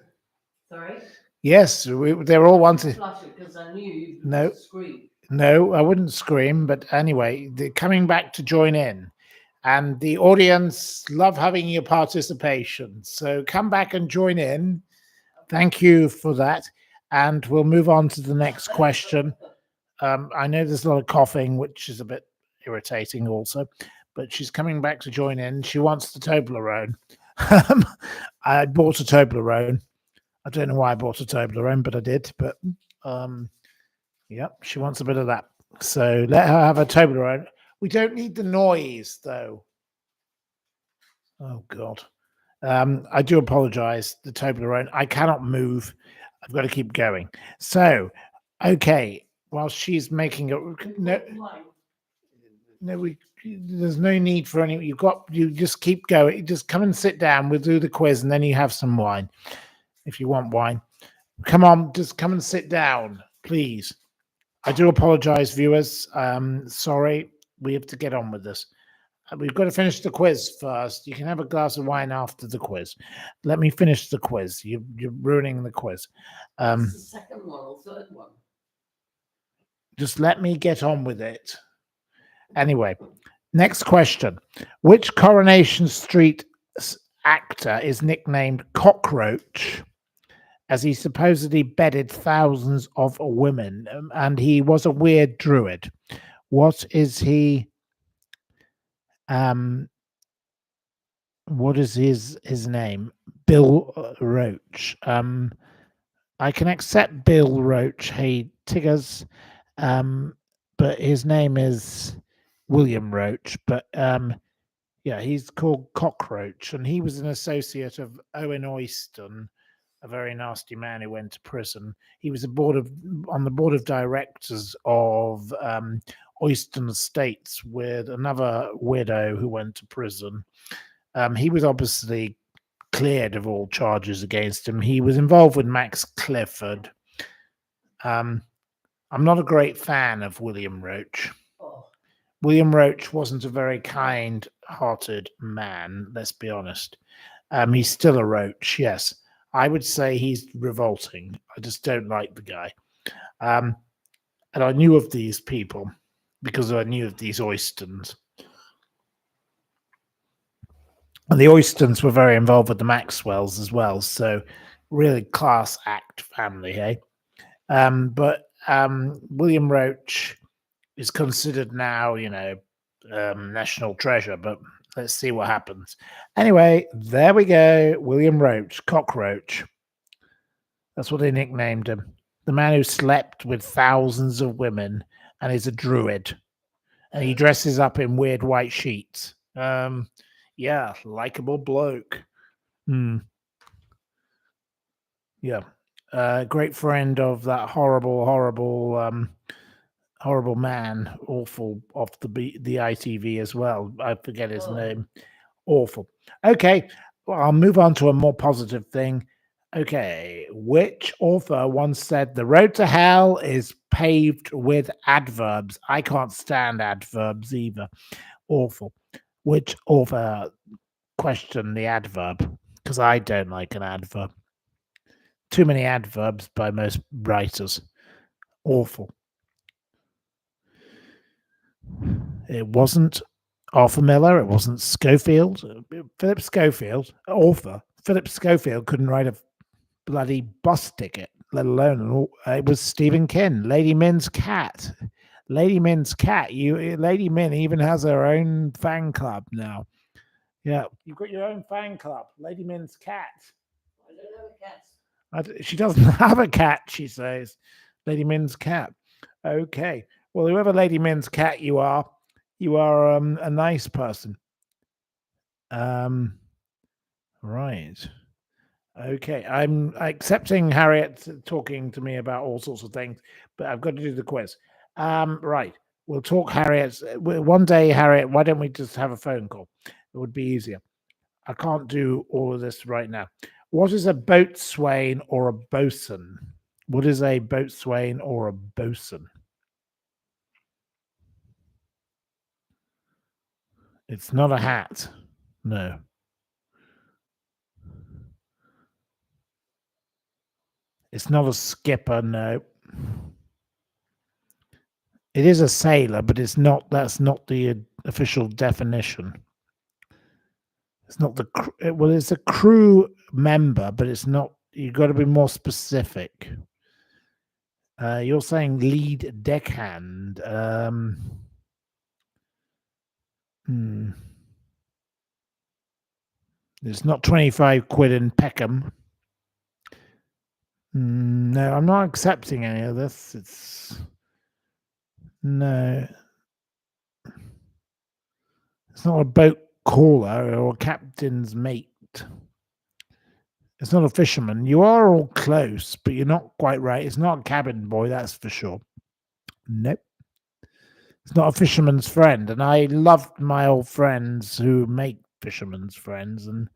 S2: Sorry?
S1: Yes, they're all wanting.
S2: Because I knew you
S1: No.
S2: would scream.
S1: No, I wouldn't scream, but anyway, they're coming back to join in. And the audience love having your participation. So come back and join in. Thank you for that. And we'll move on to the next question. I know there's a lot of coughing, which is a bit irritating also, but she's coming back to join in. She wants the Toblerone. I bought a Toblerone. I don't know why I bought a Toblerone, but I did. But yep, she wants a bit of that. So let her have a Toblerone. We don't need the noise, though. Oh, God. I do apologize, the Toblerone. I cannot move. I've got to keep going. So, okay, while she's making a... There's no need for any... You just keep going. Just come and sit down. We'll do the quiz, and then you have some wine, if you want wine. Come on, just come and sit down, please. I do apologize, viewers. Sorry, we have to get on with this. We've got to finish the quiz first. You can have a glass of wine after the quiz. Let me finish the quiz. You're ruining the quiz.
S2: It's the second one or third one.
S1: Just let me get on with it. Anyway, next question. Which Coronation Street actor is nicknamed Cockroach, as he supposedly bedded thousands of women, and he was a weird druid? What is he? What is his name? Bill Roach. I can accept Bill Roach. Hey, Tiggers. But his name is William Roach. But yeah, he's called Cockroach, and he was an associate of Owen Oyston, a very nasty man who went to prison. He was on the board of directors of Oyston Estates with another widow who went to prison. He was obviously cleared of all charges against him. He was involved with Max Clifford. I'm not a great fan of William Roach.
S2: Oh.
S1: William Roach wasn't a very kind-hearted man, let's be honest. He's still a roach, yes. I would say he's revolting. I just don't like the guy. And I knew of these people because I knew of these Oystons. And the Oystons were very involved with the Maxwells as well. So really class act family, hey? But William Roach is considered now, national treasure, but let's see what happens. Anyway, there we go. William Roach, Cockroach. That's what they nicknamed him. The man who slept with thousands of women and is a druid. And he dresses up in weird white sheets. Yeah, likable bloke. Yeah. Great friend of that horrible man, awful, off the ITV as well. I forget his name. Awful. Okay, well, I'll move on to a more positive thing. Okay, which author once said the road to hell is paved with adverbs? I can't stand adverbs either. Awful. Which author questioned the adverb? Because I don't like an adverb. Too many adverbs by most writers. Awful. It wasn't Arthur Miller. It wasn't Schofield. Philip Schofield, author. Philip Schofield couldn't write a bloody bus ticket, let alone it was Stephen King. Lady Min's cat. Lady Min's cat. Lady Min even has her own fan club now. Yeah, you've got your own fan club. Lady Min's cat.
S2: I don't have a cat.
S1: She doesn't have a cat, she says. Lady Min's cat. Okay. Well, whoever Lady Min's cat you are a nice person. Right. Okay. I'm accepting Harriet talking to me about all sorts of things, but I've got to do the quiz. Right. We'll talk, Harriet. One day, Harriet, why don't we just have a phone call? It would be easier. I can't do all of this right now. What is a boatswain or a bosun? What is a boatswain or a bosun? It's not a hat. No. It's not a skipper. No. It is a sailor, but it's not. That's not the official definition. It's not the. Well, it's a crew member, but it's not. You've got to be more specific. You're saying lead deckhand. It's not 25 quid in Peckham. No, I'm not accepting any of this. No. It's not a boat caller or a captain's mate. It's not a fisherman. You are all close, but you're not quite right. It's not a cabin boy, that's for sure. Nope. It's not a fisherman's friend. And I loved my old friends who make fisherman's friends, and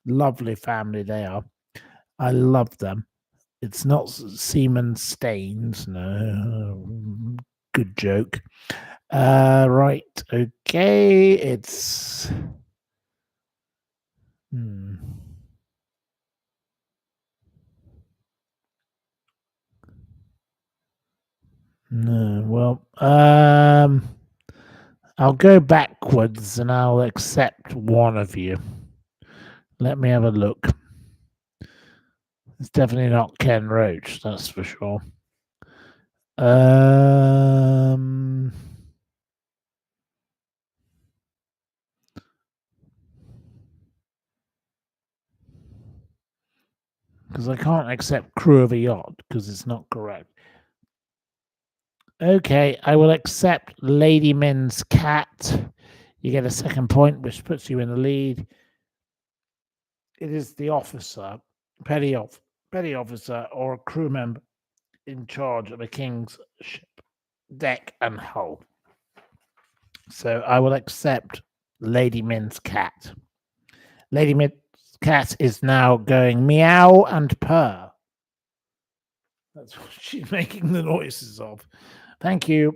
S1: lovely family they are. I love them. It's not Seaman Staines. No. Good joke. Right. Okay. It's. No, well, I'll go backwards and I'll accept one of you. Let me have a look. It's definitely not Ken Roach, that's for sure. Because I can't accept crew of a yacht because it's not correct. Okay, I will accept Lady Min's cat. You get a second point, which puts you in the lead. It is the officer, petty officer, or a crew member in charge of a king's ship, deck and hull. So I will accept Lady Min's cat. Lady Min's cat is now going meow and purr. That's what she's making the noises of. Thank you,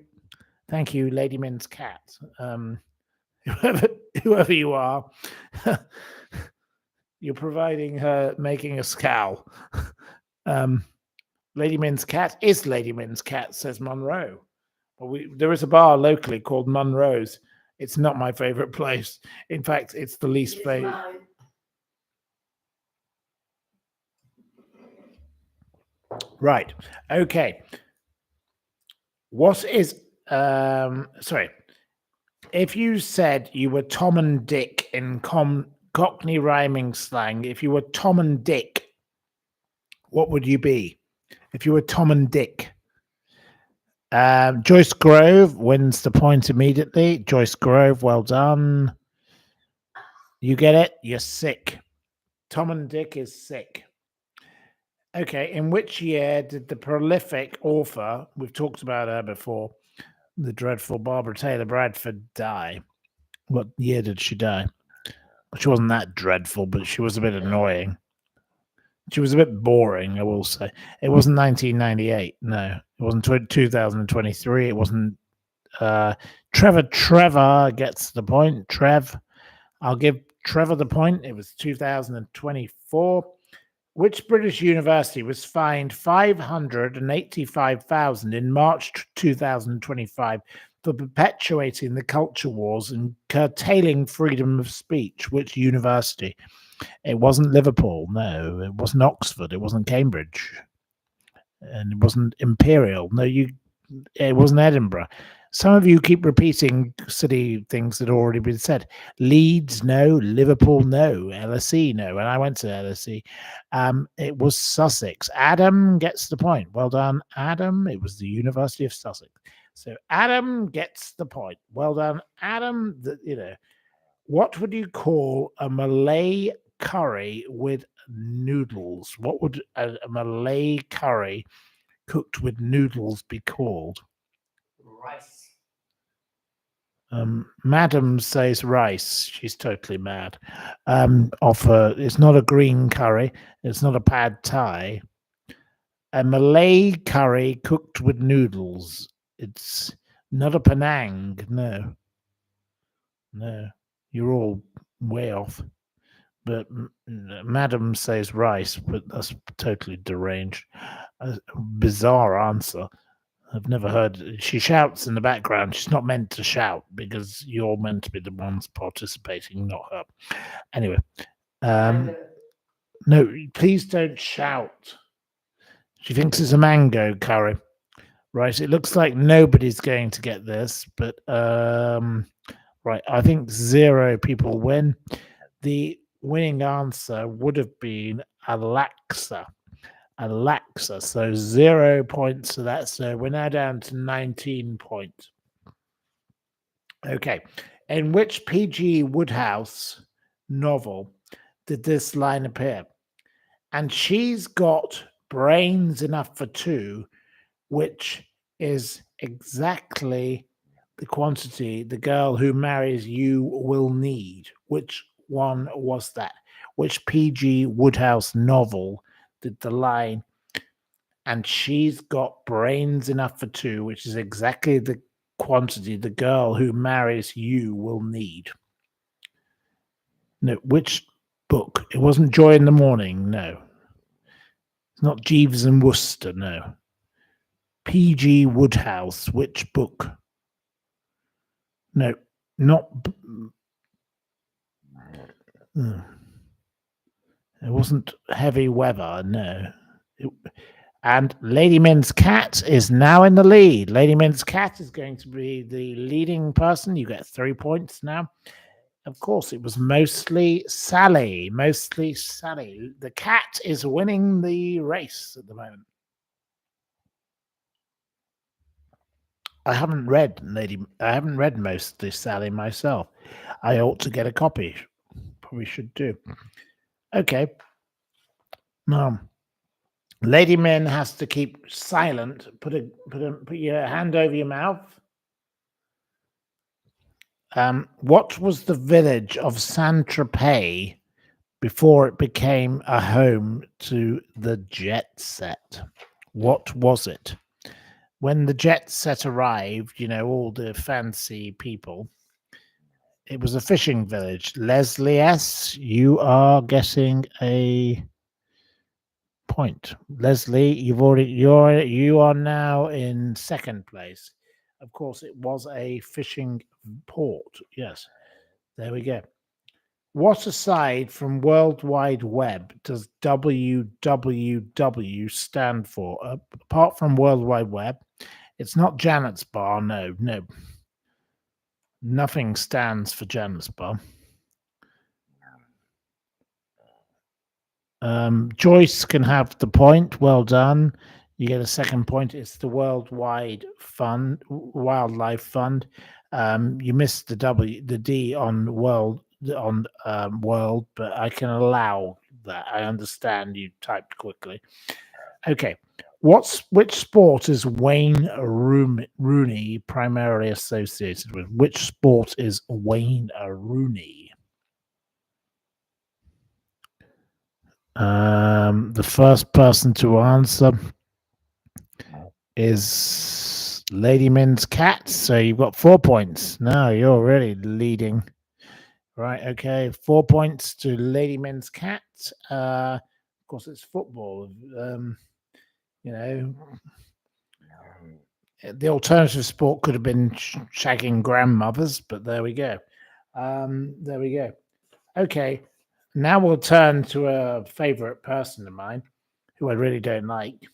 S1: Lady Min's cat. Whoever you are, you're providing her making a scowl. Lady Min's cat is Lady Min's cat, says Monroe. Well, there is a bar locally called Monroe's. It's not my favorite place. In fact, it's the least favorite. Right. Okay. What is sorry. If you said you were Tom and Dick in Cockney rhyming slang, if you were Tom and Dick, what would you be? If you were Tom and Dick. Joyce Grove wins the point immediately. Joyce Grove, well done. You get it? You're sick. Tom and Dick is sick. Okay, in which year did the prolific author, we've talked about her before, the dreadful Barbara Taylor Bradford, die? What year did she die? She wasn't that dreadful, but she was a bit annoying. She was a bit boring, I will say. It wasn't 1998, no. It wasn't 2023. It wasn't. Trevor gets the point. I'll give Trevor the point. It was 2024. Which British university was fined $585,000 in March 2025 for perpetuating the culture wars and curtailing freedom of speech? Which university? It wasn't Liverpool, no. It wasn't Oxford. It wasn't Cambridge, and it wasn't Imperial. No, it wasn't Edinburgh. Some of you keep repeating silly things that have already been said. Leeds, no. Liverpool, no. LSE, no. And I went to LSE. It was Sussex. Adam gets the point. Well done, Adam. It was the University of Sussex. So Adam gets the point. Well done, Adam. What would you call a Malay curry with noodles? What would a Malay curry cooked with noodles be called?
S2: Rice.
S1: Madam says rice. She's totally mad. It's not a green curry. It's not a pad thai. A Malay curry cooked with noodles. It's not a Penang. No. You're all way off. But Madam says rice, but that's totally deranged. A bizarre answer. I've never heard. She shouts in the background. She's not meant to shout because you're meant to be the ones participating, not her. Anyway, no, please don't shout. She thinks it's a mango curry. Right, it looks like nobody's going to get this, but right, I think 0 people win. The winning answer would have been Alexa. So 0 points to that. So we're now down to 19 points. Okay. In which P.G. Wodehouse novel did this line appear? And she's got brains enough for two, which is exactly the quantity the girl who marries you will need. Which one was that? Which P.G. Wodehouse novel did the line, and she's got brains enough for two, which is exactly the quantity the girl who marries you will need? No, which book? It wasn't Joy in the Morning, no. It's not Jeeves and Wooster, no. P.G. Wodehouse. Which book? No, not. It wasn't Heavy Weather. No. And Lady Min's Cat is now in the lead. Lady Min's Cat is going to be the leading person. You get 3 points now. Of course, it was mostly Sally. Mostly Sally. The cat is winning the race at the moment. I haven't read mostly Sally myself. I ought to get a copy. Probably should do. Okay. Now, Lady Min has to keep silent. Put your hand over your mouth. What was the village of Saint-Tropez before it became a home to the jet set? What was it? When the jet set arrived, all the fancy people, it was a fishing village. Leslie S., you are getting a point. Leslie, you are now in second place. Of course, it was a fishing port. Yes, there we go. What aside from World Wide Web does WWW stand for? Apart from World Wide Web, it's not Janet's Bar. No. Nothing stands for Janet's Bar. Joyce can have the point. Well done. You get a second point. It's the Worldwide Fund, Wildlife Fund. You missed the D on world, but I can allow that. I understand you typed quickly. Okay. Which sport is Wayne Rooney primarily associated with? Which sport is Wayne Rooney? The first person to answer is Lady Min's Cat. So you've got 4 points. Now you're really leading. Right, okay. 4 points to Lady Min's Cat. Of course, it's football. The alternative sport could have been shagging grandmothers, but there we go. Okay. Now we'll turn to a favorite person of mine who I really don't like.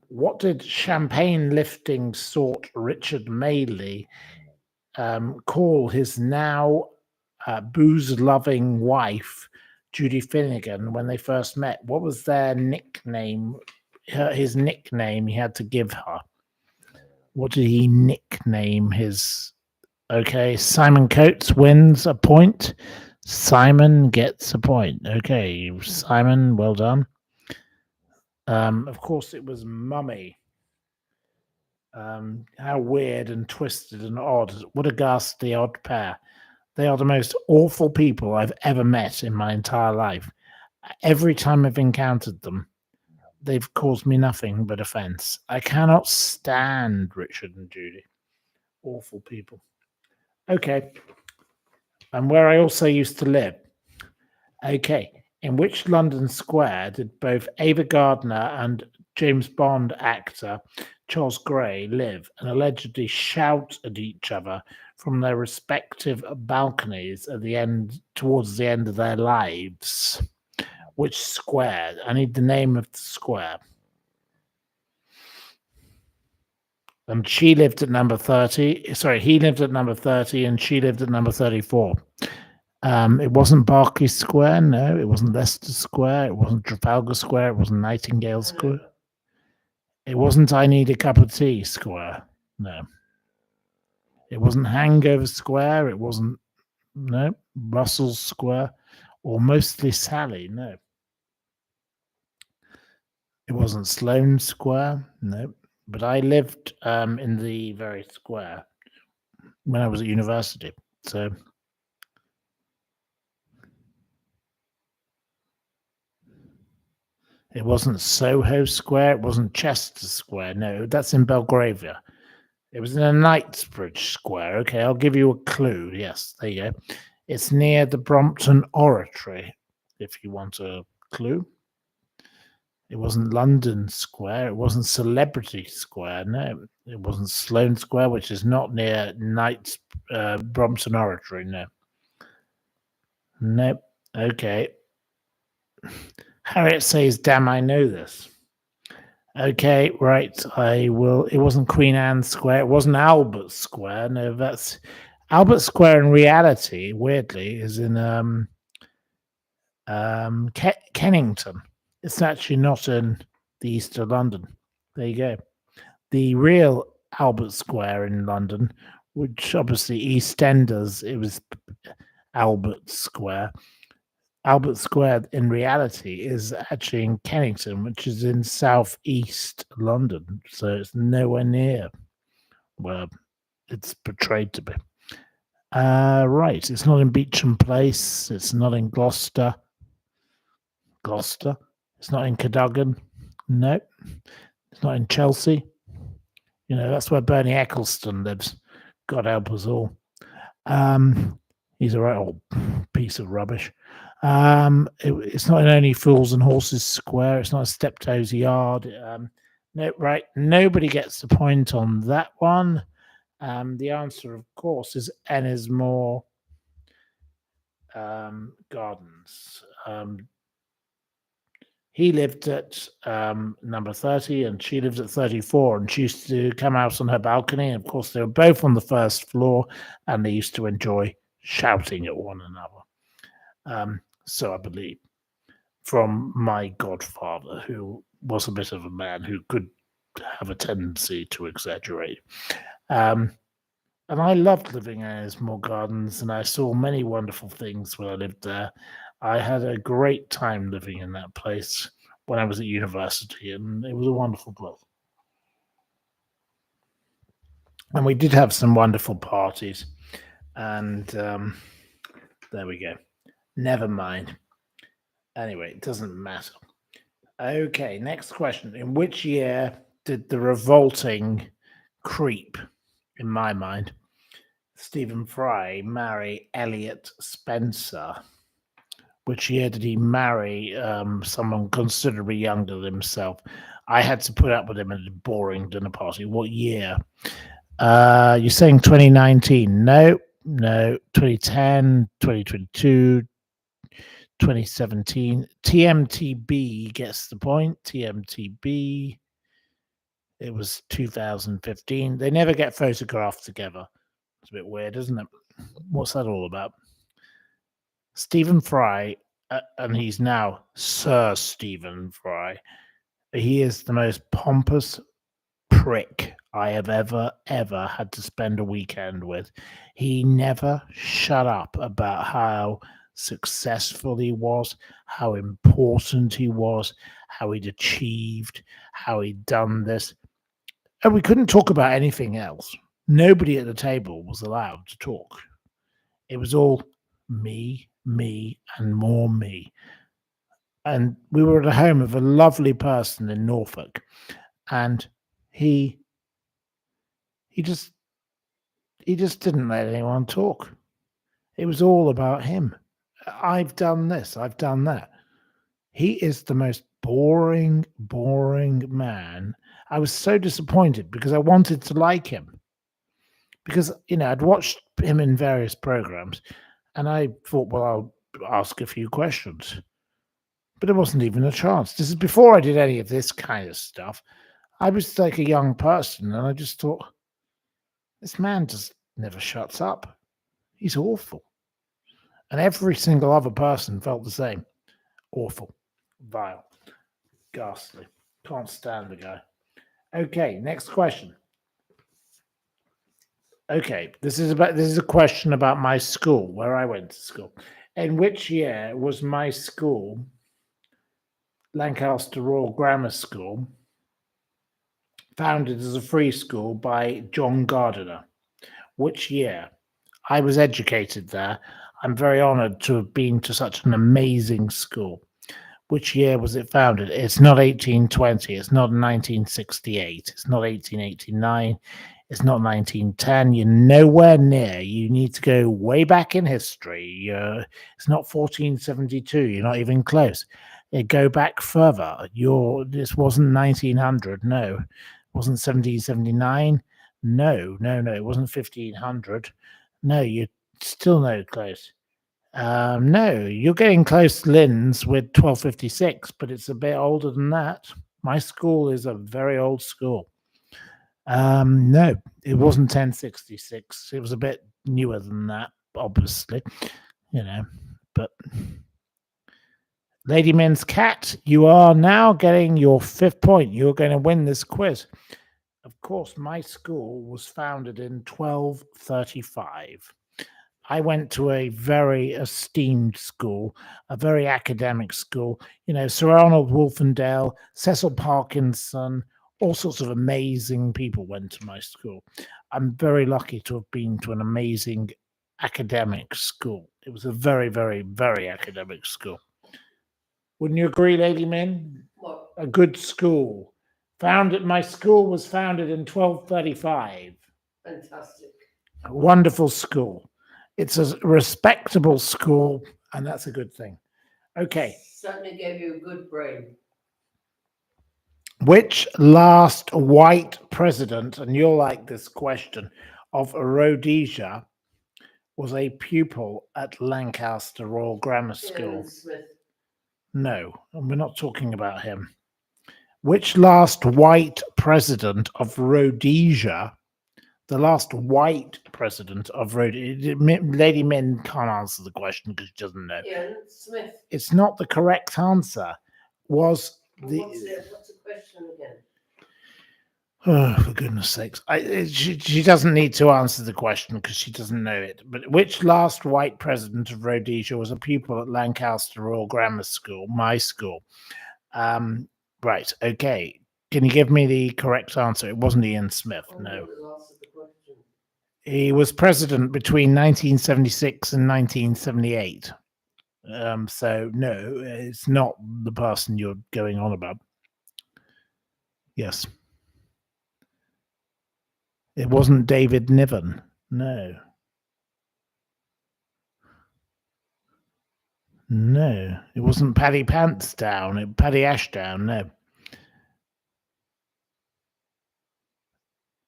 S1: What did champagne lifting sort Richard Madeley call his now booze loving wife, Judy Finnegan, when they first met? What was their nickname? His nickname he had to give her. What did he nickname his? Okay, Simon Coates wins a point. Simon gets a point. Okay, Simon, well done. Of course, it was Mummy. How weird and twisted and odd. What a ghastly odd pair. They are the most awful people I've ever met in my entire life. Every time I've encountered them, they've caused me nothing but offense. I cannot stand Richard and Judy. Awful people. Okay. And where I also used to live. Okay. In which London square did both Ava Gardner and James Bond actor Charles Gray live and allegedly shout at each other from their respective balconies towards the end of their lives? Which square? I need the name of the square. And she lived at number 30. Sorry, he lived at number 30 and she lived at number 34. It wasn't Berkeley Square, no. It wasn't Leicester Square. It wasn't Trafalgar Square. It wasn't Nightingale Square. It wasn't I Need a Cup of Tea Square, no. It wasn't Hangover Square. It wasn't, no, Russell Square or Mostly Sally, no. It wasn't Sloane Square, no. But I lived in the very square when I was at university, so... It wasn't Soho Square. It wasn't Chester Square. No, that's in Belgravia. It was in a Knightsbridge Square. Okay, I'll give you a clue. Yes, there you go. It's near the Brompton Oratory, if you want a clue. It wasn't London Square. It wasn't Celebrity Square. No, it wasn't Sloane Square, which is not near Knight's Brompton Oratory. No. Nope. Okay. Harriet says, damn, I know this. Okay, right. I will. It wasn't Queen Anne Square. It wasn't Albert Square. No, that's Albert Square in reality, weirdly, is in Kennington. It's actually not in the east of London. There you go. The real Albert Square in London, which obviously EastEnders, it was Albert Square. Albert Square in reality is actually in Kennington, which is in southeast London. So it's nowhere near where it's portrayed to be. Right. It's not in Beauchamp Place. It's not in Gloucester. It's not in Cadogan. No. It's not in Chelsea. You know, that's where Bernie Ecclestone lives. God help us all. He's a right old piece of rubbish. It's not in Only Fools and Horses Square. It's not in Steptoe's Yard. No, right. Nobody gets the point on that one. The answer, of course, is Ennismore Gardens. He lived at number 30 and she lived at 34, and she used to come out on her balcony. And of course, they were both on the first floor and they used to enjoy shouting at one another. So I believe from my godfather, who was a bit of a man who could have a tendency to exaggerate. And I loved living in Ennismore Gardens, and I saw many wonderful things when I lived there. I had a great time living in that place when I was at university, and it was a wonderful place. And we did have some wonderful parties, and there we go. Never mind. Anyway, it doesn't matter. Okay, next question. In which year did the revolting creep, in my mind, Stephen Fry marry Elliot Spencer? Which year did he marry someone considerably younger than himself? I had to put up with him at a boring dinner party. What year? You're saying 2019? No. 2010, 2022, 2017. TMTB gets the point. TMTB. It was 2015. They never get photographed together. It's a bit weird, isn't it? What's that all about? Stephen Fry, and he's now Sir Stephen Fry. He is the most pompous prick I have ever had to spend a weekend with. He never shut up about how successful he was, how important he was, how he'd achieved, how he'd done this. And we couldn't talk about anything else. Nobody at the table was allowed to talk. It was all me, and more me. And we were at the home of a lovely person in Norfolk, and he just didn't let anyone talk. It was all about him. I've done this, I've done that. He is the most boring man. I was so disappointed because I wanted to like him. Because, I'd watched him in various programs, and I thought, well, I'll ask a few questions. But there wasn't even a chance. This is before I did any of this kind of stuff. I was like a young person, and I just thought, this man just never shuts up. He's awful. And every single other person felt the same. Awful. Vile. Ghastly. Can't stand the guy. Okay, next question. Okay, this is a question about my school, where I went to school. In which year was my school, Lancaster Royal Grammar School, founded as a free school by John Gardiner? Which year? I was educated there. I'm very honoured to have been to such an amazing school. Which year was it founded? It's not 1820. It's not 1968. It's not 1889. It's not 1910. You're nowhere near. You need to go way back in history. It's not 1472. You're not even close. Go back further. This wasn't 1900. No, it wasn't 1779. No, it wasn't 1500. No, you're still no close. No, you're getting close, Lynn's, with 1256, but it's a bit older than that. My school is a very old school. No, it wasn't 1066. It was a bit newer than that, obviously, but Lady Min's Cat, you are now getting your 5th point. You're going to win this quiz. Of course, my school was founded in 1235. I went to a very esteemed school, a very academic school. Sir Arnold Wolfendale, Cecil Parkinson, all sorts of amazing people went to my school. I'm very lucky to have been to an amazing academic school. It was a very, very, very academic school. Wouldn't you agree, Lady Min?
S2: What?
S1: A good school. My school was founded in 1235.
S2: Fantastic.
S1: A wonderful school. It's a respectable school, and that's a good thing. Okay.
S2: Certainly gave you a good brain.
S1: Which last white president, and you'll like this question, of Rhodesia was a pupil at Lancaster Royal Grammar School?
S2: Ian Smith.
S1: No, and we're not talking about him. Which last white president of Rhodesia, the last white president of Rhodesia, Lady Min can't answer the question because she doesn't know.
S2: Ian Smith.
S1: It's not the correct answer.
S2: What's the question again?
S1: Oh, for goodness sakes. She doesn't need to answer the question because she doesn't know it. But which last white president of Rhodesia was a pupil at Lancaster Royal Grammar School, my school? Right, okay. Can you give me the correct answer? It wasn't Ian Smith, no. He was president between 1976 and 1978. So, no, it's not the person you're going on about. Yes. It wasn't David Niven. No. No. It wasn't Paddy Pantsdown. Paddy Ashdown. No.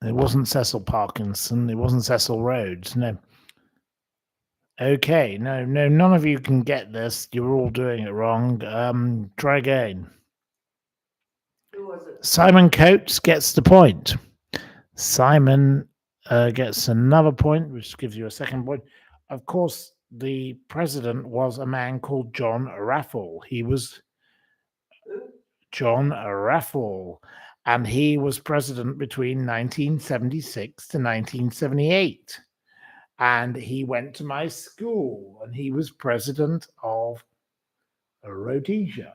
S1: It wasn't Cecil Parkinson. It wasn't Cecil Rhodes. No. Okay. No. None of you can get this. You're all doing it wrong. Try again.
S2: Who was it?
S1: Simon Coates gets the point. Simon gets another point, which gives you a second point. Of course, the president was a man called John Raffle. He was John Raffle, and he was president between 1976 to 1978. And he went to my school, and he was president of Rhodesia.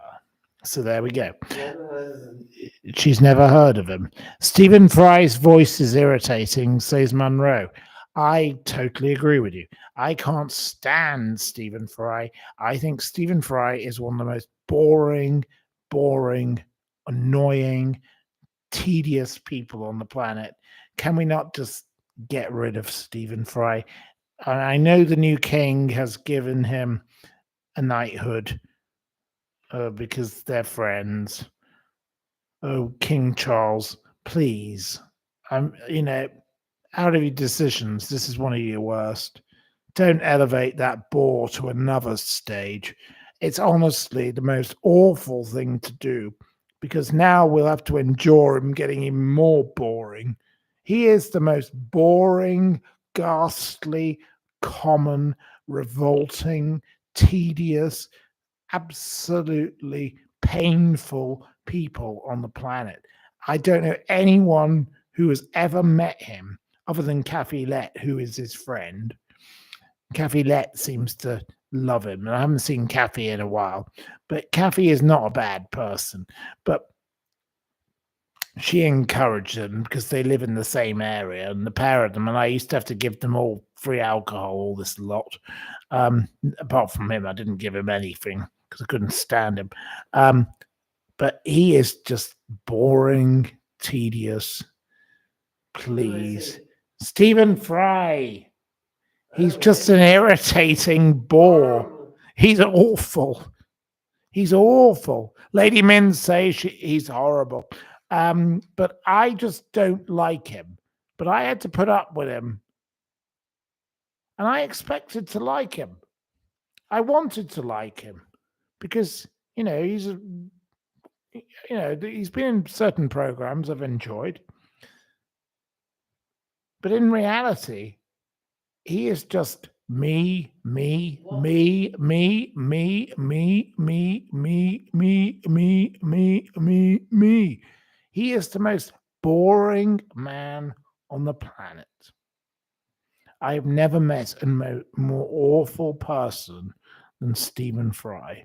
S1: So there we go.
S2: Never heard of him.
S1: She's never heard of him. Stephen Fry's voice is irritating, says Monroe. I totally agree with you. I can't stand Stephen Fry. I think Stephen Fry is one of the most boring, annoying, tedious people on the planet. Can we not just get rid of Stephen Fry? And I know the new king has given him a knighthood. Because they're friends. Oh, King Charles, please. Out of your decisions, this is one of your worst. Don't elevate that bore to another stage. It's honestly the most awful thing to do because now we'll have to endure him getting even more boring. He is the most boring, ghastly, common, revolting, tedious, absolutely painful people on the planet. I don't know anyone who has ever met him other than Kathy Lett, who is his friend. Kathy Lett seems to love him, and I haven't seen Kathy in a while, but Kathy is not a bad person, but she encouraged them because they live in the same area, and the pair of them, and I used to have to give them all free alcohol, all this lot. Apart from him, I didn't give him anything because I couldn't stand him. But he is just boring, tedious. Please. Stephen Fry. He's just an irritating bore. He's awful. He's awful. Lady Min say he's horrible. But I just don't like him. But I had to put up with him. And I expected to like him. I wanted to like him because, he's been in certain programs I've enjoyed. But in reality, he is just me. He is the most boring man on the planet. I've never met a more awful person than Stephen Fry.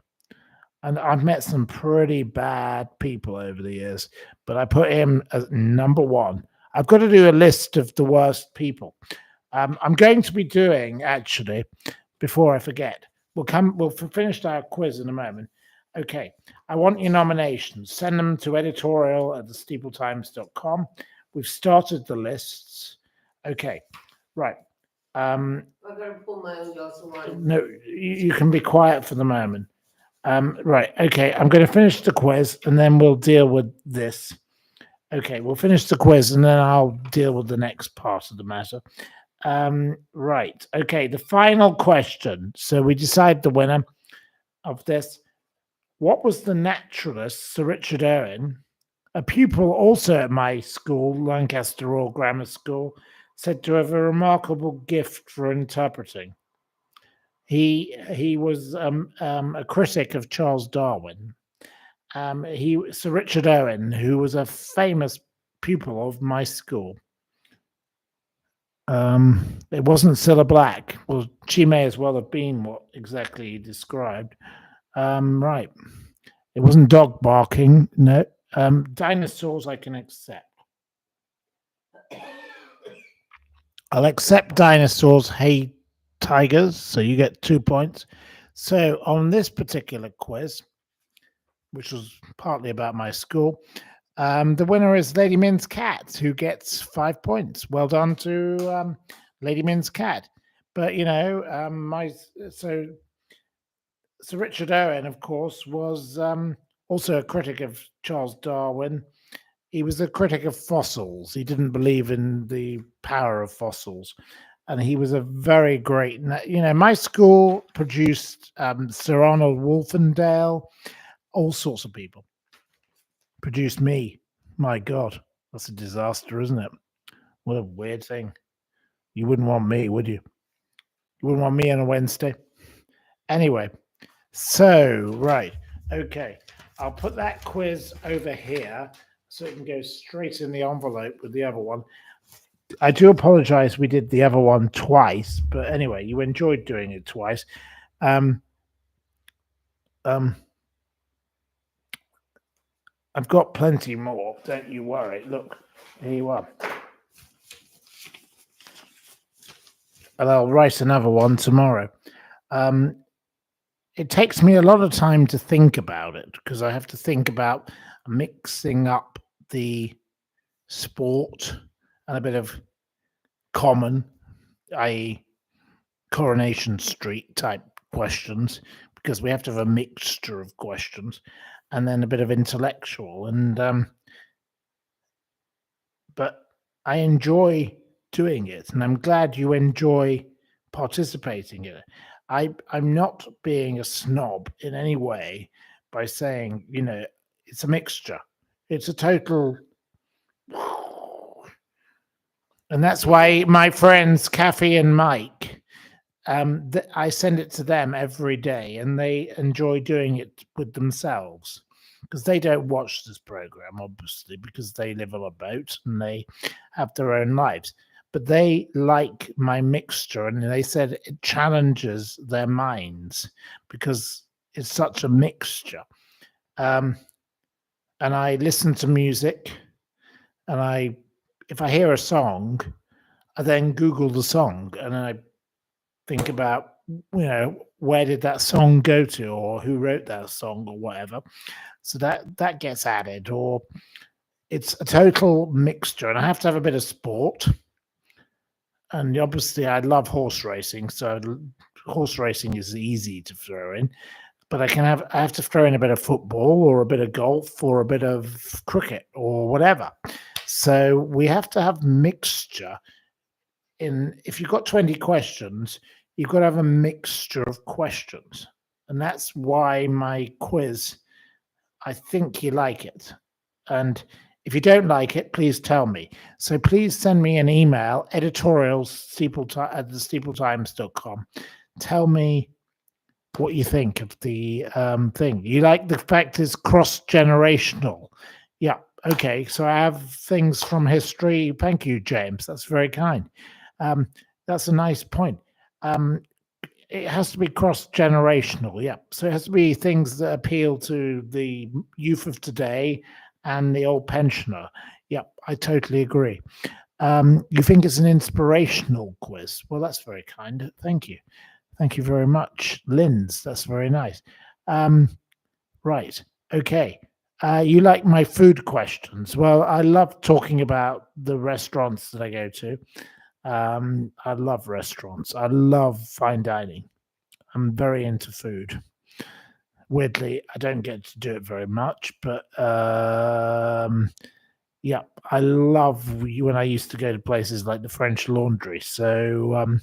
S1: And I've met some pretty bad people over the years, but I put him as number one. I've got to do a list of the worst people. I'm going to be doing, actually, before I forget, we'll finish our quiz in a moment. Okay, I want your nominations. Send them to editorial@thesteepletimes.com. We've started the lists. Okay, right.
S2: I've got to pull my own glass of wine.
S1: No, you can be quiet for the moment. Right, okay, I'm going to finish the quiz and then we'll deal with this. Okay, we'll finish the quiz and then I'll deal with the next part of the matter. Right, okay, the final question. So we decide the winner of this. What was the naturalist, Sir Richard Owen, a pupil also at my school, Lancaster Royal Grammar School, said to have a remarkable gift for interpreting? He was a critic of Charles Darwin. Sir Richard Owen, who was a famous pupil of my school. It wasn't Cilla Black. Well, she may as well have been what exactly he described. Right. It wasn't dog barking. No. Dinosaurs I can accept. I'll accept dinosaurs. Hey, tigers. So you get 2 points. So on this particular quiz, which was partly about my school, the winner is Lady Min's cat, who gets 5 points. Well done to Lady Min's cat. But Sir Richard Owen, of course, was also a critic of Charles Darwin. He was a critic of fossils. He didn't believe in the power of fossils. And he was a very great, my school produced Sir Arnold Wolfendale, all sorts of people. Produced me. My God, that's a disaster, isn't it? What a weird thing. You wouldn't want me, would you? You wouldn't want me on a Wednesday. Anyway, so, right. Okay. I'll put that quiz over here so it can go straight in the envelope with the other one. I do apologize we did the other one twice, but anyway, you enjoyed doing it twice. I've got plenty more, don't you worry. Look, here you are. And I'll write another one tomorrow. It takes me a lot of time to think about it because I have to think about mixing up the sport and a bit of common, i.e. Coronation Street type questions, because we have to have a mixture of questions, and then a bit of intellectual. And but I enjoy doing it, and I'm glad you enjoy participating in it. I'm not being a snob in any way by saying, it's a mixture. It's a total. And that's why my friends, Kathy and Mike, I send it to them every day, and they enjoy doing it with themselves because they don't watch this program, obviously, because they live on a boat and they have their own lives. But they like my mixture, and they said it challenges their minds because it's such a mixture. And I listen to music, and if I hear a song, I then Google the song, and I think about, where did that song go to, or who wrote that song, or whatever. So that gets added, or it's a total mixture, and I have to have a bit of sport. And obviously, I love horse racing, so horse racing is easy to throw in. but I have to throw in a bit of football or a bit of golf or a bit of cricket or whatever. So we have to have mixture. If you've got 20 questions, you've got to have a mixture of questions. And that's why my quiz, I think you like it. And if you don't like it, please tell me. So please send me an email, editorials@thesteepletimes.com. Tell me what you think of the thing. You like the fact it's cross-generational. Yeah, okay. So I have things from history. Thank you, James. That's very kind. That's a nice point. It has to be cross-generational, yeah. So it has to be things that appeal to the youth of today and the old pensioner. Yeah, I totally agree. You think it's an inspirational quiz? Well, that's very kind. Thank you. Thank you very much, Linz. That's very nice. Right. Okay. You like my food questions? Well, I love talking about the restaurants that I go to. I love restaurants. I love fine dining. I'm very into food. Weirdly, I don't get to do it very much, but yeah, I love when I used to go to places like the French Laundry. So,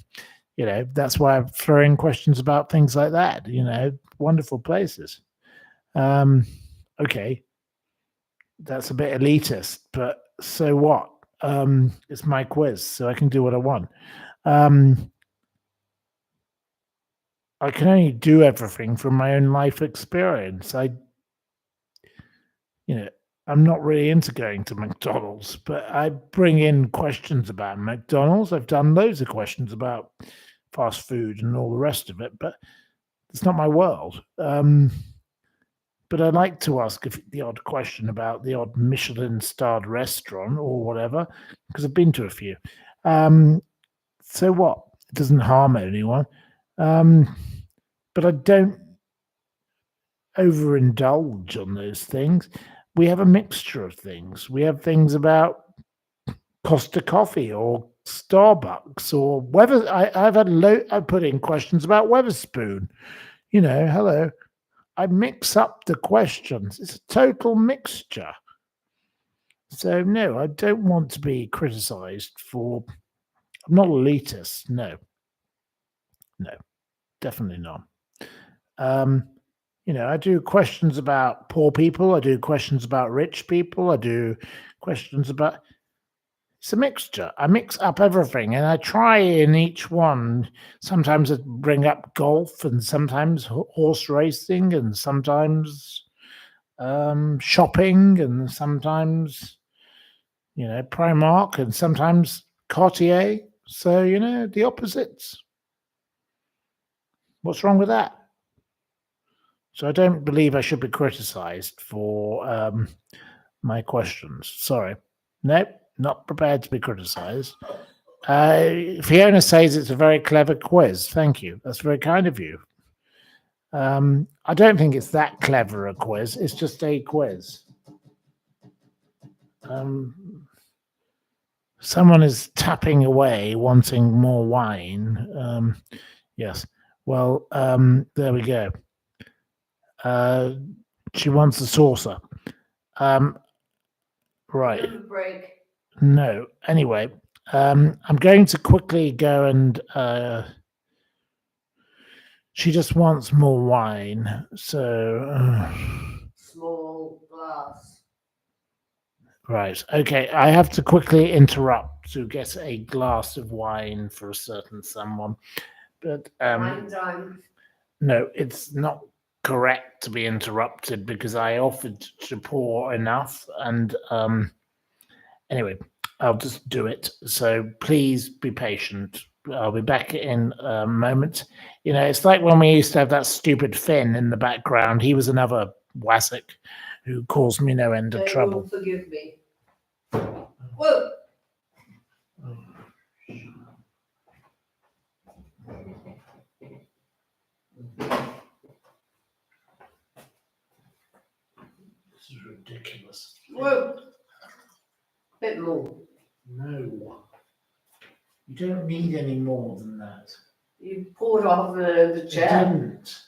S1: that's why I throw in questions about things like that. Wonderful places. Okay, that's a bit elitist, but so what? It's my quiz, so I can do what I want. I can only do everything from my own life experience. I'm not really into going to McDonald's, but I bring in questions about McDonald's. I've done loads of questions about fast food and all the rest of it, but it's not my world. But I like to ask the odd question about the odd Michelin-starred restaurant or whatever, because I've been to a few. So what? It doesn't harm anyone. But I don't overindulge on those things. We have a mixture of things. We have things about Costa Coffee or Starbucks or whether I put in questions about Weatherspoon. Hello. I mix up the questions. It's a total mixture. So no, I don't want to be criticized for. I'm not elitist. No, definitely not. I do questions about poor people. I do questions about rich people. I do questions about. It's a mixture. I mix up everything, and I try in each one. Sometimes I bring up golf, and sometimes horse racing, and sometimes shopping, and sometimes Primark, and sometimes Cartier. So the opposites. What's wrong with that? So I don't believe I should be criticised for my questions. Sorry. Nope, not prepared to be criticised. Fiona says it's a very clever quiz. Thank you. That's very kind of you. I don't think it's that clever a quiz. It's just a quiz. Someone is tapping away, wanting more wine. Yes. Well, there we go. She wants a saucer. Right.
S2: Break.
S1: No. Anyway, I'm going to quickly go and she just wants more wine. So
S2: Small glass.
S1: right. Okay. I have to quickly interrupt to get a glass of wine for a certain someone. But no, it's not correct to be interrupted because I offered to pour enough, and anyway, I'll just do it. So please be patient. I'll be back in a moment. It's like when we used to have that stupid Finn in the background. He was another Wassac who caused me no end of trouble.
S2: Forgive me. Whoa.
S1: This is ridiculous.
S2: Whoa. Bit more.
S1: No. You don't need any more than that.
S2: You poured off the chair.
S1: I didn't.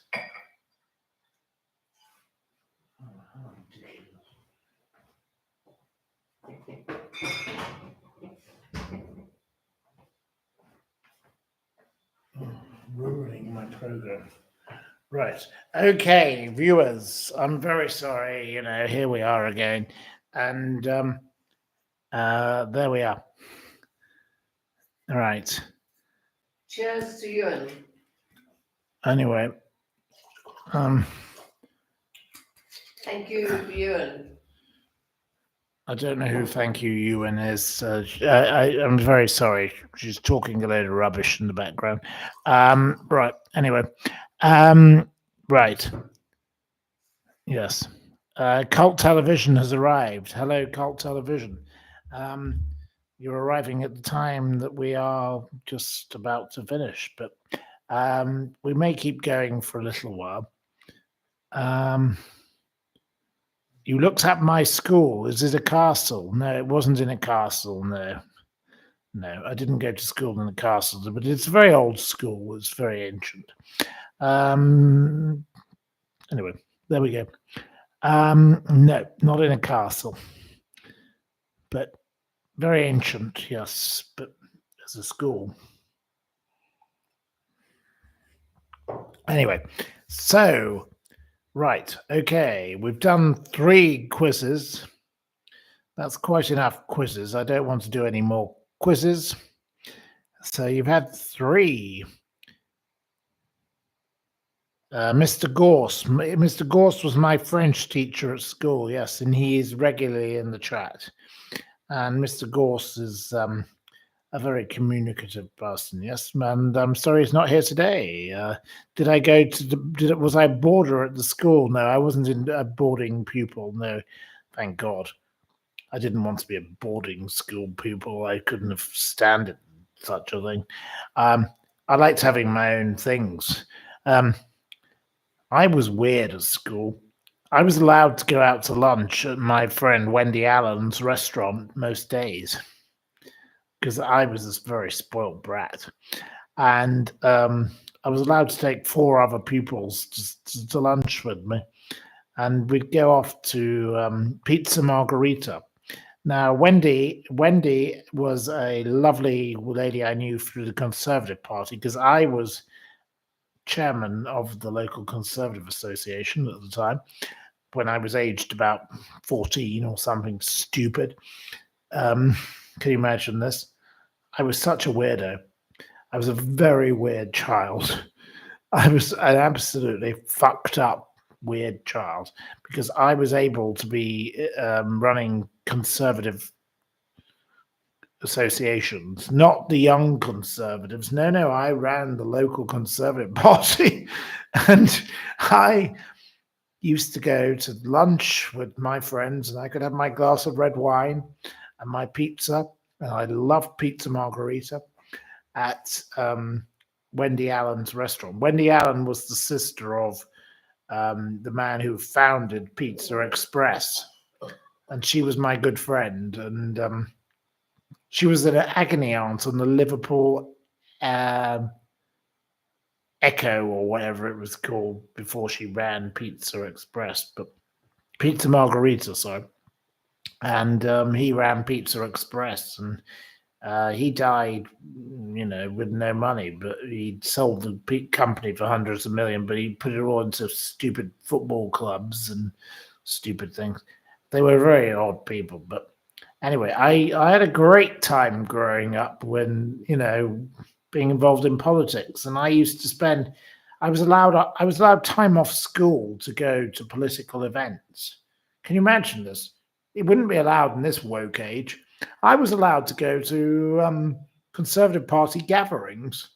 S1: ruining my program. Right. Okay, viewers, I'm very sorry. Here we are again. And there we are. All right.
S2: Cheers to you.
S1: Anyway,
S2: Thank you, Ewan.
S1: I don't know who Thank You Ewan is. I'm very sorry. She's talking a load of rubbish in the background. Right. Anyway. Right. Yes. Cult Television has arrived. Hello, Cult Television. You're arriving at the time that we are just about to finish, but we may keep going for a little while. You looked at my school. Is it a castle? No, it wasn't in a castle. No, I didn't go to school in a castle, but it's a very old school. It's very ancient. Anyway, there we go. No, not in a castle, but very ancient, yes, but as a school. Anyway, so, right, okay, we've done 3 quizzes. That's quite enough quizzes. I don't want to do any more quizzes. So you've had 3. Mr. Gorse. Mr. Gorse was my French teacher at school, yes, and he is regularly in the chat. And Mr. Gorse is a very communicative person, yes. And I'm sorry he's not here today. Did I go to? Was I a boarder at the school? No, I wasn't a boarding pupil. No, thank God. I didn't want to be a boarding school pupil. I couldn't have stand such a thing. I liked having my own things. I was weird at school. I was allowed to go out to lunch at my friend Wendy Allen's restaurant most days because I was this very spoiled brat. And I was allowed to take 4 other pupils to lunch with me. And we'd go off to Pizza Margherita. Now, Wendy was a lovely lady I knew through the Conservative Party because I was chairman of the local Conservative Association at the time when I was aged about 14 or something stupid. Can you imagine this? I was such a weirdo. I was a very weird child. I was an absolutely fucked up weird child because I was able to be running Conservative associations, not the young Conservatives. No, I ran the local Conservative Party, and I used to go to lunch with my friends, and I could have my glass of red wine and my pizza, and I loved Pizza Margherita at Wendy Allen's restaurant. Wendy Allen was the sister of the man who founded Pizza Express, and she was my good friend, and she was an agony aunt on the Liverpool Echo or whatever it was called before she ran Pizza Express, but Pizza Margherita, sorry. And he ran Pizza Express, and he died, with no money, but he sold the company for hundreds of millions, but he put it all into stupid football clubs and stupid things. They were very odd people, but anyway, I had a great time growing up when, being involved in politics. And I used to spend, I was allowed time off school to go to political events. Can you imagine this? It wouldn't be allowed in this woke age. I was allowed to go to Conservative Party gatherings.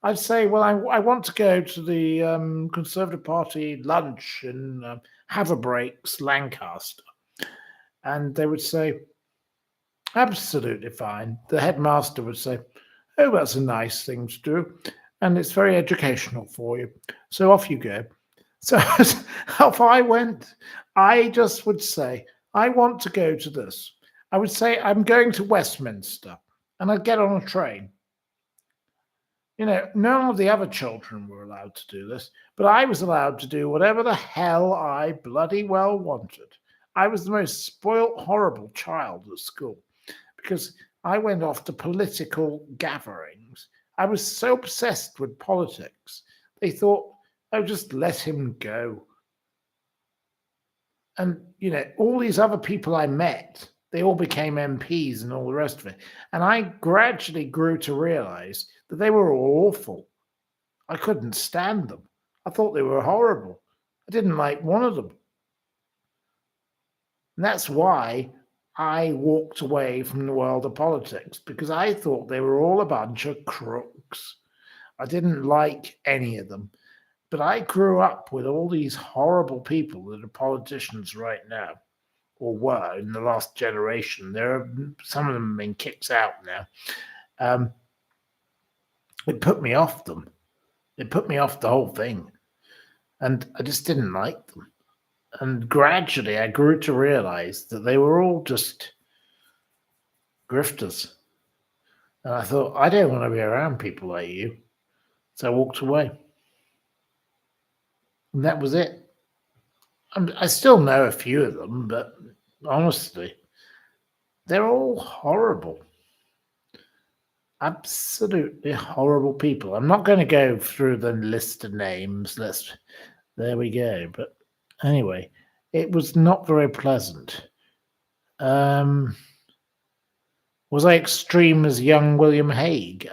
S1: I'd say, well, I want to go to the Conservative Party lunch in Haverbrakes, Lancaster. And they would say, absolutely fine. The headmaster would say, oh, that's a nice thing to do. And it's very educational for you. So off you go. So off I went. I just would say, I want to go to this. I would say, I'm going to Westminster. And I'd get on a train. None of the other children were allowed to do this. But I was allowed to do whatever the hell I bloody well wanted. I was the most spoilt, horrible child at school because I went off to political gatherings. I was so obsessed with politics. They thought, oh, just let him go. And, all these other people I met, they all became MPs and all the rest of it. And I gradually grew to realize that they were all awful. I couldn't stand them. I thought they were horrible. I didn't like one of them. And that's why I walked away from the world of politics, because I thought they were all a bunch of crooks. I didn't like any of them. But I grew up with all these horrible people that are politicians right now, or were in the last generation. There are some of them have been kicked out now. It put me off them. It put me off the whole thing. And I just didn't like them. And gradually I grew to realize that they were all just grifters. And I thought, I don't want to be around people like you. So I walked away. And that was it. I still know a few of them, but honestly, they're all horrible. Absolutely horrible people. I'm not going to go through the list of names. There we go. But anyway, it was not very pleasant. Was I extreme as young William Hague?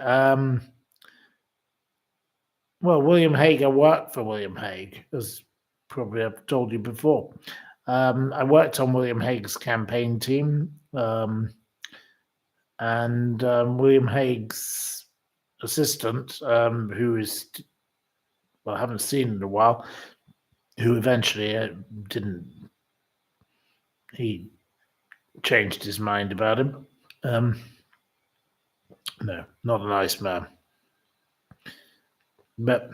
S1: Well, William Hague, I worked for William Hague, as probably I've told you before. I worked on William Hague's campaign team, and William Hague's assistant, who is, well, I haven't seen in a while, who eventually he changed his mind about him. No, not a nice man. But,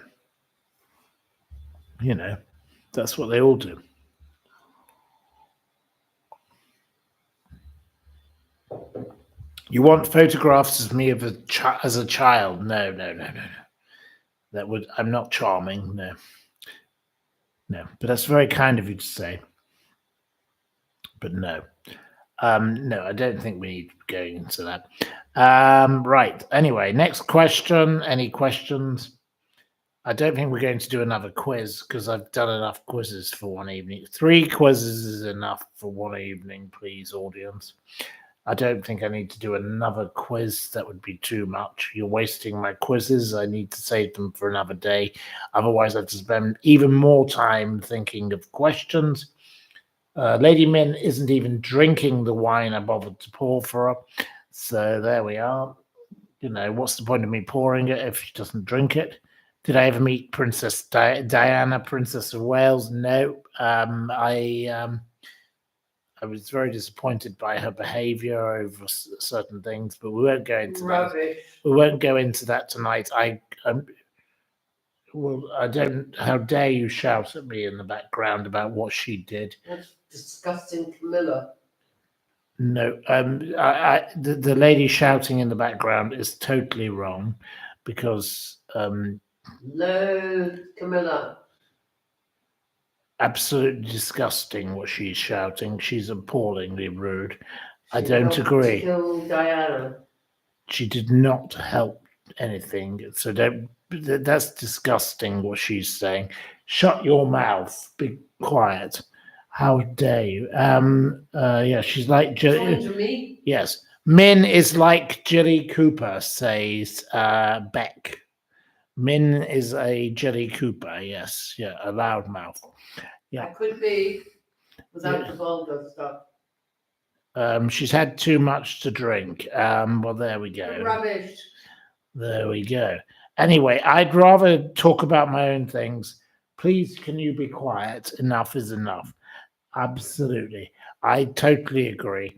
S1: that's what they all do. You want photographs of me as a child? No. I'm not charming. No. But that's very kind of you to say. But no. No, I don't think we need to be going into that. Right. Anyway, next question. Any questions? I don't think we're going to do another quiz because I've done enough quizzes for one evening. 3 quizzes is enough for one evening, please, audience. I don't think I need to do another quiz. That would be too much. You're wasting my quizzes. I need to save them for another day. Otherwise, I have to spend even more time thinking of questions. Lady Min isn't even drinking the wine I bothered to pour for her. So there we are. What's the point of me pouring it if she doesn't drink it? Did I ever meet Princess Diana, Princess of Wales? No. I was very disappointed by her behaviour over certain things, but we won't go into that. We won't go into that tonight. I don't. How dare you shout at me in the background about what she did?
S2: That's disgusting, Camilla.
S1: No, the lady shouting in the background is totally wrong, because
S2: no, Camilla.
S1: Absolutely disgusting what she's shouting. She's appallingly rude. I don't agree.
S2: Kill Diana.
S1: She did not help anything. So that's disgusting what she's saying. Shut your mouth. Be quiet. How dare you? Yeah, she's like
S2: me?
S1: Yes. Min is like Jilly Cooper, says Beck. Min is a Jilly Cooper, yes. Yeah, a loudmouth. Yeah.
S2: I could be without the vulgar stuff.
S1: She's had too much to drink. Well, there we go.
S2: Rubbish.
S1: There we go. Anyway, I'd rather talk about my own things. Please, can you be quiet? Enough is enough. Absolutely. I totally agree.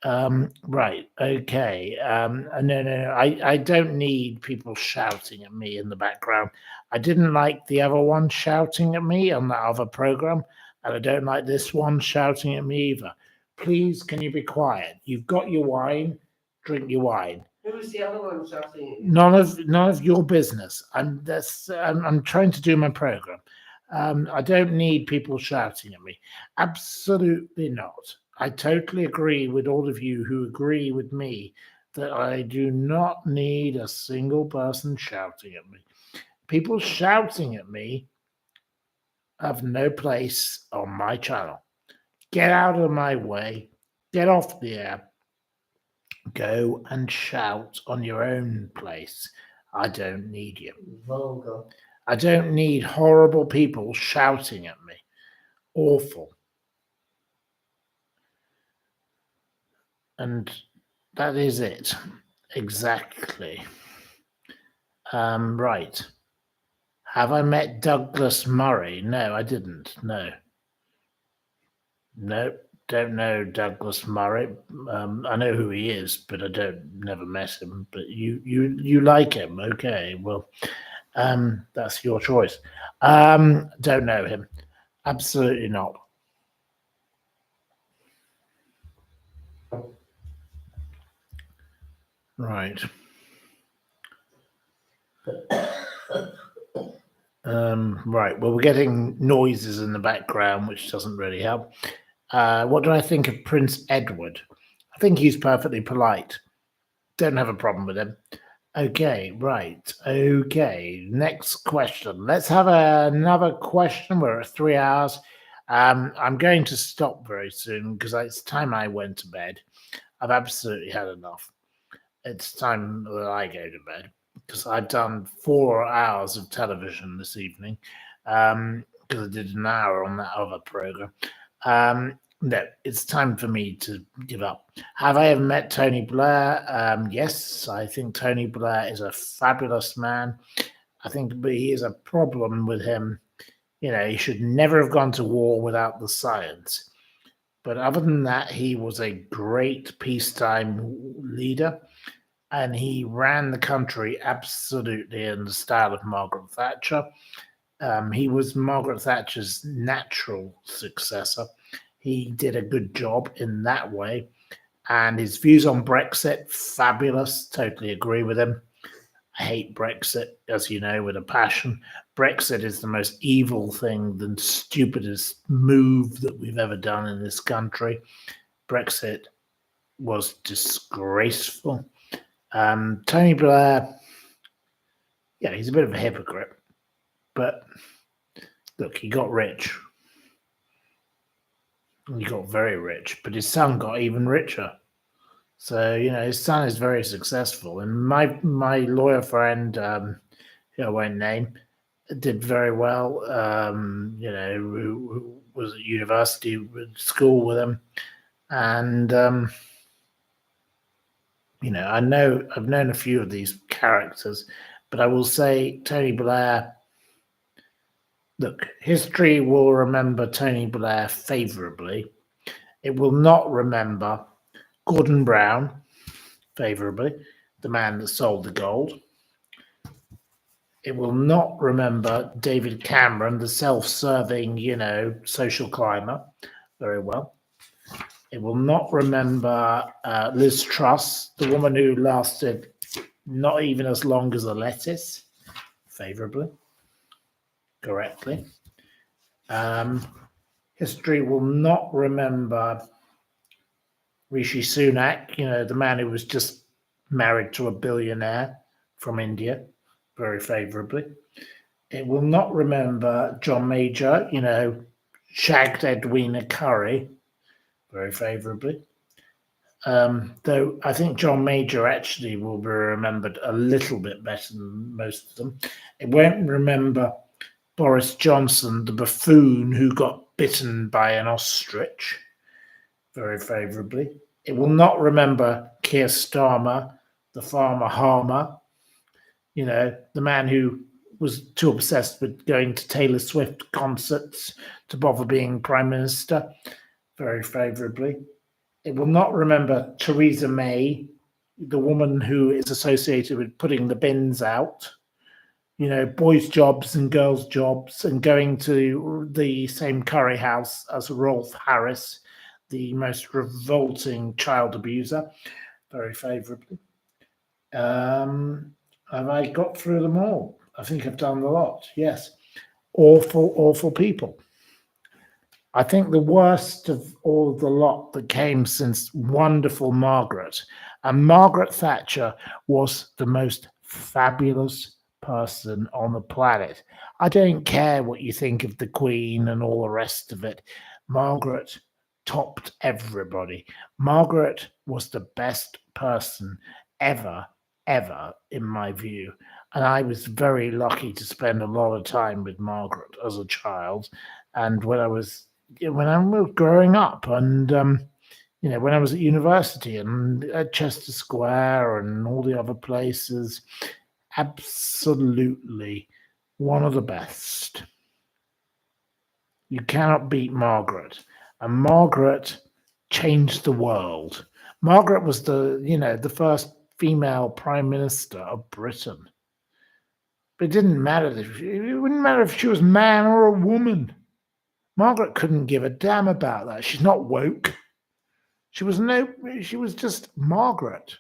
S1: Right. Okay. No. I don't need people shouting at me in the background. I didn't like the other one shouting at me on that other program, and I don't like this one shouting at me either. Please, can you be quiet? You've got your wine. Drink your wine.
S2: Who was the other one shouting at you?
S1: None of your business. I'm trying to do my program. I don't need people shouting at me. Absolutely not. I totally agree with all of you who agree with me that I do not need a single person shouting at me. People shouting at me have no place on my channel. Get out of my way. Get off the air. Go and shout on your own place. I don't need you.
S2: Vulgar.
S1: I don't need horrible people shouting at me. Awful. And that is it. Exactly. Right. Have I met Douglas Murray? No, I didn't. No. Nope. Don't know Douglas Murray. I know who he is, but I never met him. But you like him, okay? Well, that's your choice. Don't know him. Absolutely not. Right. Right. Well, we're getting noises in the background, which doesn't really help. What do I think of Prince Edward? I think he's perfectly polite. Don't have a problem with him. Okay, right. Okay, next question. Let's have another question. We're at 3 hours. I'm going to stop very soon because it's time I went to bed. I've absolutely had enough. It's time that I go to bed because I've done 4 hours of television this evening because I did an hour on that other program. No, it's time for me to give up. Have I ever met Tony Blair? Yes, I think Tony Blair is a fabulous man. I think but he is a problem with him. You know, he should never have gone to war without the science. But other than that, he was a great peacetime leader. And he ran the country absolutely in the style of Margaret Thatcher. He was Margaret Thatcher's natural successor. He did a good job in that way. And his views on Brexit, fabulous. Totally agree with him. I hate Brexit, as you know, with a passion. Brexit is the most evil thing, the stupidest move that we've ever done in this country. Brexit was disgraceful. Tony Blair, yeah, he's a bit of a hypocrite. But look, he got rich. He got very rich, but his son got even richer. So, you know, his son is very successful. And my lawyer friend, who I won't name, did very well, you know, who was at university, school with him. And, you know, I've known a few of these characters, but I will say Tony Blair, look, history will remember Tony Blair favorably. It will not remember Gordon Brown favorably, the man that sold the gold. It will not remember David Cameron, the self-serving, you know, social climber, very well. It will not remember Liz Truss, the woman who lasted not even as long as a lettuce, favorably, correctly. History will not remember Rishi Sunak, you know, the man who was just married to a billionaire from India, very favorably. It will not remember John Major, you know, shagged Edwina Currie, very favorably. Though I think John Major actually will be remembered a little bit better than most of them. It won't remember Boris Johnson, the buffoon who got bitten by an ostrich, very favorably. It will not remember Keir Starmer, the farmer harmer, you know, the man who was too obsessed with going to Taylor Swift concerts to bother being prime minister, very favorably. It will not remember Theresa May, the woman who is associated with putting the bins out, you know, boys' jobs and girls' jobs, and going to the same curry house as Rolf Harris, the most revolting child abuser, very favorably. Have I got through them all? I think I've done a lot, yes. Awful, awful people. I think the worst of all the lot that came since wonderful Margaret. And Margaret Thatcher was the most fabulous person on the planet. I don't care what you think of the Queen and all the rest of it. Margaret topped everybody. Margaret was the best person ever, ever, in my view. And I was very lucky to spend a lot of time with Margaret as a child. And when I was growing up, and when I was at university and at Chester Square and all the other places, absolutely one of the best. You cannot beat Margaret, and Margaret changed the world. Margaret was the first female prime minister of Britain. But it didn't matter it wouldn't matter if she was a man or a woman. Margaret couldn't give a damn about that. She's not woke. She was just Margaret.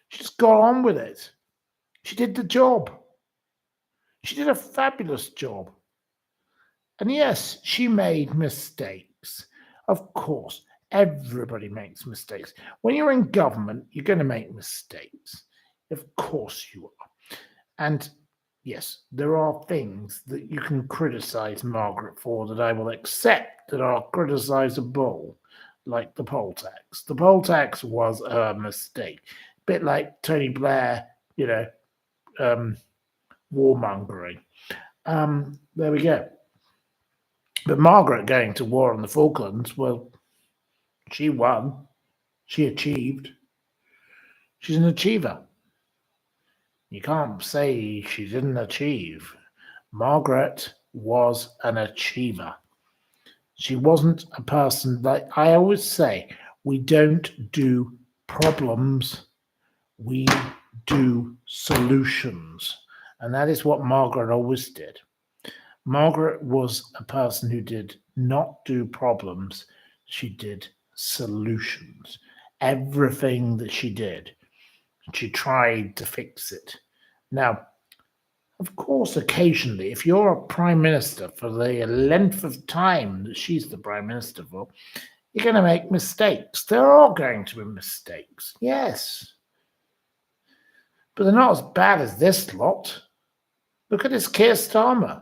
S1: She just got on with it. She did the job. She did a fabulous job. And yes, she made mistakes. Of course, everybody makes mistakes. When you're in government, you're going to make mistakes. Of course you are. And yes, there are things that you can criticize Margaret for that I will accept that are criticizable, like the poll tax. The poll tax was a mistake. A bit like Tony Blair, warmongering. There we go. But Margaret going to war on the Falklands, well, she won. She achieved. She's an achiever. You can't say she didn't achieve. Margaret was an achiever. She wasn't a person like I always say, we don't do problems, we do solutions. And that is what Margaret always did. Margaret was a person who did not do problems, she did solutions. Everything that she did, she tried to fix it. Now, of course, occasionally, if you're a prime minister for the length of time that she's the prime minister for, you're going to make mistakes. There are going to be mistakes, yes. But they're not as bad as this lot. Look at this Keir Starmer.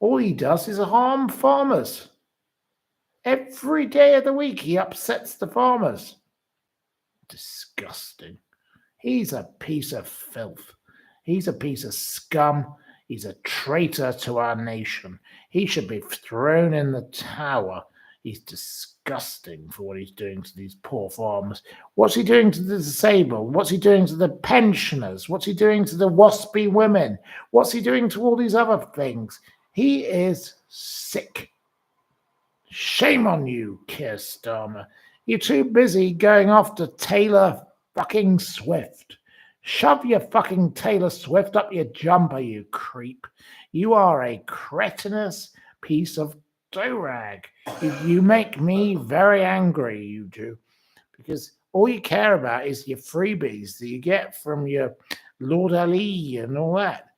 S1: All he does is harm farmers. Every day of the week, he upsets the farmers. Disgusting. He's a piece of filth. He's a piece of scum. He's a traitor to our nation. He should be thrown in the tower. He's disgusting for what he's doing to these poor farmers. What's he doing to the disabled? What's he doing to the pensioners? What's he doing to the waspy women? What's he doing to all these other things? He is sick. Shame on you, Keir Starmer. You're too busy going after Taylor fucking Swift. Shove your fucking Taylor Swift up your jumper, you creep. You are a cretinous piece of do-rag. You make me very angry, you do. Because all you care about is your freebies that you get from your Lord Ali and all that.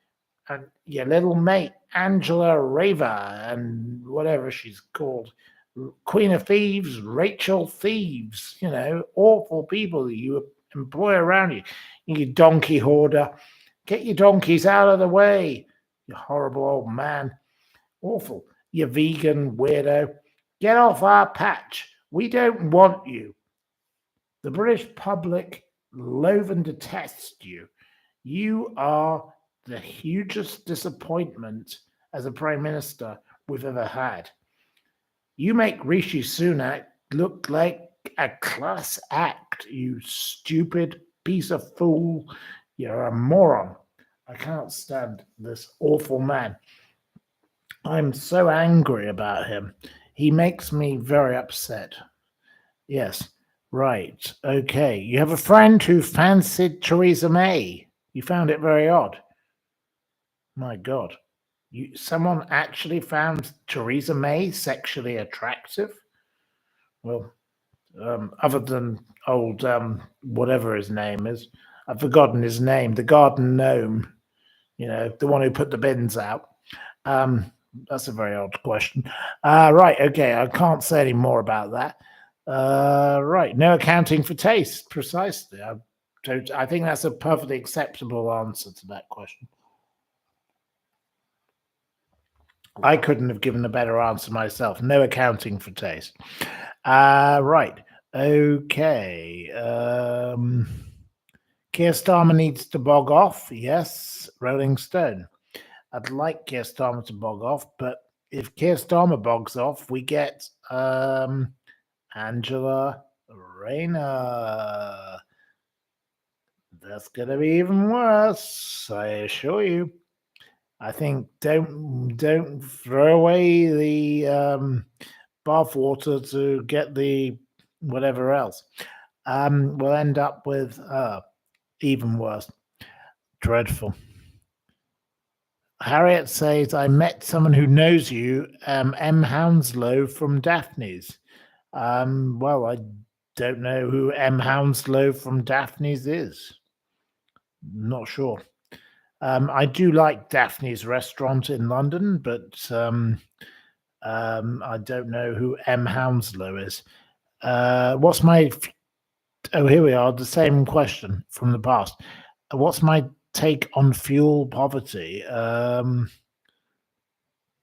S1: And your little mate, Angela Raver, and whatever she's called. Queen of Thieves, Rachel Thieves, awful people that you employ around you. You donkey hoarder. Get your donkeys out of the way, you horrible old man. Awful. You vegan weirdo. Get off our patch. We don't want you. The British public loathe and detest you. You are the hugest disappointment as a prime minister we've ever had. You make Rishi Sunak look like a class act, you stupid piece of fool. You're a moron. I can't stand this awful man. I'm so angry about him. He makes me very upset. Yes, right. Okay. You have a friend who fancied Theresa May. You found it very odd. My God. Someone actually found Theresa May sexually attractive? Well, other than old whatever his name is. I've forgotten his name. The garden gnome, the one who put the bins out. That's a very odd question. Right, okay, I can't say any more about that. Right, no accounting for taste, precisely. I think that's a perfectly acceptable answer to that question. I couldn't have given a better answer myself. No accounting for taste. Right, okay. Keir Starmer needs to bog off. Yes, Rolling Stone. I'd like Keir Starmer to bog off, but if Keir Starmer bogs off, we get Angela Rayner. That's going to be even worse, I assure you. I think don't throw away the bathwater to get the whatever else. We'll end up with even worse. Dreadful. Harriet says, I met someone who knows you, M. Hounslow from Daphne's. Well, I don't know who M. Hounslow from Daphne's is. Not sure. I do like Daphne's restaurant in London, but I don't know who M. Hounslow is. What's my... Oh, here we are, the same question from the past. What's my take on fuel poverty? Don't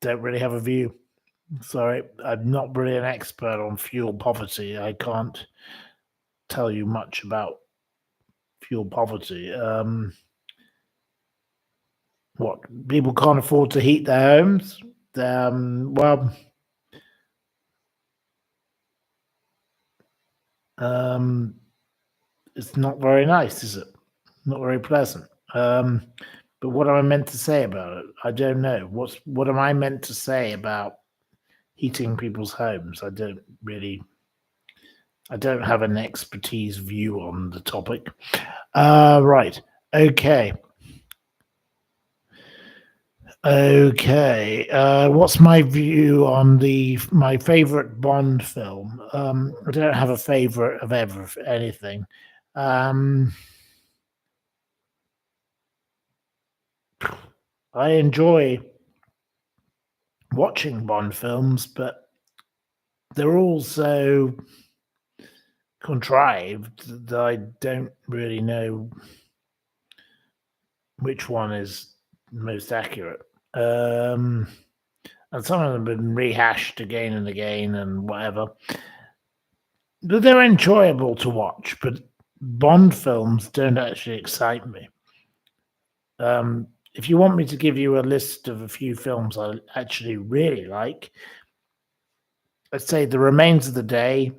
S1: really have a view. Sorry, I'm not really an expert on fuel poverty. I can't tell you much about fuel poverty. What, people can't afford to heat their homes? Well, it's not very nice, is it? Not very pleasant. But what am I meant to say about it? I don't know. What am I meant to say about heating people's homes? I don't have an expertise view on the topic. Right. Okay. What's my view on my favorite Bond film? I don't have a favorite of anything. I enjoy watching Bond films, but they're all so contrived that I don't really know which one is most accurate. And some of them have been rehashed again and again and whatever. But they're enjoyable to watch, but Bond films don't actually excite me. If you want me to give you a list of a few films I actually really like, let's say The Remains of the Day,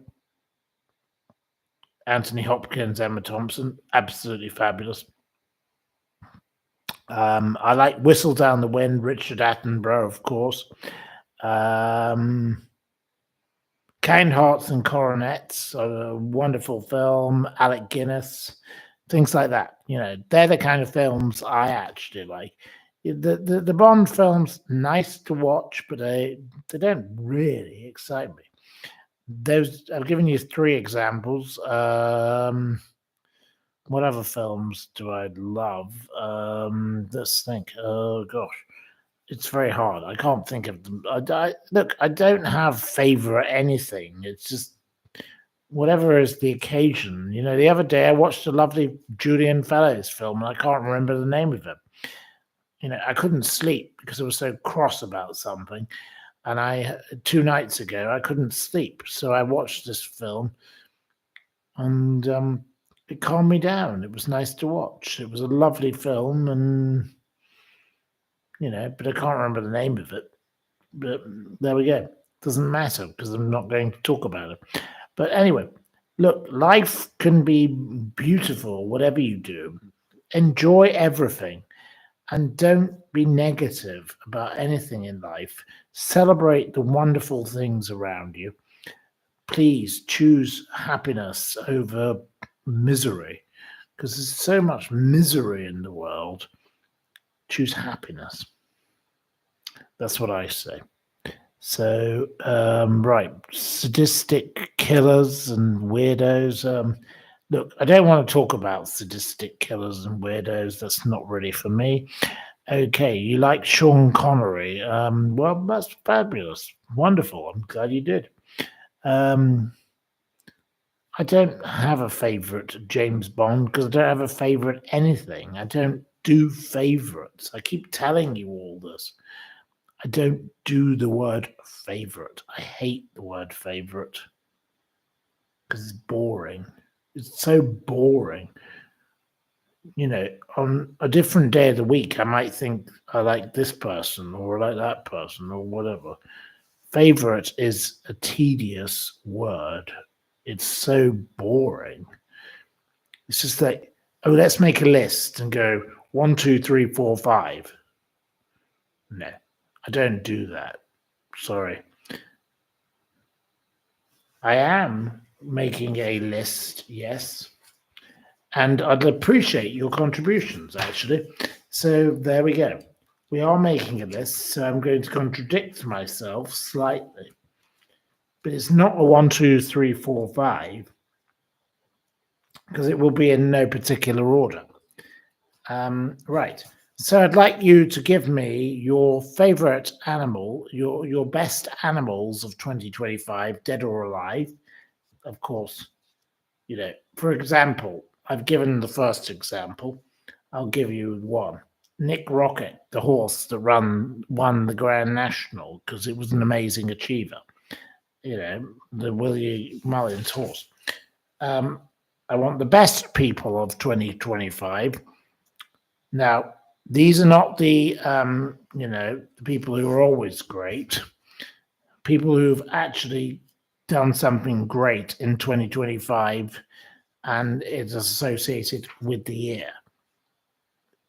S1: Anthony Hopkins, Emma Thompson, absolutely fabulous. I like Whistle Down the Wind, Richard Attenborough, of course. Kind Hearts and Coronets, a wonderful film. Alec Guinness, things like that. You know, they're the kind of films I actually like. The Bond films, nice to watch, but they don't really excite me. I've given you 3 examples. What other films do I love? Let's think. Oh gosh, it's very hard. I can't think of them. Look, I don't have favorite anything. It's just whatever is the occasion. You know, the other day I watched a lovely Julian Fellows film, and I can't remember the name of it. You know, I couldn't sleep because I was so cross about something. And 2 nights ago, I couldn't sleep. So I watched this film and it calmed me down. It was nice to watch. It was a lovely film and, you know, but I can't remember the name of it. But there we go. Doesn't matter because I'm not going to talk about it. But anyway, look, life can be beautiful, whatever you do. Enjoy everything. And don't be negative about anything in life. Celebrate the wonderful things around you. Please choose happiness over misery, because there's so much misery in the world. Choose happiness. That's what I say. So, right, sadistic killers and weirdos. Look, I don't want to talk about sadistic killers and weirdos. That's not really for me. Okay, you like Sean Connery. Well, that's fabulous. Wonderful. I'm glad you did. I don't have a favorite James Bond because I don't have a favorite anything. I don't do favorites. I keep telling you all this. I don't do the word favorite. I hate the word favorite because it's boring. It's so boring. On a different day of the week, I might think I like this person or I like that person or whatever. Favorite is a tedious word. It's so boring. It's just like, oh, let's make a list and go 1, 2, 3, 4, 5. No, I don't do that. Sorry. I am making a list, yes. And I'd appreciate your contributions, actually. So there we go. We are making a list, so I'm going to contradict myself slightly. But it's not a 1, 2, 3, 4, 5, because it will be in no particular order. Right. So I'd like you to give me your favorite animal, your best animals of 2025, dead or alive. Of course, for example, I've given the first example. I'll give you one. Nick Rocket, the horse that won the Grand National because it was an amazing achiever. The Willie Mullins horse. I want the best people of 2025. Now, these are not the the people who are always great. People who've actually done something great in 2025 and it's associated with the year.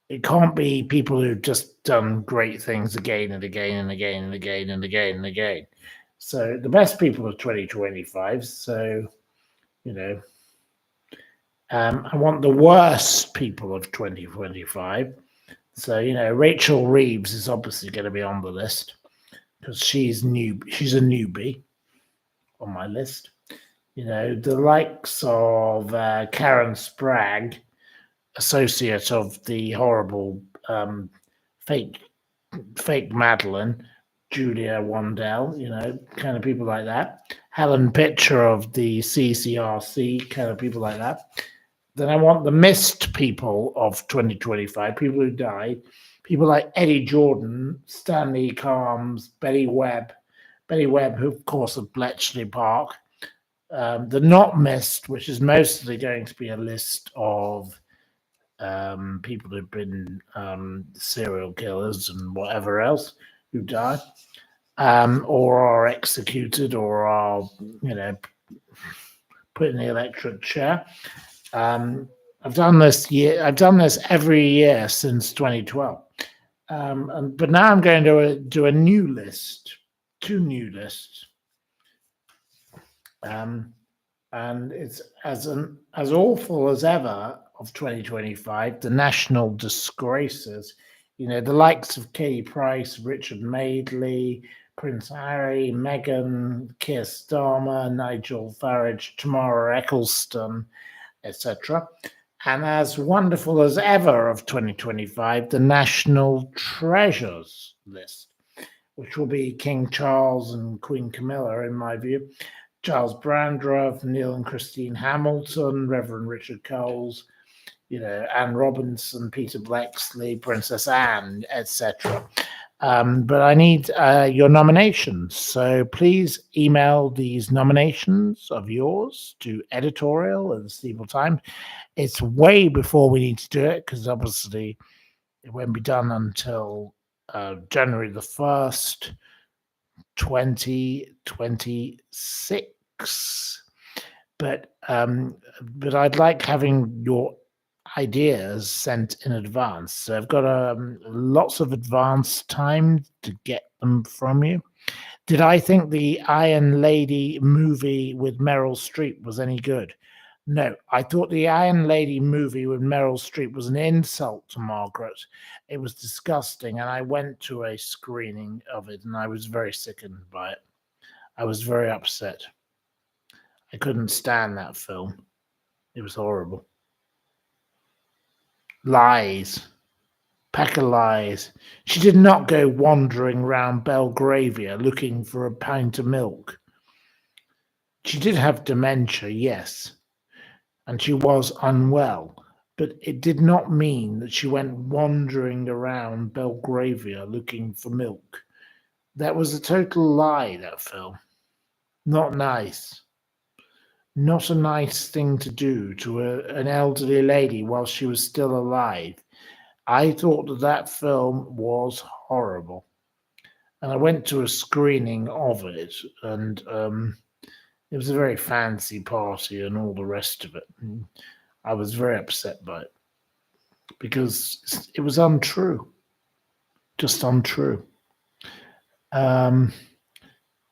S1: It can't be people who've just done great things again and again and again and again and again and again. So the best people of 2025. So, I want the worst people of 2025. So, Rachel Reeves is obviously going to be on the list because she's new. She's a newbie on my list. The likes of Karen Sprague, associate of the horrible fake Madeleine, Julia Wandel, kind of people like that. Helen Pitcher of the CCRC, kind of people like that. Then I want the missed people of 2025, people who died, people like Eddie Jordan, Stanley Carms, Betty Webb, who, of course, of Bletchley Park. The not missed, which is mostly going to be a list of people who've been serial killers and whatever else who died, or are executed, or are put in the electric chair. I've done this every year since 2012, but now I'm going to do a new list, 2 new lists. And it's as awful as ever of 2025, the national disgraces, the likes of Katie Price, Richard Madeley, Prince Harry, Meghan, Keir Starmer, Nigel Farage, Tamara Eccleston, etc. And as wonderful as ever of 2025, the national treasures list, which will be King Charles and Queen Camilla, in my view. Charles Brandreth, Neil and Christine Hamilton, Reverend Richard Coles, Anne Robinson, Peter Bleksley, Princess Anne, etc. But I need your nominations. So please email these nominations of yours to editorial at the Steeple Times. It's way before we need to do it because obviously it won't be done until January the 1st. 2026, but I'd like having your ideas sent in advance. So I've got lots of advance time to get them from you. Did I think the Iron Lady movie with Meryl Streep was any good? No, I thought the Iron Lady movie with Meryl Streep was an insult to Margaret. It was disgusting, and I went to a screening of it, and I was very sickened by it. I was very upset. I couldn't stand that film. It was horrible. Lies. Pack of lies. She did not go wandering round Belgravia looking for a pint of milk. She did have dementia, yes, and she was unwell, but it did not mean that she went wandering around Belgravia looking for milk. That was a total lie, that film. Not nice. Not a nice thing to do to an elderly lady while she was still alive. I thought that film was horrible. And I went to a screening of it, and it was a very fancy party and all the rest of it. And I was very upset by it because it was untrue, just untrue.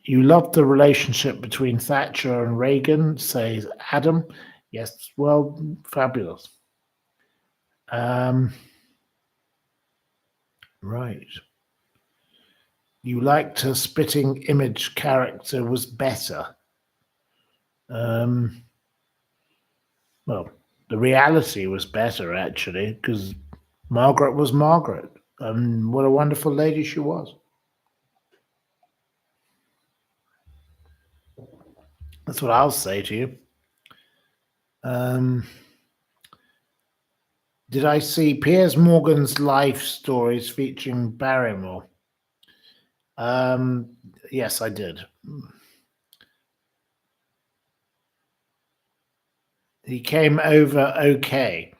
S1: You loved the relationship between Thatcher and Reagan, says Adam. Yes, well, fabulous. Right. You liked her spitting image character was better. Well, the reality was better, actually, because Margaret was Margaret. And what a wonderful lady she was. That's what I'll say to you. Did I see Piers Morgan's life stories featuring Barrymore? Yes, I did. He came over okay.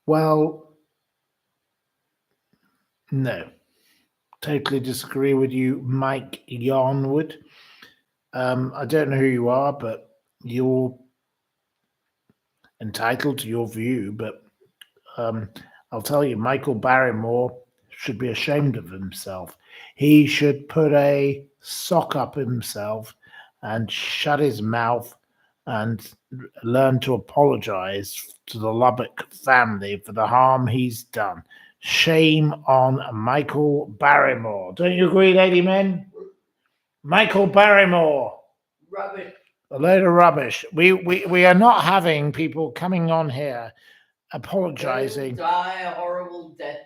S1: Well, no. Totally disagree with you, Mike Yarnwood. I don't know who you are, but you're entitled to your view, but I'll tell you, Michael Barrymore should be ashamed of himself. He should put a sock up himself and shut his mouth and learn to apologize to the Lubbock family for the harm he's done. Shame on Michael Barrymore. Don't you agree, Lady Men? Michael Barrymore.
S2: Rubbish.
S1: A load of rubbish. We are not having people coming on here apologizing.
S2: Go die a horrible death.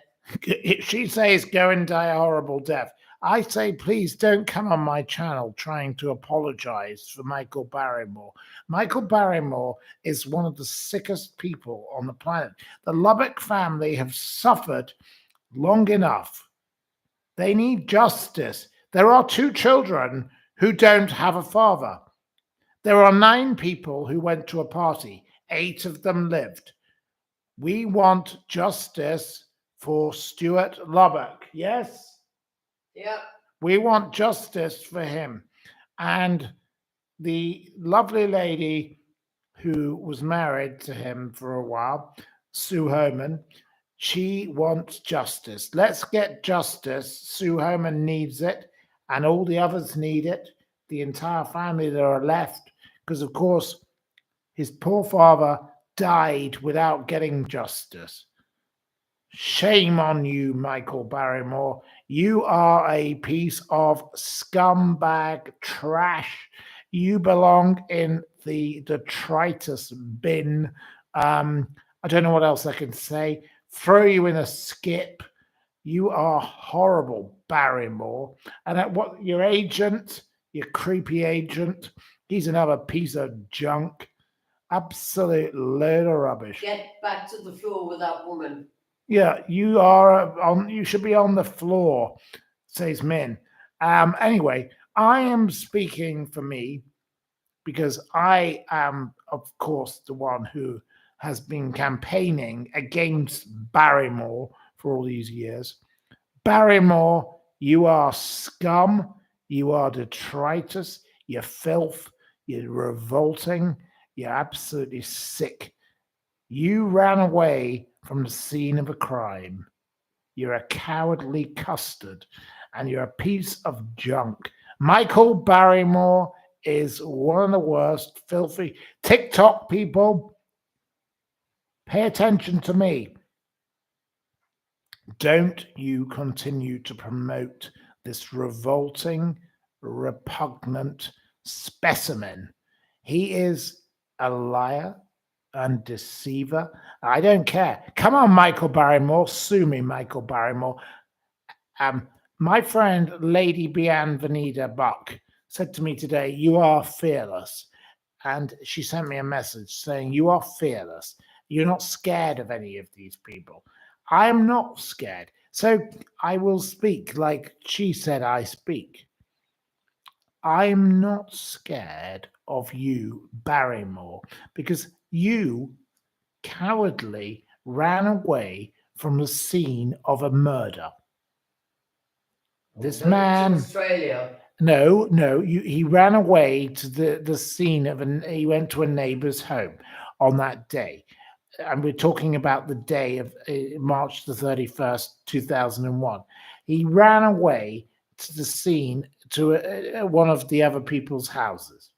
S1: She says go and die a horrible death. I say please don't come on my channel trying to apologize for Michael Barrymore. Michael Barrymore is one of the sickest people on the planet. The Lubbock family have suffered long enough. They need justice. There are 2 children who don't have a father. There are 9 people who went to a party. 8 of them lived. We want justice for Stuart Lubbock. Yes?
S2: Yep.
S1: We want justice for him. And the lovely lady who was married to him for a while, Sue Homan, she wants justice. Let's get justice. Sue Homan needs it, and all the others need it. The entire family that are left, because of course his poor father died without getting justice. Shame on you, Michael Barrymore. You are a piece of scumbag trash. You belong in the detritus bin. I don't know what else I can say. Throw you in a skip. You are horrible, Barrymore. And at what your agent, your creepy agent, he's another piece of junk. Absolute load of rubbish.
S2: Get back to the floor with that woman.
S1: Yeah, you are on. You should be on the floor, says Min. Anyway, I am speaking for me because I am, of course, the one who has been campaigning against Barrymore for all these years. Barrymore, you are scum. You are detritus. You're filth. You're revolting. You're absolutely sick. You ran away from the scene of a crime. You're a cowardly custard, and you're a piece of junk. Michael Barrymore is one of the worst, filthy TikTok people. Pay attention to me. Don't you continue to promote this revolting, repugnant specimen. He is a liar. and deceiver. I don't care. Come on, Michael Barrymore. Sue me, Michael Barrymore. My friend, Lady Bienvenida Buck, said to me today, "You are fearless." And she sent me a message saying, "You are fearless. You're not scared of any of these people." I am not scared. So I will speak like she said I speak. I'm not scared of you, Barrymore, because you cowardly ran away from the scene of a murder. This man,
S2: Australia.
S1: No, he ran away to the scene of he went to a neighbor's home on that day. And we're talking about the day of March the 31st, 2001. He ran away to the scene to one of the other people's houses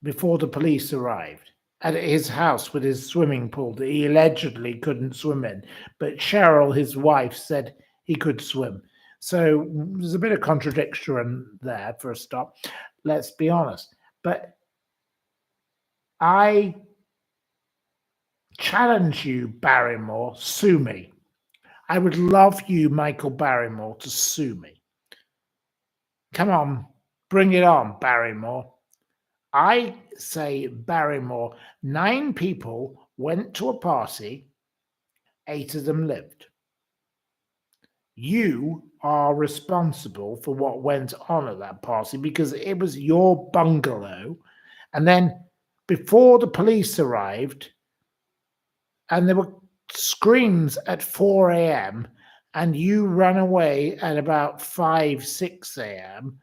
S1: before the police arrived at his house with his swimming pool that he allegedly couldn't swim in. But Cheryl, his wife, said he could swim. So there's a bit of contradiction there for a start. Let's be honest. But I challenge you, Barrymore, sue me. I would love you, Michael Barrymore, to sue me. Come on, bring it on, Barrymore. I say, Barrymore, 9 people went to a party, 8 of them lived. You are responsible for what went on at that party because it was your bungalow. And then before the police arrived, and there were screams at 4 a.m., and you ran away at about 5, 6 a.m.,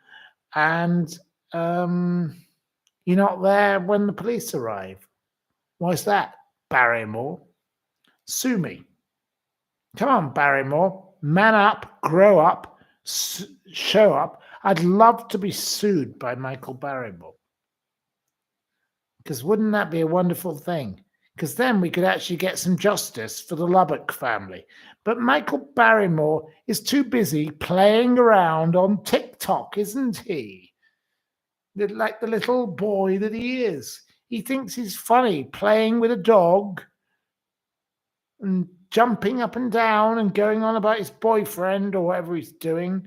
S1: and you're not there when the police arrive. Why's that, Barrymore? Sue me. Come on, Barrymore. Man up, grow up, show up. I'd love to be sued by Michael Barrymore. Because wouldn't that be a wonderful thing? Because then we could actually get some justice for the Lubbock family. But Michael Barrymore is too busy playing around on TikTok, isn't he? Like the little boy that he is. He thinks he's funny playing with a dog and jumping up and down and going on about his boyfriend or whatever he's doing.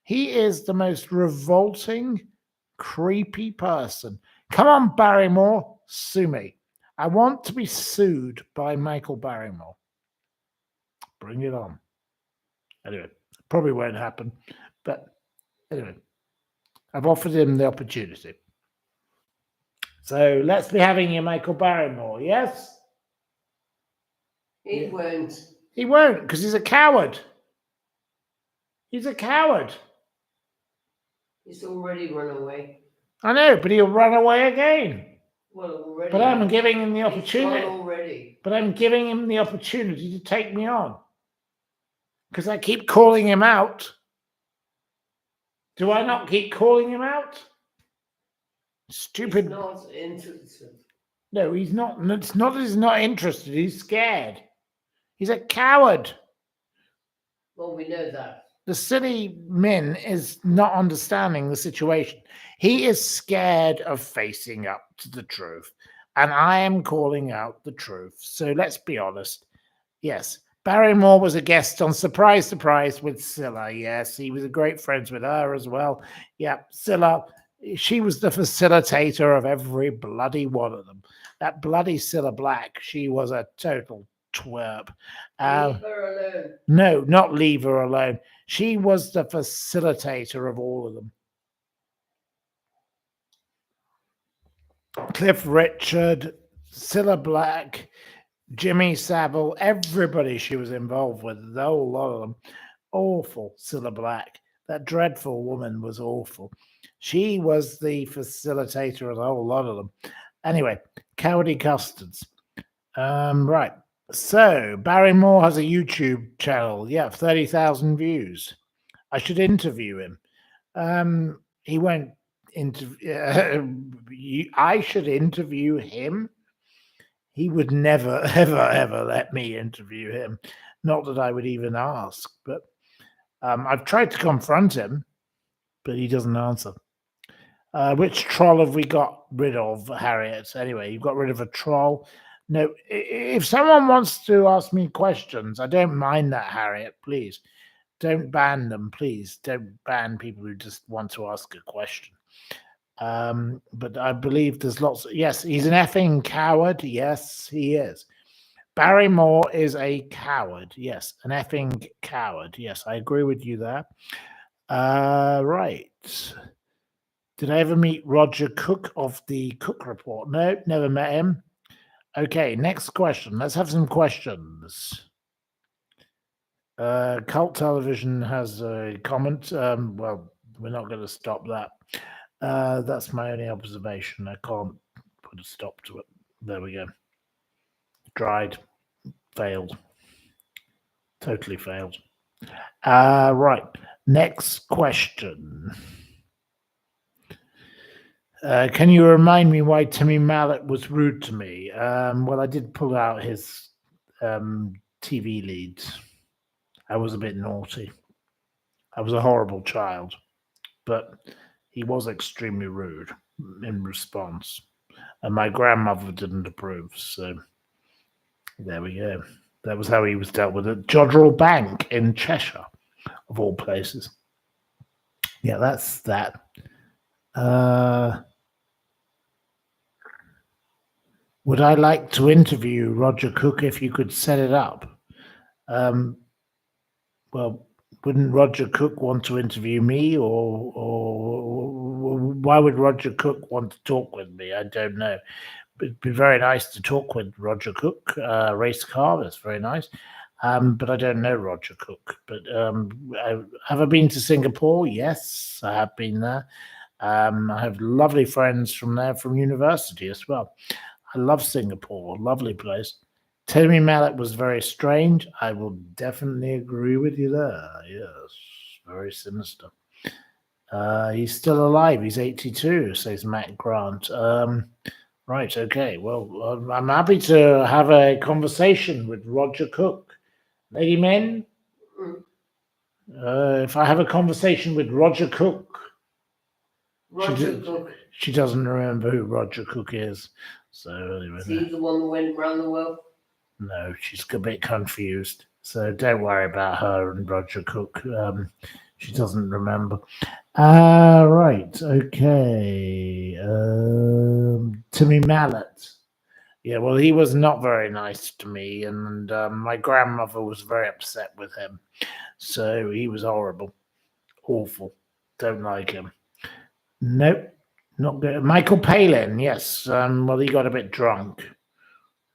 S1: He is the most revolting, creepy person. Come on, Barrymore, sue me. I want to be sued by Michael Barrymore. Bring it on. Anyway, probably won't happen. But anyway, I've offered him the opportunity. So let's be having you, Michael Barrymore, yes?
S2: He won't.
S1: He won't, because he's a coward. He's a coward.
S2: He's already run away.
S1: I know, but he'll run away again.
S2: Well, already.
S1: But I'm giving him the opportunity.
S2: He's gone already.
S1: But I'm giving him the opportunity to take me on. Because I keep calling him out. Do I not keep calling him out? Stupid.
S2: He's not interested.
S1: No, he's not. It's not that he's not interested. He's scared. He's a coward.
S2: Well, we know that.
S1: The silly Min is not understanding the situation. He is scared of facing up to the truth. And I am calling out the truth. So let's be honest. Yes, Barrymore was a guest on Surprise, Surprise with Scylla. Yes, he was great friends with her as well. Yeah, Scylla, she was the facilitator of every bloody one of them. That bloody Scylla Black, she was a total twerp.
S2: Leave her alone.
S1: No, not leave her alone. She was the facilitator of all of them. Cliff Richard, Scylla Black, Jimmy Savile, everybody she was involved with, the whole lot of them. Awful, Scylla Black. That dreadful woman was awful. She was the facilitator of the whole lot of them. Anyway, Cowdy Custards. Right. So, Barrymore has a YouTube channel. Yeah, 30,000 views. I should interview him. He won't interview. I should interview him. He would never, ever, ever let me interview him. Not that I would even ask. But I've tried to confront him, but he doesn't answer. Which troll have we got rid of, Harriet? Anyway, you've got rid of a troll. No, if someone wants to ask me questions, I don't mind that, Harriet. Please don't ban them. Please don't ban people who just want to ask a question. But I believe there's lots. Yes, he's an effing coward. Yes, he is. Barrymore is a coward. Yes, an effing coward. Yes, I agree with you there. Right. Did I ever meet Roger Cook of the Cook Report? No, never met him. Okay, next question. Let's have some questions. Cult Television has a comment. Well, we're not going to stop that. That's my only observation. I can't put a stop to it. There we go. Dried. Failed. Totally failed. Right. Next question. Can you remind me why Timmy Mallet was rude to me? Well, I did pull out his TV leads. I was a bit naughty. I was a horrible child, but he was extremely rude in response. And my grandmother didn't approve, so there we go. That was how he was dealt with at Jodrell Bank in Cheshire, of all places. Yeah, that's that. Would I like to interview Roger Cook if you could set it up? Well, wouldn't Roger Cook want to interview me, or why would Roger Cook want to talk with me? I don't know. It'd be very nice to talk with Roger Cook, race car. That's very nice. But I don't know Roger Cook. But have I been to Singapore? Yes, I have been there. I have lovely friends from there, from university as well. I love Singapore, lovely place. Timmy Mallet was very strange. I will definitely agree with you there. Yes, very sinister. He's still alive. He's 82, says Matt Grant. Right, okay. Well, I'm happy to have a conversation with Roger Cook. Lady Men, if I have a conversation with Roger Cook, she doesn't remember who Roger Cook is. So anyway,
S2: is he the one that went around the world?
S1: No, she's a bit confused. So don't worry about her and Roger Cook. She doesn't remember. Right, okay. Timmy Mallet. Yeah, well, he was not very nice to me, and my grandmother was very upset with him. So he was horrible. Awful. Don't like him. Nope, not good. Michael Palin, yes. Well, he got a bit drunk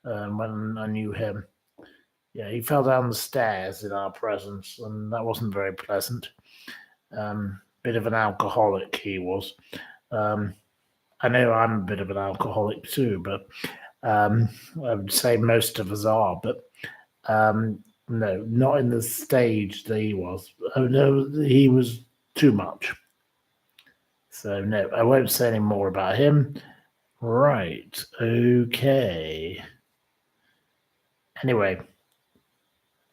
S1: when I knew him. Yeah, he fell down the stairs in our presence, and that wasn't very pleasant. Bit of an alcoholic he was. I know I'm a bit of an alcoholic too, but I would say most of us are. But no, not in the stage that he was. Oh no, he was too much. So no, I won't say any more about him. Right, okay. Anyway,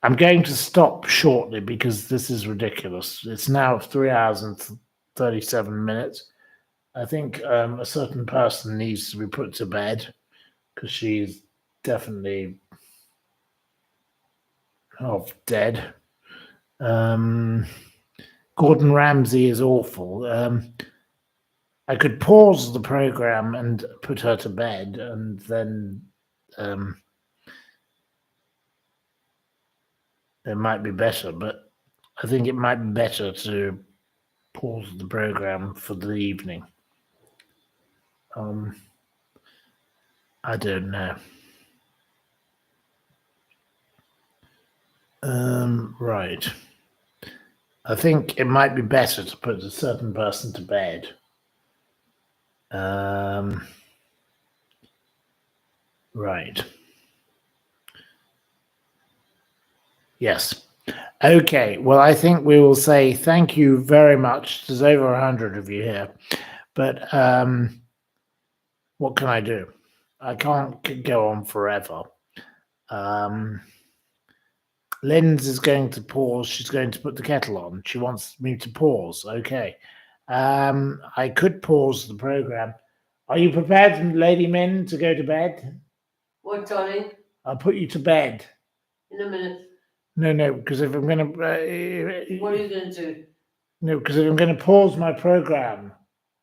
S1: I'm going to stop shortly because this is ridiculous. It's now 3 hours and 37 minutes. I think a certain person needs to be put to bed because she's definitely dead. Gordon Ramsay is awful. I could pause the program and put her to bed, and then it might be better, but I think it might be better to pause the program for the evening. I don't know. Right. I think it might be better to put a certain person to bed. Right. Yes. Okay. Well, I think we will say thank you very much. There's over 100 of you here. But what can I do? I can't go on forever. Linz is going to pause. She's going to put the kettle on. She wants me to pause. Okay. I could pause the program. Are you prepared, Lady Min, to go to bed?
S2: What, darling?
S1: I'll put you to bed.
S2: In a minute.
S1: No, because if I'm going to...
S2: What are you going to do?
S1: No, because if I'm going to pause my program...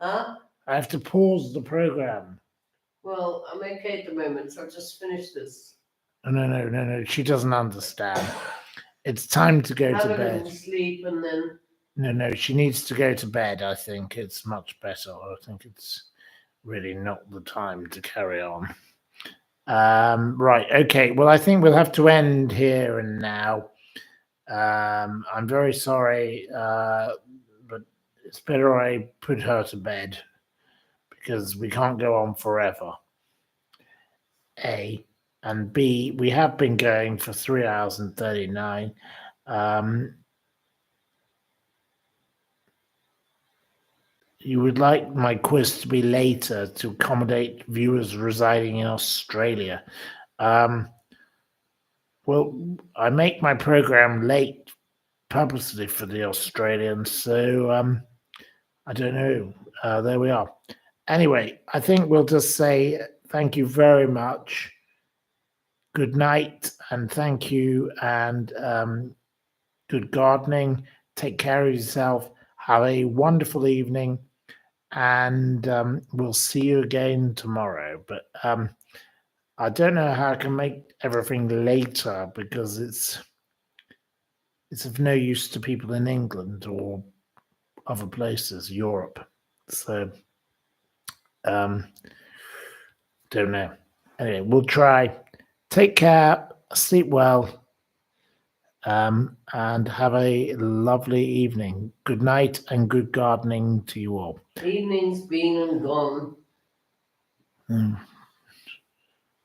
S2: Huh?
S1: I have to pause the program.
S2: Well, I'm okay at the moment, so I'll just finish this.
S1: No. She doesn't understand. It's time to go to bed.
S2: Have a little sleep and then...
S1: No, she needs to go to bed. I think it's much better. I think it's really not the time to carry on. Right, okay. Well, I think we'll have to end here and now. I'm very sorry, but it's better I put her to bed because we can't go on forever. A. And B, we have been going for 3 hours and 39. You would like my quiz to be later to accommodate viewers residing in Australia. Well, I make my program late purposely for the Australians, so I don't know. There we are. Anyway, I think we'll just say thank you very much. Good night, and thank you, and good gardening. Take care of yourself. Have a wonderful evening, and we'll see you again tomorrow. But I don't know how I can make everything later because it's of no use to people in England or other places, Europe. So don't know. Anyway, we'll try. Take care, sleep well, and have a lovely evening. Good night and good gardening to you all.
S2: Evening's been and gone.